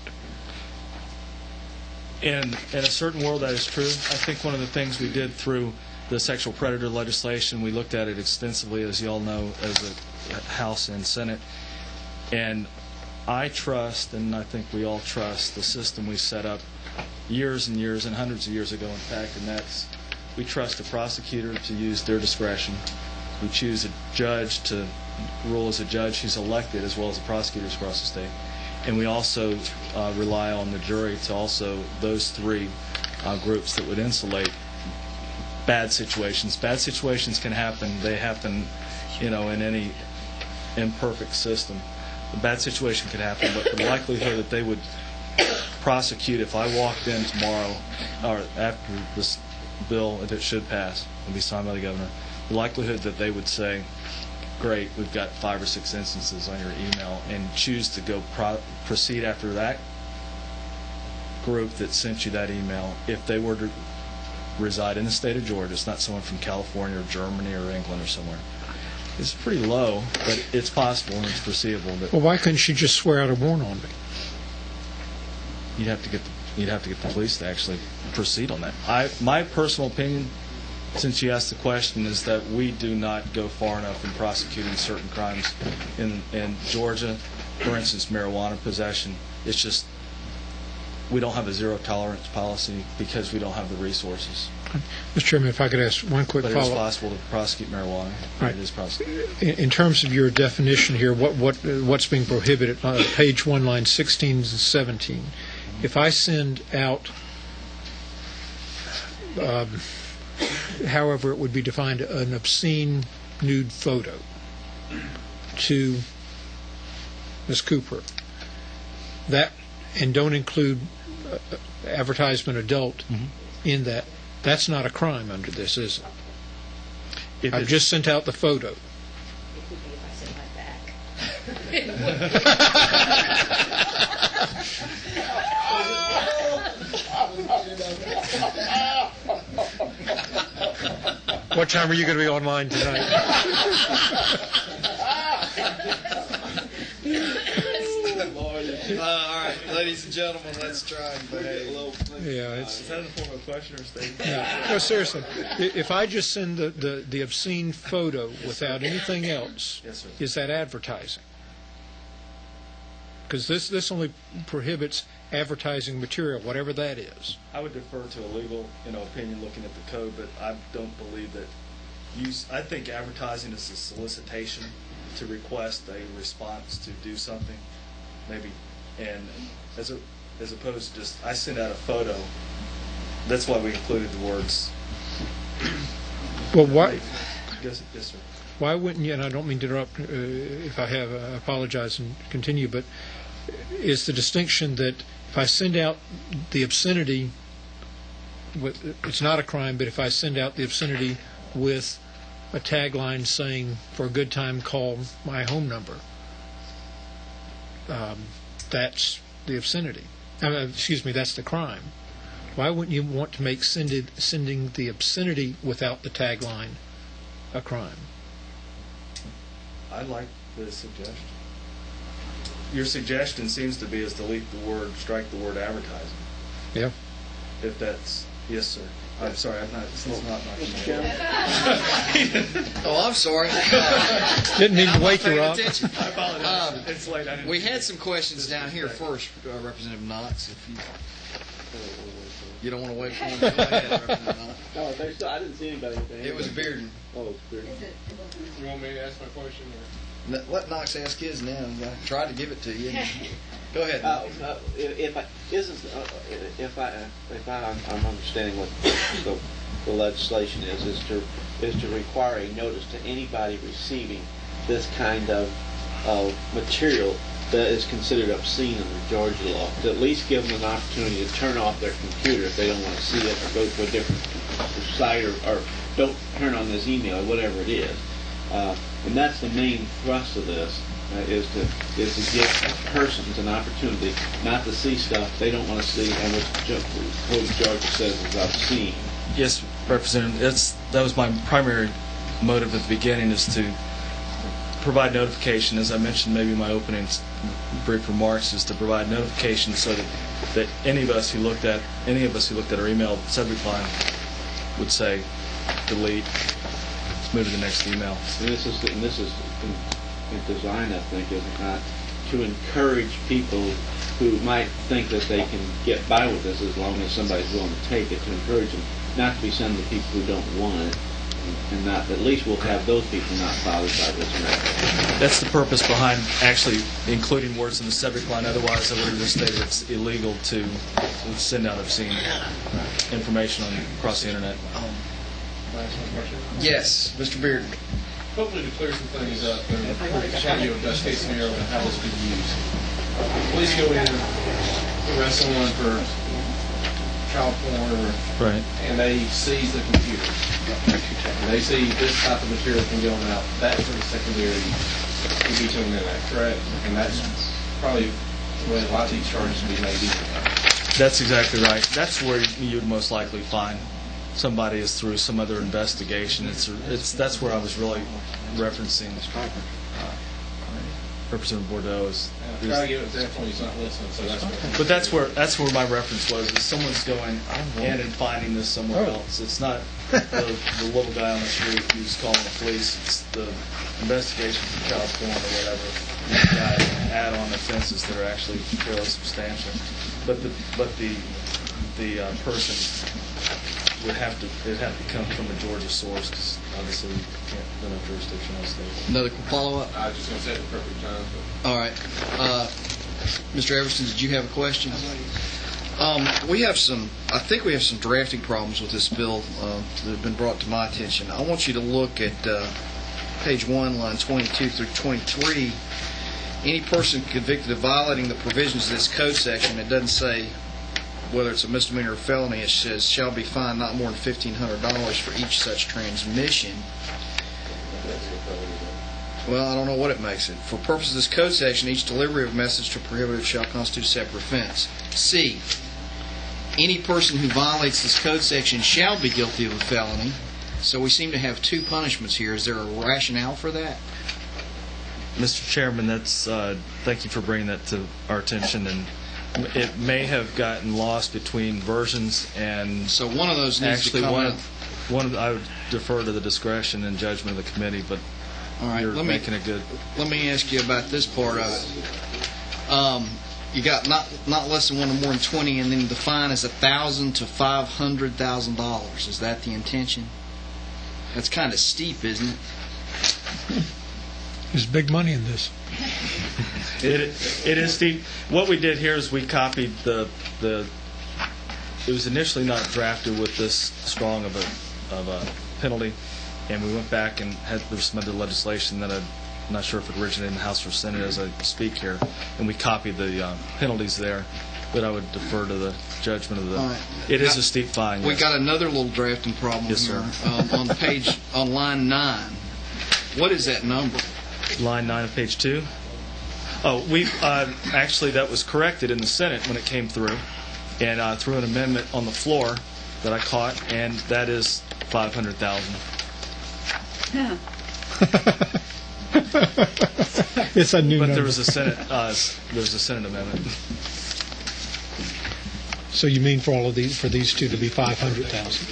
it. In a certain world, that is true. I think one of the things we did through the sexual predator legislation, we looked at it extensively, as you all know, as a House and Senate. And I trust, and I think we all trust, the system we set up years and years and hundreds of years ago, in fact, and that's we trust the prosecutor to use their discretion. We choose a judge to rule as a judge who's elected, as well as the prosecutors across the state. And we also rely on the jury to also, those three groups that would insulate bad situations. Bad situations can happen. They happen, in any imperfect system. A bad situation could happen, but the likelihood that they would prosecute if I walked in tomorrow or after this bill, if it should pass and be signed by the governor, the likelihood that they would say, great, we've got 5 or 6 instances on your email, and choose to go proceed after that group that sent you that email, if they were to reside in the state of Georgia, it's not someone from California or Germany or England or somewhere. It's pretty low, but it's possible and it's foreseeable. Well, why couldn't she just swear out a warrant on me? You'd have to get the police to actually proceed on that. My personal opinion, since you asked the question, is that we do not go far enough in prosecuting certain crimes in Georgia. For instance, marijuana possession. It's just we don't have a zero tolerance policy because we don't have the resources. Mr. Chairman, if I could ask one quick follow-up. But it's possible to prosecute marijuana. Right. It is possible. In terms of your definition here, what's being prohibited, page 1, line 16 and 17, if I send out, however it would be defined, an obscene nude photo to Ms. Cooper, that, and don't include advertisement adult in that, that's not a crime under this, is it? I've just sent out the photo. It would be if I sent my back. What time are you going to be online tonight? All right, ladies and gentlemen, let's try and behave. Yeah, it's. Is that in the form of a question or statement? No, seriously. If I just send the obscene photo without anything else, yes, sir, is that advertising? Because this only prohibits advertising material, whatever that is. I would defer to a legal, opinion looking at the code, but I don't believe that I think advertising is a solicitation to request a response to do something, maybe, and as opposed to just I send out a photo. That's why we included the words. Well, why? Yes, sir. Why wouldn't you? And I don't mean to interrupt. If I have, I apologize and continue. But is the distinction that if I send out the obscenity, it's not a crime. But if I send out the obscenity with a tagline saying, "For a good time, call my home number," that's the obscenity. Excuse me, that's the crime. Why wouldn't you want to make sending the obscenity without the tagline a crime? I like the suggestion. Your suggestion seems to be is strike the word advertising. Yeah. If that's, yes, sir. I'm sorry, it's not Oh, I'm sorry. Didn't mean to wake you up. I apologize. It's late. We had some questions down here first, Representative Knox. If you don't want to wait for him, go ahead, Representative Knox. No, I didn't see anybody. It was Bearden. Oh, it's Bearden. You want me to ask my question? Let Knox ask his now. I tried to give it to you. Go ahead. I'm understanding what the legislation is to require a notice to anybody receiving this kind of material that is considered obscene under Georgia law, to at least give them an opportunity to turn off their computer if they don't want to see it, or go to a different site, or don't turn on this email, or whatever it is. And that's the main thrust of this, is to give persons an opportunity not to see stuff they don't want to see, and what Georgia says is obscene. Yes, Representative. That was my primary motive at the beginning, is to provide notification. As I mentioned, maybe in my opening brief remarks, is to provide notification so that any of us who looked at our email subject line would say, delete. Let's move to the next email. And this is designed, I think, is not to encourage people who might think that they can get by with this as long as somebody's willing to take it, to encourage them not to be sending to people who don't want it, and not, at least we'll have those people not bothered by this matter. That's the purpose behind actually including words in the subject line. Otherwise, I would have just stated it's illegal to send out obscene information across the internet. Yes, Mr. Beard. Hopefully to clear some things up and show you a best case scenario on how this could be used. Police go in, arrest someone for child porn, right, and they seize the computer. And they see this type of material can go out. That's where the secondary would be to an internet, correct? And that's probably where a lot of these charges would be made either. That's exactly right. That's where you would most likely find somebody is through some other investigation. That's where I was really referencing Representative Bordeaux is. Try to give an example when he's not listening, so that's what. But that's where my reference was. Is someone's going in and finding this somewhere else. It's not the little guy on the street who's calling the police. It's the investigation for child porn or whatever. You've got add-on offenses that are actually fairly substantial. But the person would have to come from a Georgia source, because obviously we can't put no jurisdiction on state. Another follow-up? I was just going to say at the perfect time. All right. Mr. Everson, did you have a question? I think we have some drafting problems with this bill that have been brought to my attention. I want you to look at page 1, line 22 through 23. Any person convicted of violating the provisions of this code section, it doesn't say whether it's a misdemeanor or felony, it says shall be fined not more than $1,500 for each such transmission. Well, I don't know what it makes it. For purposes of this code section, each delivery of a message to a prohibited shall constitute a separate offense. C, any person who violates this code section shall be guilty of a felony. So we seem to have two punishments here. Is there a rationale for that? Mr. Chairman, that's thank you for bringing that to our attention, and it may have gotten lost between versions, and so one of those needs actually to come out. I would defer to the discretion and judgment of the committee, but all right, you're making a good. Let me ask you about this part of it. You got not less than one or more than 20, and then the fine is $1,000 to $500,000. Is that the intention? That's kind of steep, isn't it? There's big money in this. It is steep. What we did here is we copied the. It was initially not drafted with this strong of a penalty, and we went back and there was some other legislation that I'm not sure if it originated in the House or Senate as I speak here, and we copied the penalties there. But I would defer to the judgment of the. Right. It is a steep fine. We yes. got another little drafting problem yes, here. Sir. On line 9. What is that number? Line 9 of page 2. Oh, we actually that was corrected in the Senate when it came through, and through an amendment on the floor that I caught, and that is $500,000. Yeah. It's a new but number. there was a Senate amendment. So you mean for all of these, for these two to be 500,000?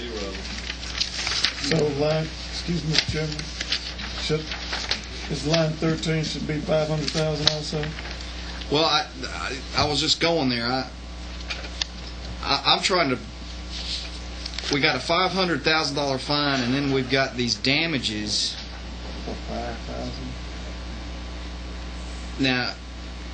So line, excuse me, Mr. Chairman, is line 13 should be 500,000 also? Well, I was just going there. I'm trying to. We got a $500,000 fine, and then we've got these damages. For 5,000. Now,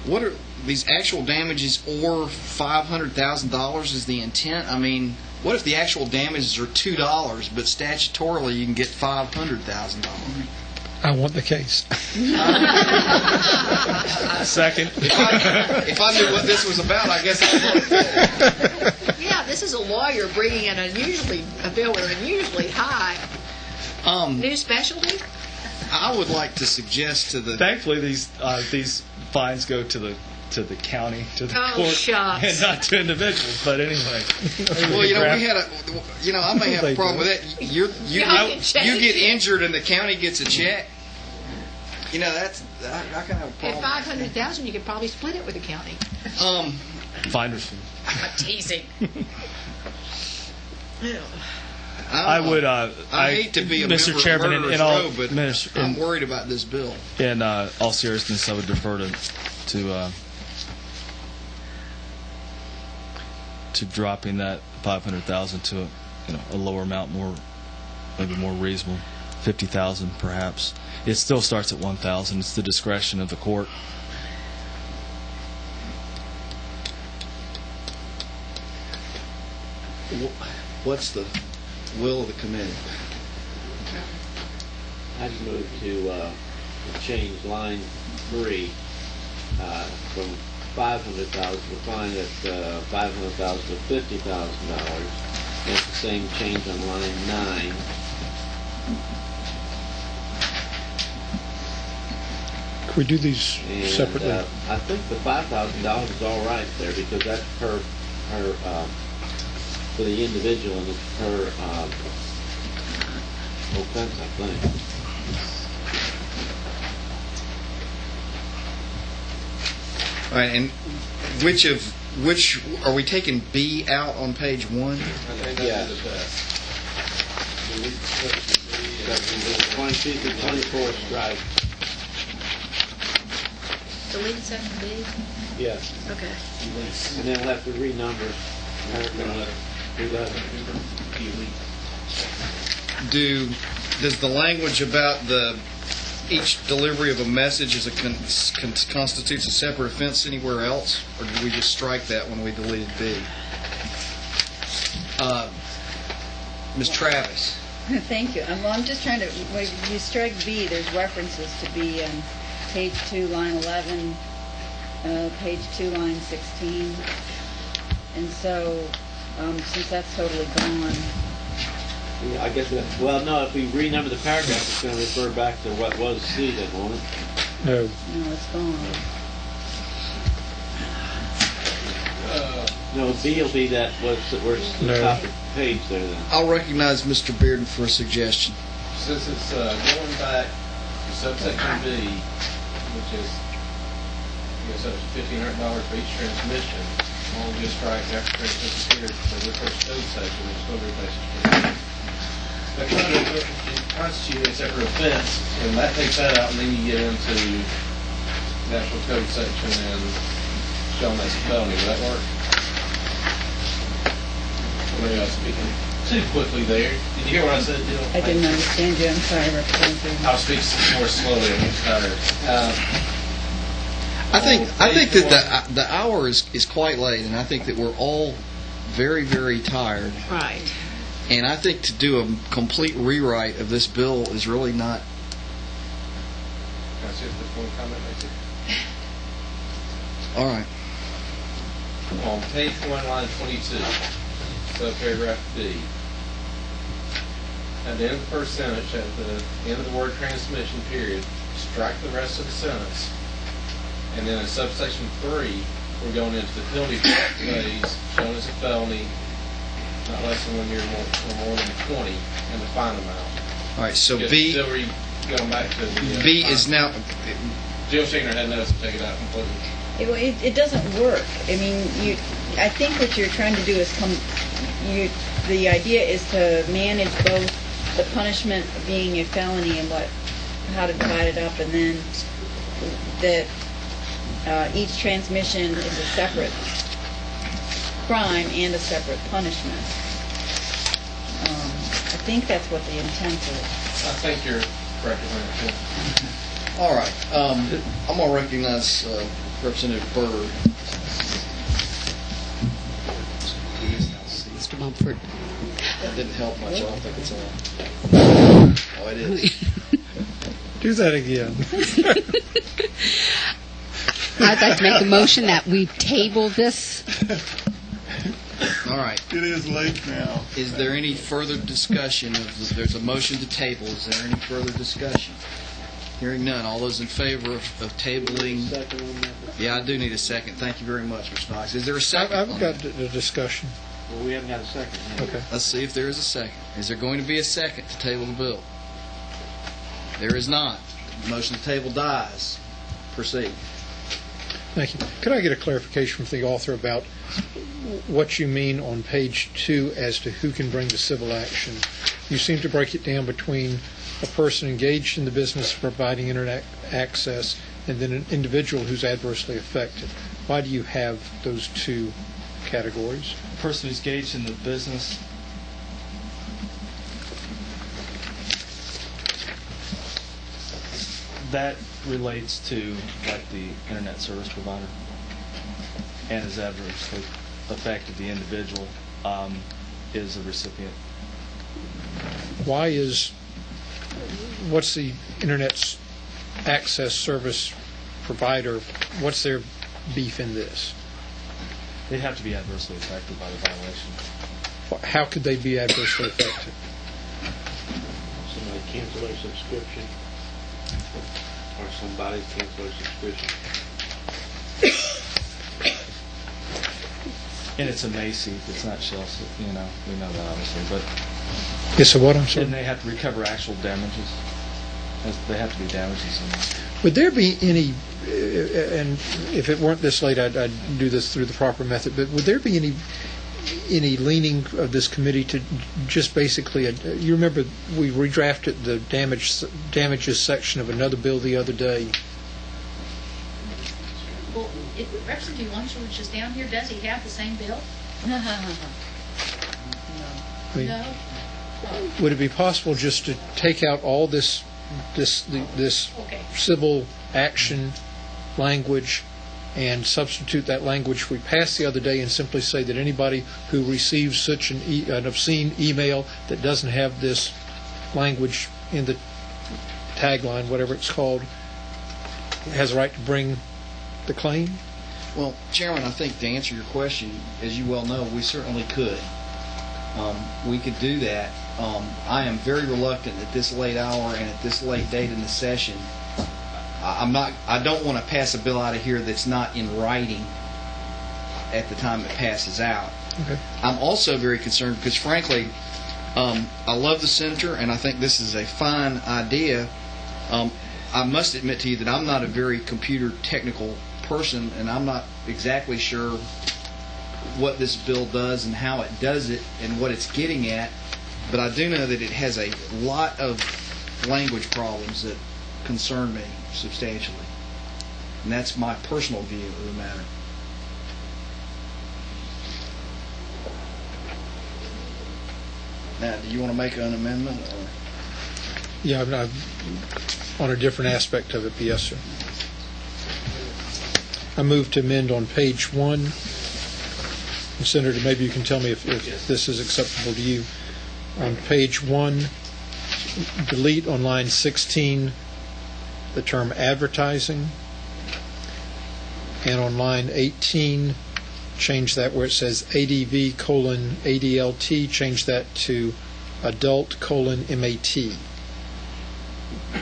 What are these actual damages, or $500,000 is the intent? I mean, what if the actual damages are $2, but statutorily you can get $500,000? I want the case. Second. If I knew what this was about, I guess I would. Yeah, this is a lawyer bringing a bill with an unusually high new specialty. I would like to suggest to the. Thankfully, these fines go to the county, to the court, shucks. and not to individuals. But anyway. Well, I may have a problem with that. You get injured and the county gets a check. That's I can have a problem. At $500,000, you could probably split it with the county. Finder's fee. I'm teasing. I would. I hate to be a Mr. member Chairman, of Murderers Row, but I'm worried about this bill. In all seriousness, I would defer to dropping that $500,000 to a lower amount, more maybe more reasonable, 50,000 perhaps. It still starts at 1,000. It's the discretion of the court. What's the will of the committee? I'd move to change line 3 from 500,000 to fine at 500,000 to $50,000. That's the same change on line 9. Can we do these And, separately? I think the $5,000 is all right there because that's per for the individual and it's per offense, I think. All right, and which are we taking B out on page 1? Yeah. 22 to 24 strike. Delete 7B? Yes. Okay. And then we'll have to renumber paragraph 11. Does the language about each delivery of a message constitutes a separate offense anywhere else, or did we just strike that when we deleted B? Ms. Travis. Thank you. Well, I'm just trying to, when you strike B, there's references to B on page 2, line 11, page 2, line 16. And so, since that's totally gone. Yeah, I guess well, no, if we renumber the paragraph, it's going to refer back to what was C then, won't it? No. No, it's gone. No, B will be that what's the top of the page there then. I'll recognize Mr. Bearden for a suggestion. Since it's going back to subsection B, which is, up to $1,500 for each transmission, we'll just strike after transmission period for the first code section, it's going to replace it. That constitutes a separate offense, and that takes that out, and then you get into the actual code section and show them that's a felony. Will that work? Maybe I was speaking too quickly there. Did you hear what I said, Jill? I didn't understand you. I'm sorry, Representative. I'll speak more slowly. I'm tired. I think that the hour is quite late, and I think that we're all very, very tired. Right. And I think to do a complete rewrite of this bill is really not. Can I see if there's one comment, Macy? All right. On page 1, line 22, subparagraph D. At the end of the first sentence, at the end of the word transmission period, strike the rest of the sentence. And then in subsection 3, we're going into the penalty phase, shown as a felony, not less than 1 year or more than 20, and the fine amount. All right, so Just B. still going back to the, B is now. Jill shaking her head knows to take it out completely. It doesn't work. I mean, I think what you're trying to do is the idea is to manage both the punishment of being a felony and how to divide it up, and then that each transmission is a separate crime and a separate punishment. I think that's what the intent is. I think you're correct. All right. I'm going to recognize Representative Byrd. Mr. Mumford. That didn't help much. I don't think it's on. Oh, it is. Do that again. I'd like to make a motion that we table this. All right. It is late now. Is there any further discussion? There's a motion to table. Is there any further discussion? Hearing none. All those in favor of tabling? Yeah, I do need a second. Thank you very much, Mr. Knox. Is there a second? I've got the discussion. Well, we haven't got a second yet. Okay. Let's see if there is a second. Is there going to be a second to table the bill? There is not. The motion to table dies. Proceed. Thank you. Could I get a clarification from the author about what you mean on page 2 as to who can bring the civil action? You seem to break it down between a person engaged in the business of providing internet access and then an individual who's adversely affected. Why do you have those two categories? A person who's engaged in the business. That relates to like the internet service provider, and is adversely affected the individual is a recipient. What's the internet access service provider, what's their beef in this? They'd have to be adversely affected by the violation. How could they be adversely affected? Somebody cancel their subscription, or somebody cancel their subscription. And it's a Macy, it's not Chelsea, we know that obviously, but... Yes, so what, I'm sorry? And they have to recover actual damages. They have to be damages. Would there be any, and if it weren't this late, I'd do this through the proper method, but would there be any leaning of this committee to just basically, you remember we redrafted the damages section of another bill the other day? Well, if Representative Longshore is down here, does he have the same bill? No. Would it be possible just to take out all this Okay. civil action language and substitute that language we passed the other day and simply say that anybody who receives such an obscene email that doesn't have this language in the tagline, whatever it's called, has a right to bring the claim? Well, Chairman, I think to answer your question, as you well know, we certainly could. We could do that. I am very reluctant at this late hour and at this late date in the session. I don't want to pass a bill out of here that's not in writing at the time it passes out. Okay. I'm also very concerned because, frankly, I love the senator and I think this is a fine idea. I must admit to you that I'm not a very computer technical person, and I'm not exactly sure what this bill does and how it does it and what it's getting at, but I do know that it has a lot of language problems that concern me substantially, and that's my personal view of the matter. Now, do you want to make an amendment? Or? Yeah, I'm on a different aspect of it, but yes, sir. I move to amend on page 1. And Senator, maybe you can tell me if this is acceptable to you. On page 1, delete on line 16 the term advertising. And on line 18, change that where it says ADV:ADLT, change that to adult:MAT.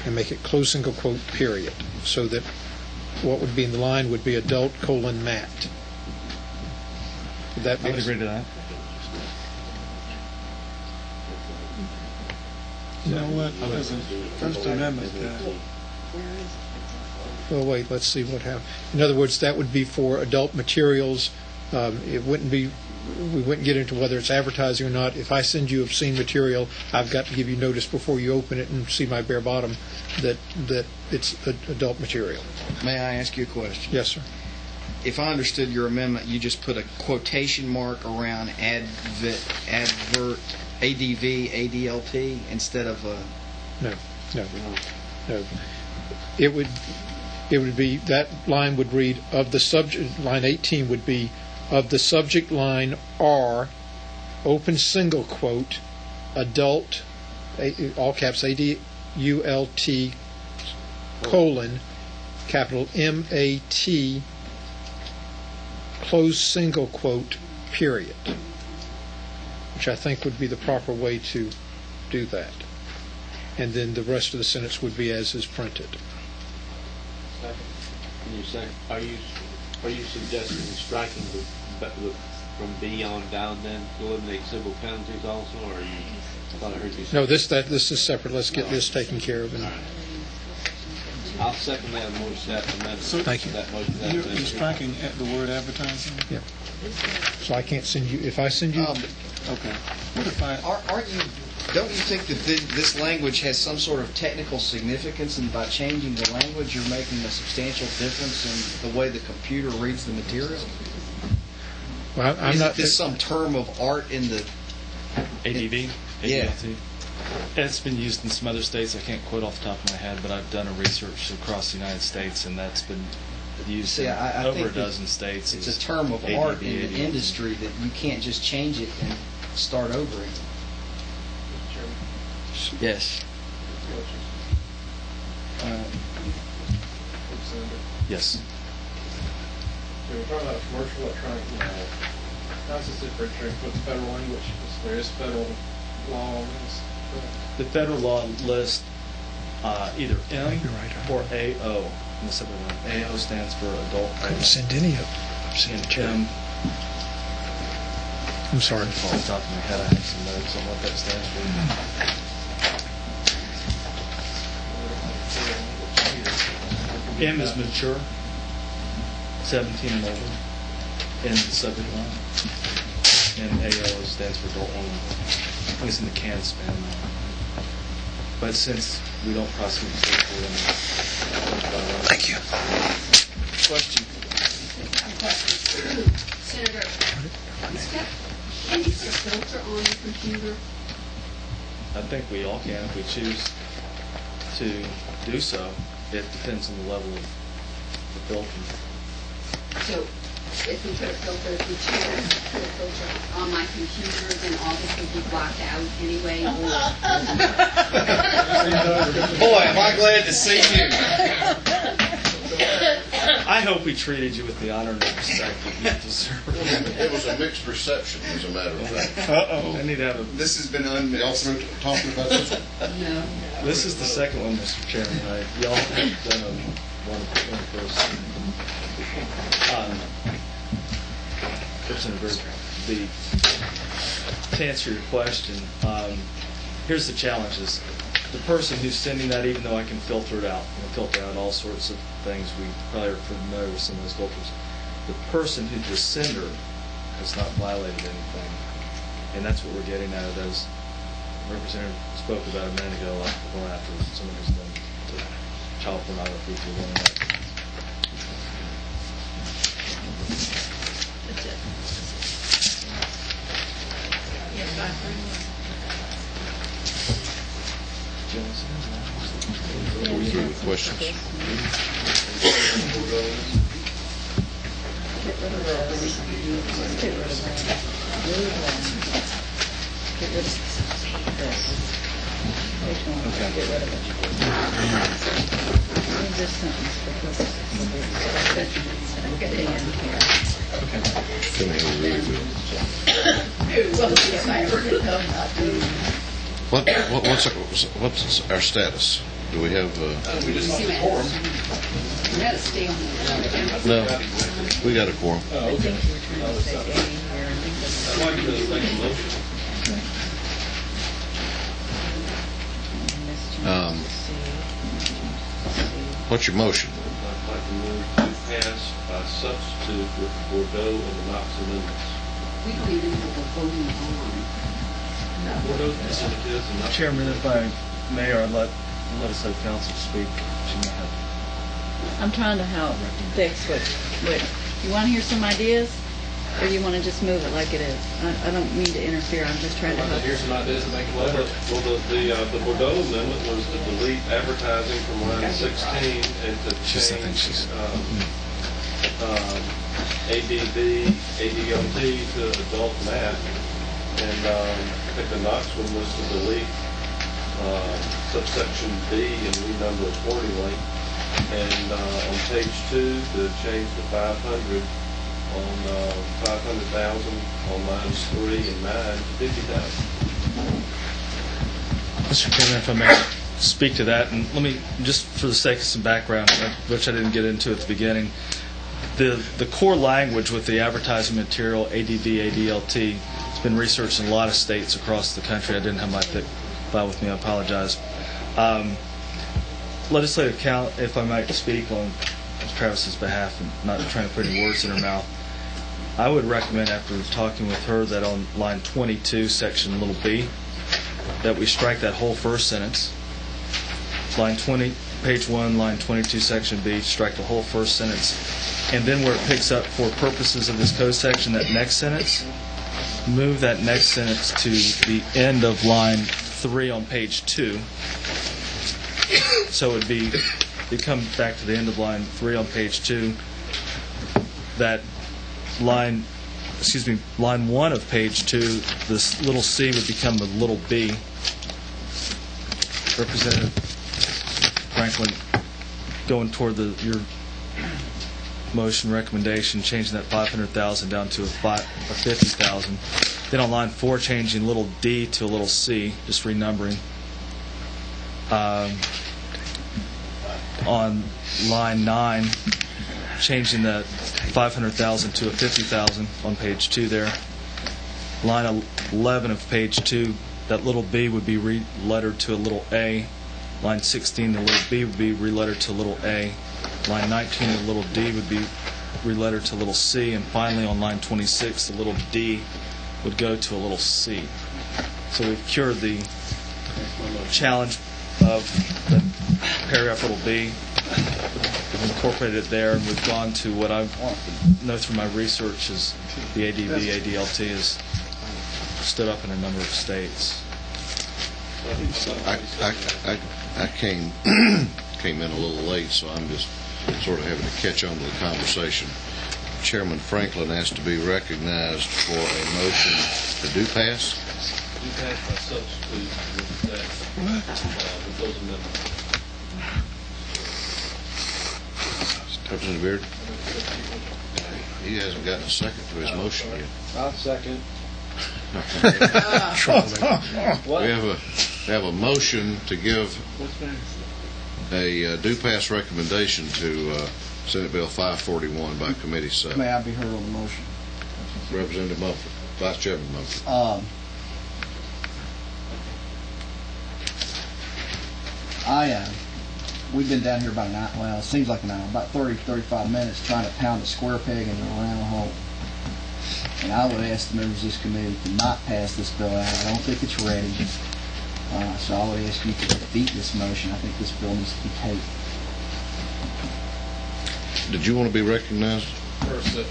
And make it close single quote period, so that what would be in the line would be adult:MAT. Would that be? I would agree to that. You know what? As a First Amendment, well, wait, let's see what happens. In other words, that would be for adult materials. It wouldn't be, we wouldn't get into whether it's advertising or not. If I send you obscene material, I've got to give you notice before you open it and see my bare bottom that it's adult material. May I ask you a question? Yes, sir. If I understood your amendment, you just put a quotation mark around advert, ADV, ADLT instead of a... No. It would be, that line would read, of the subject, line 18 would be, of the subject line R, open single quote, adult, all caps, ADULT, colon, capital MAT, close single quote, period. Which I think would be the proper way to do that. And then the rest of the sentence would be as is printed. Are you suggesting striking from B on down then to eliminate civil penalties also, or are you? I thought I heard you say. No, this is separate. Let's get this taken care of. Right. I'll second that motion. That amendment. So thank you. That motion. That you're striking at the word advertising? Yeah. So I can't send you. If I send you. Okay. What if I? Aren't you? Don't you think that this language has some sort of technical significance, and by changing the language, you're making a substantial difference in the way the computer reads the material? Well, I'm Isn't not. this some term of art in the ADV? Yeah. It's been used in some other states. I can't quote off the top of my head, but I've done a research across the United States, and that's been used in I over think a dozen states. It's as a term of art in ADV. the industry that you can't just change it and start over again. Yes. Yes. We were talking about commercial electronic mail. How's this differentiate with federal language? Because there is federal law on this. The federal law lists either M or AO. In the subject line. AO stands for adult. Couldn't send any of them. And M. I'm sorry. Off the top of my head, I have some notes on what that stands for. M is mature, 17 and older, in the subject line. And AO stands for adult only. I think it's in the can span. But since we don't prosecute the state for them, thank you. Question. Senator, can you put a filter on your computer? I think we all can if we choose to do so. It depends on the level of the filter. So if we put a filter, if we choose to put a filter on my computer, then all this would be blocked out anyway? Boy, am I glad to see you. I hope we treated you with the honor and respect that you deserve. It was a mixed reception, as a matter of fact. Uh-oh. I need to have a... This has been unmixed. Y'all through talking about this one? No. This is the second one, Mr. Chairman. Y'all have done a wonderful one first. To answer your question, here's the challenges. The person who's sending that, even though I can filter it out, filter out all sorts of things, we probably are familiar with some of those filters. The person who's the sender has not violated anything, and that's what we're getting out of those. Representative spoke about a minute ago, before after someone who's done to child pornography through the internet. That's it. Yes, I agree. Are we through with questions? Come here, we really will. What's our status? Do we have? We just lost a quorum. We got to stay on the No, we got a quorum. Oh, okay. What's your motion? I'd like to move to pass by substitute with Bordeaux and the Knox amendments. We don't even have the voting on. Bordeaux, yes, it is. And Knox- Chairman, if I may, or let us have counsel speak. She may have. I'm trying to help fix what, you want to hear some ideas? Or you want to just move it like it is? I don't mean to interfere, I'm just trying to help. Here's some ideas to make it Well, better. the Bordeaux amendment was to delete advertising from line 16 and to change ADV, ADLT to adult math. And I think the Knox one was to delete subsection B and renumber accordingly. And on page 2, to change the 500 on 500,000 on lines 3 and 9 to 50,000. Mr. Chairman, if I may speak to that, and let me, just for the sake of some background, which I didn't get into at the beginning, the core language with the advertising material, ADV, ADLT, has been researched in a lot of states across the country. I didn't have my thick file with me, I apologize. Legislative count, if I might speak on Travis's behalf and not trying to put any words in her mouth, I would recommend, after talking with her, that on line 22, section little b, that we strike that whole first sentence. Line 20, page 1, line 22, section b, strike the whole first sentence. And then where it picks up for purposes of this code section, that next sentence, move that next sentence to the end of line 3 on page 2. So it come back to the end of line 3 on page 2. That line 1 of page 2, this little c would become the little b. Representative Franklin, going toward your motion recommendation, changing that 500,000 down to a 50,000. Then on line 4, changing little d to a little c, just renumbering. On line 9, changing that 500,000 to a 50,000 on page 2 there. Line 11 of page 2, that little b would be re-lettered to a little a. Line 16, the little b would be re-lettered to a little a. Line 19, the little d would be re-lettered to a little c. And finally, on line 26, the little d would go to a little c. So we've cured the challenge of the paragraph little b. We've incorporated it there, and we've gone to what I know through my research is the ADV, ADLT has stood up in a number of states. I came in a little late, so I'm just sort of having to catch on to the conversation. Chairman Franklin asked to be recognized for a motion to do pass. Do pass by substitute with those amendments. Representative Beard? He hasn't gotten a second to his motion yet. I'll second. We have a motion to give a due pass recommendation to Senate Bill 541 by Committee 7. May I be heard on the motion? Representative Mumford, Vice Chairman Mumford. We've been down here about it seems like an hour, about 35 minutes trying to pound a square peg into a round hole. And I would ask the members of this committee to not pass this bill out. I don't think it's ready. So I would ask you to defeat this motion. I think this bill needs to be tabled. Did you want to be recognized? Yes, sir.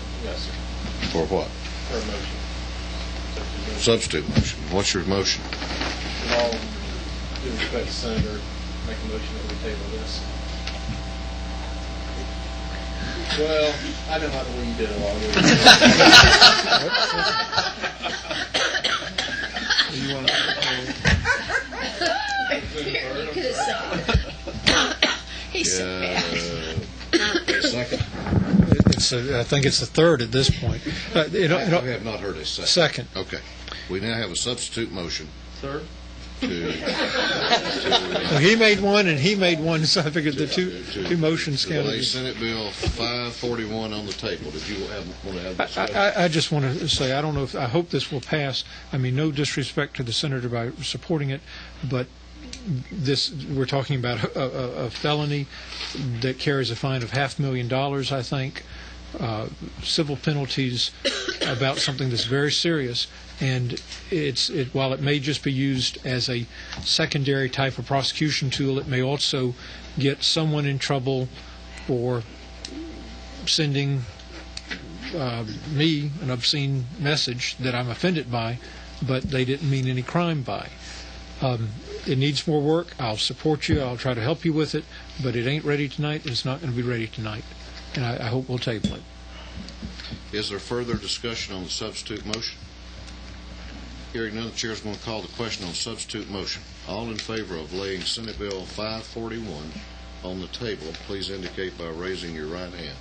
For what? For a motion. Substitute motion. What's your motion? With all due respect to Senator, make a motion that we table this. Well, I know how the way you did it while You want second? I think it's the third at this point. I have not heard a second. Second. Okay. We now have a substitute motion. Third? Well, he made one and he made one, so I figured the two motions counted. Lay Senate Bill 541 on the table. Did you want to have discussion? I just want to say I don't know if I hope this will pass. I mean, no disrespect to the senator by supporting it, but we're talking about a felony that carries a fine of $500,000, I think, civil penalties about something that's very serious, and while it may just be used as a secondary type of prosecution tool, it may also get someone in trouble for sending me an obscene message that I'm offended by, but they didn't mean any crime by. It needs more work. I'll support you. I'll try to help you with it, but it ain't ready tonight. It's not going to be ready tonight, and I hope we'll table it. Is there further discussion on the substitute motion? Hearing none, the chair is going to call the question on substitute motion. All in favor of laying Senate Bill 541 on the table, please indicate by raising your right hand.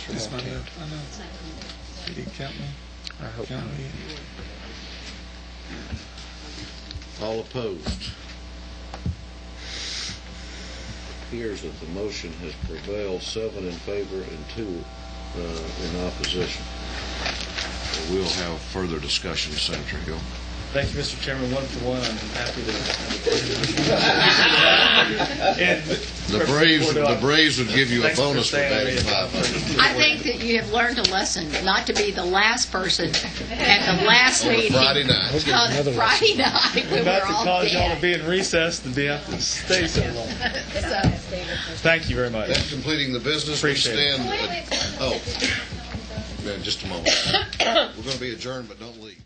That's my vote. I know. Did he count me? I hope count not. me. All opposed? Appears that the motion has prevailed, 7 in favor and 2 in opposition. We'll have further discussion, Senator Hill. Thank you, Mr. Chairman. 1 for 1. I'm happy to. The Braves would give you a bonus for batting 500. I think that you have learned a lesson not to be the last person at the last meeting. Friday night. On Friday night when About we're to all cause y'all dead. to be in recess and be have to stay so long. Thank you very much. That's completing the business. Appreciate we it. stand. Oh, man, just a moment. We're going to be adjourned, but don't leave.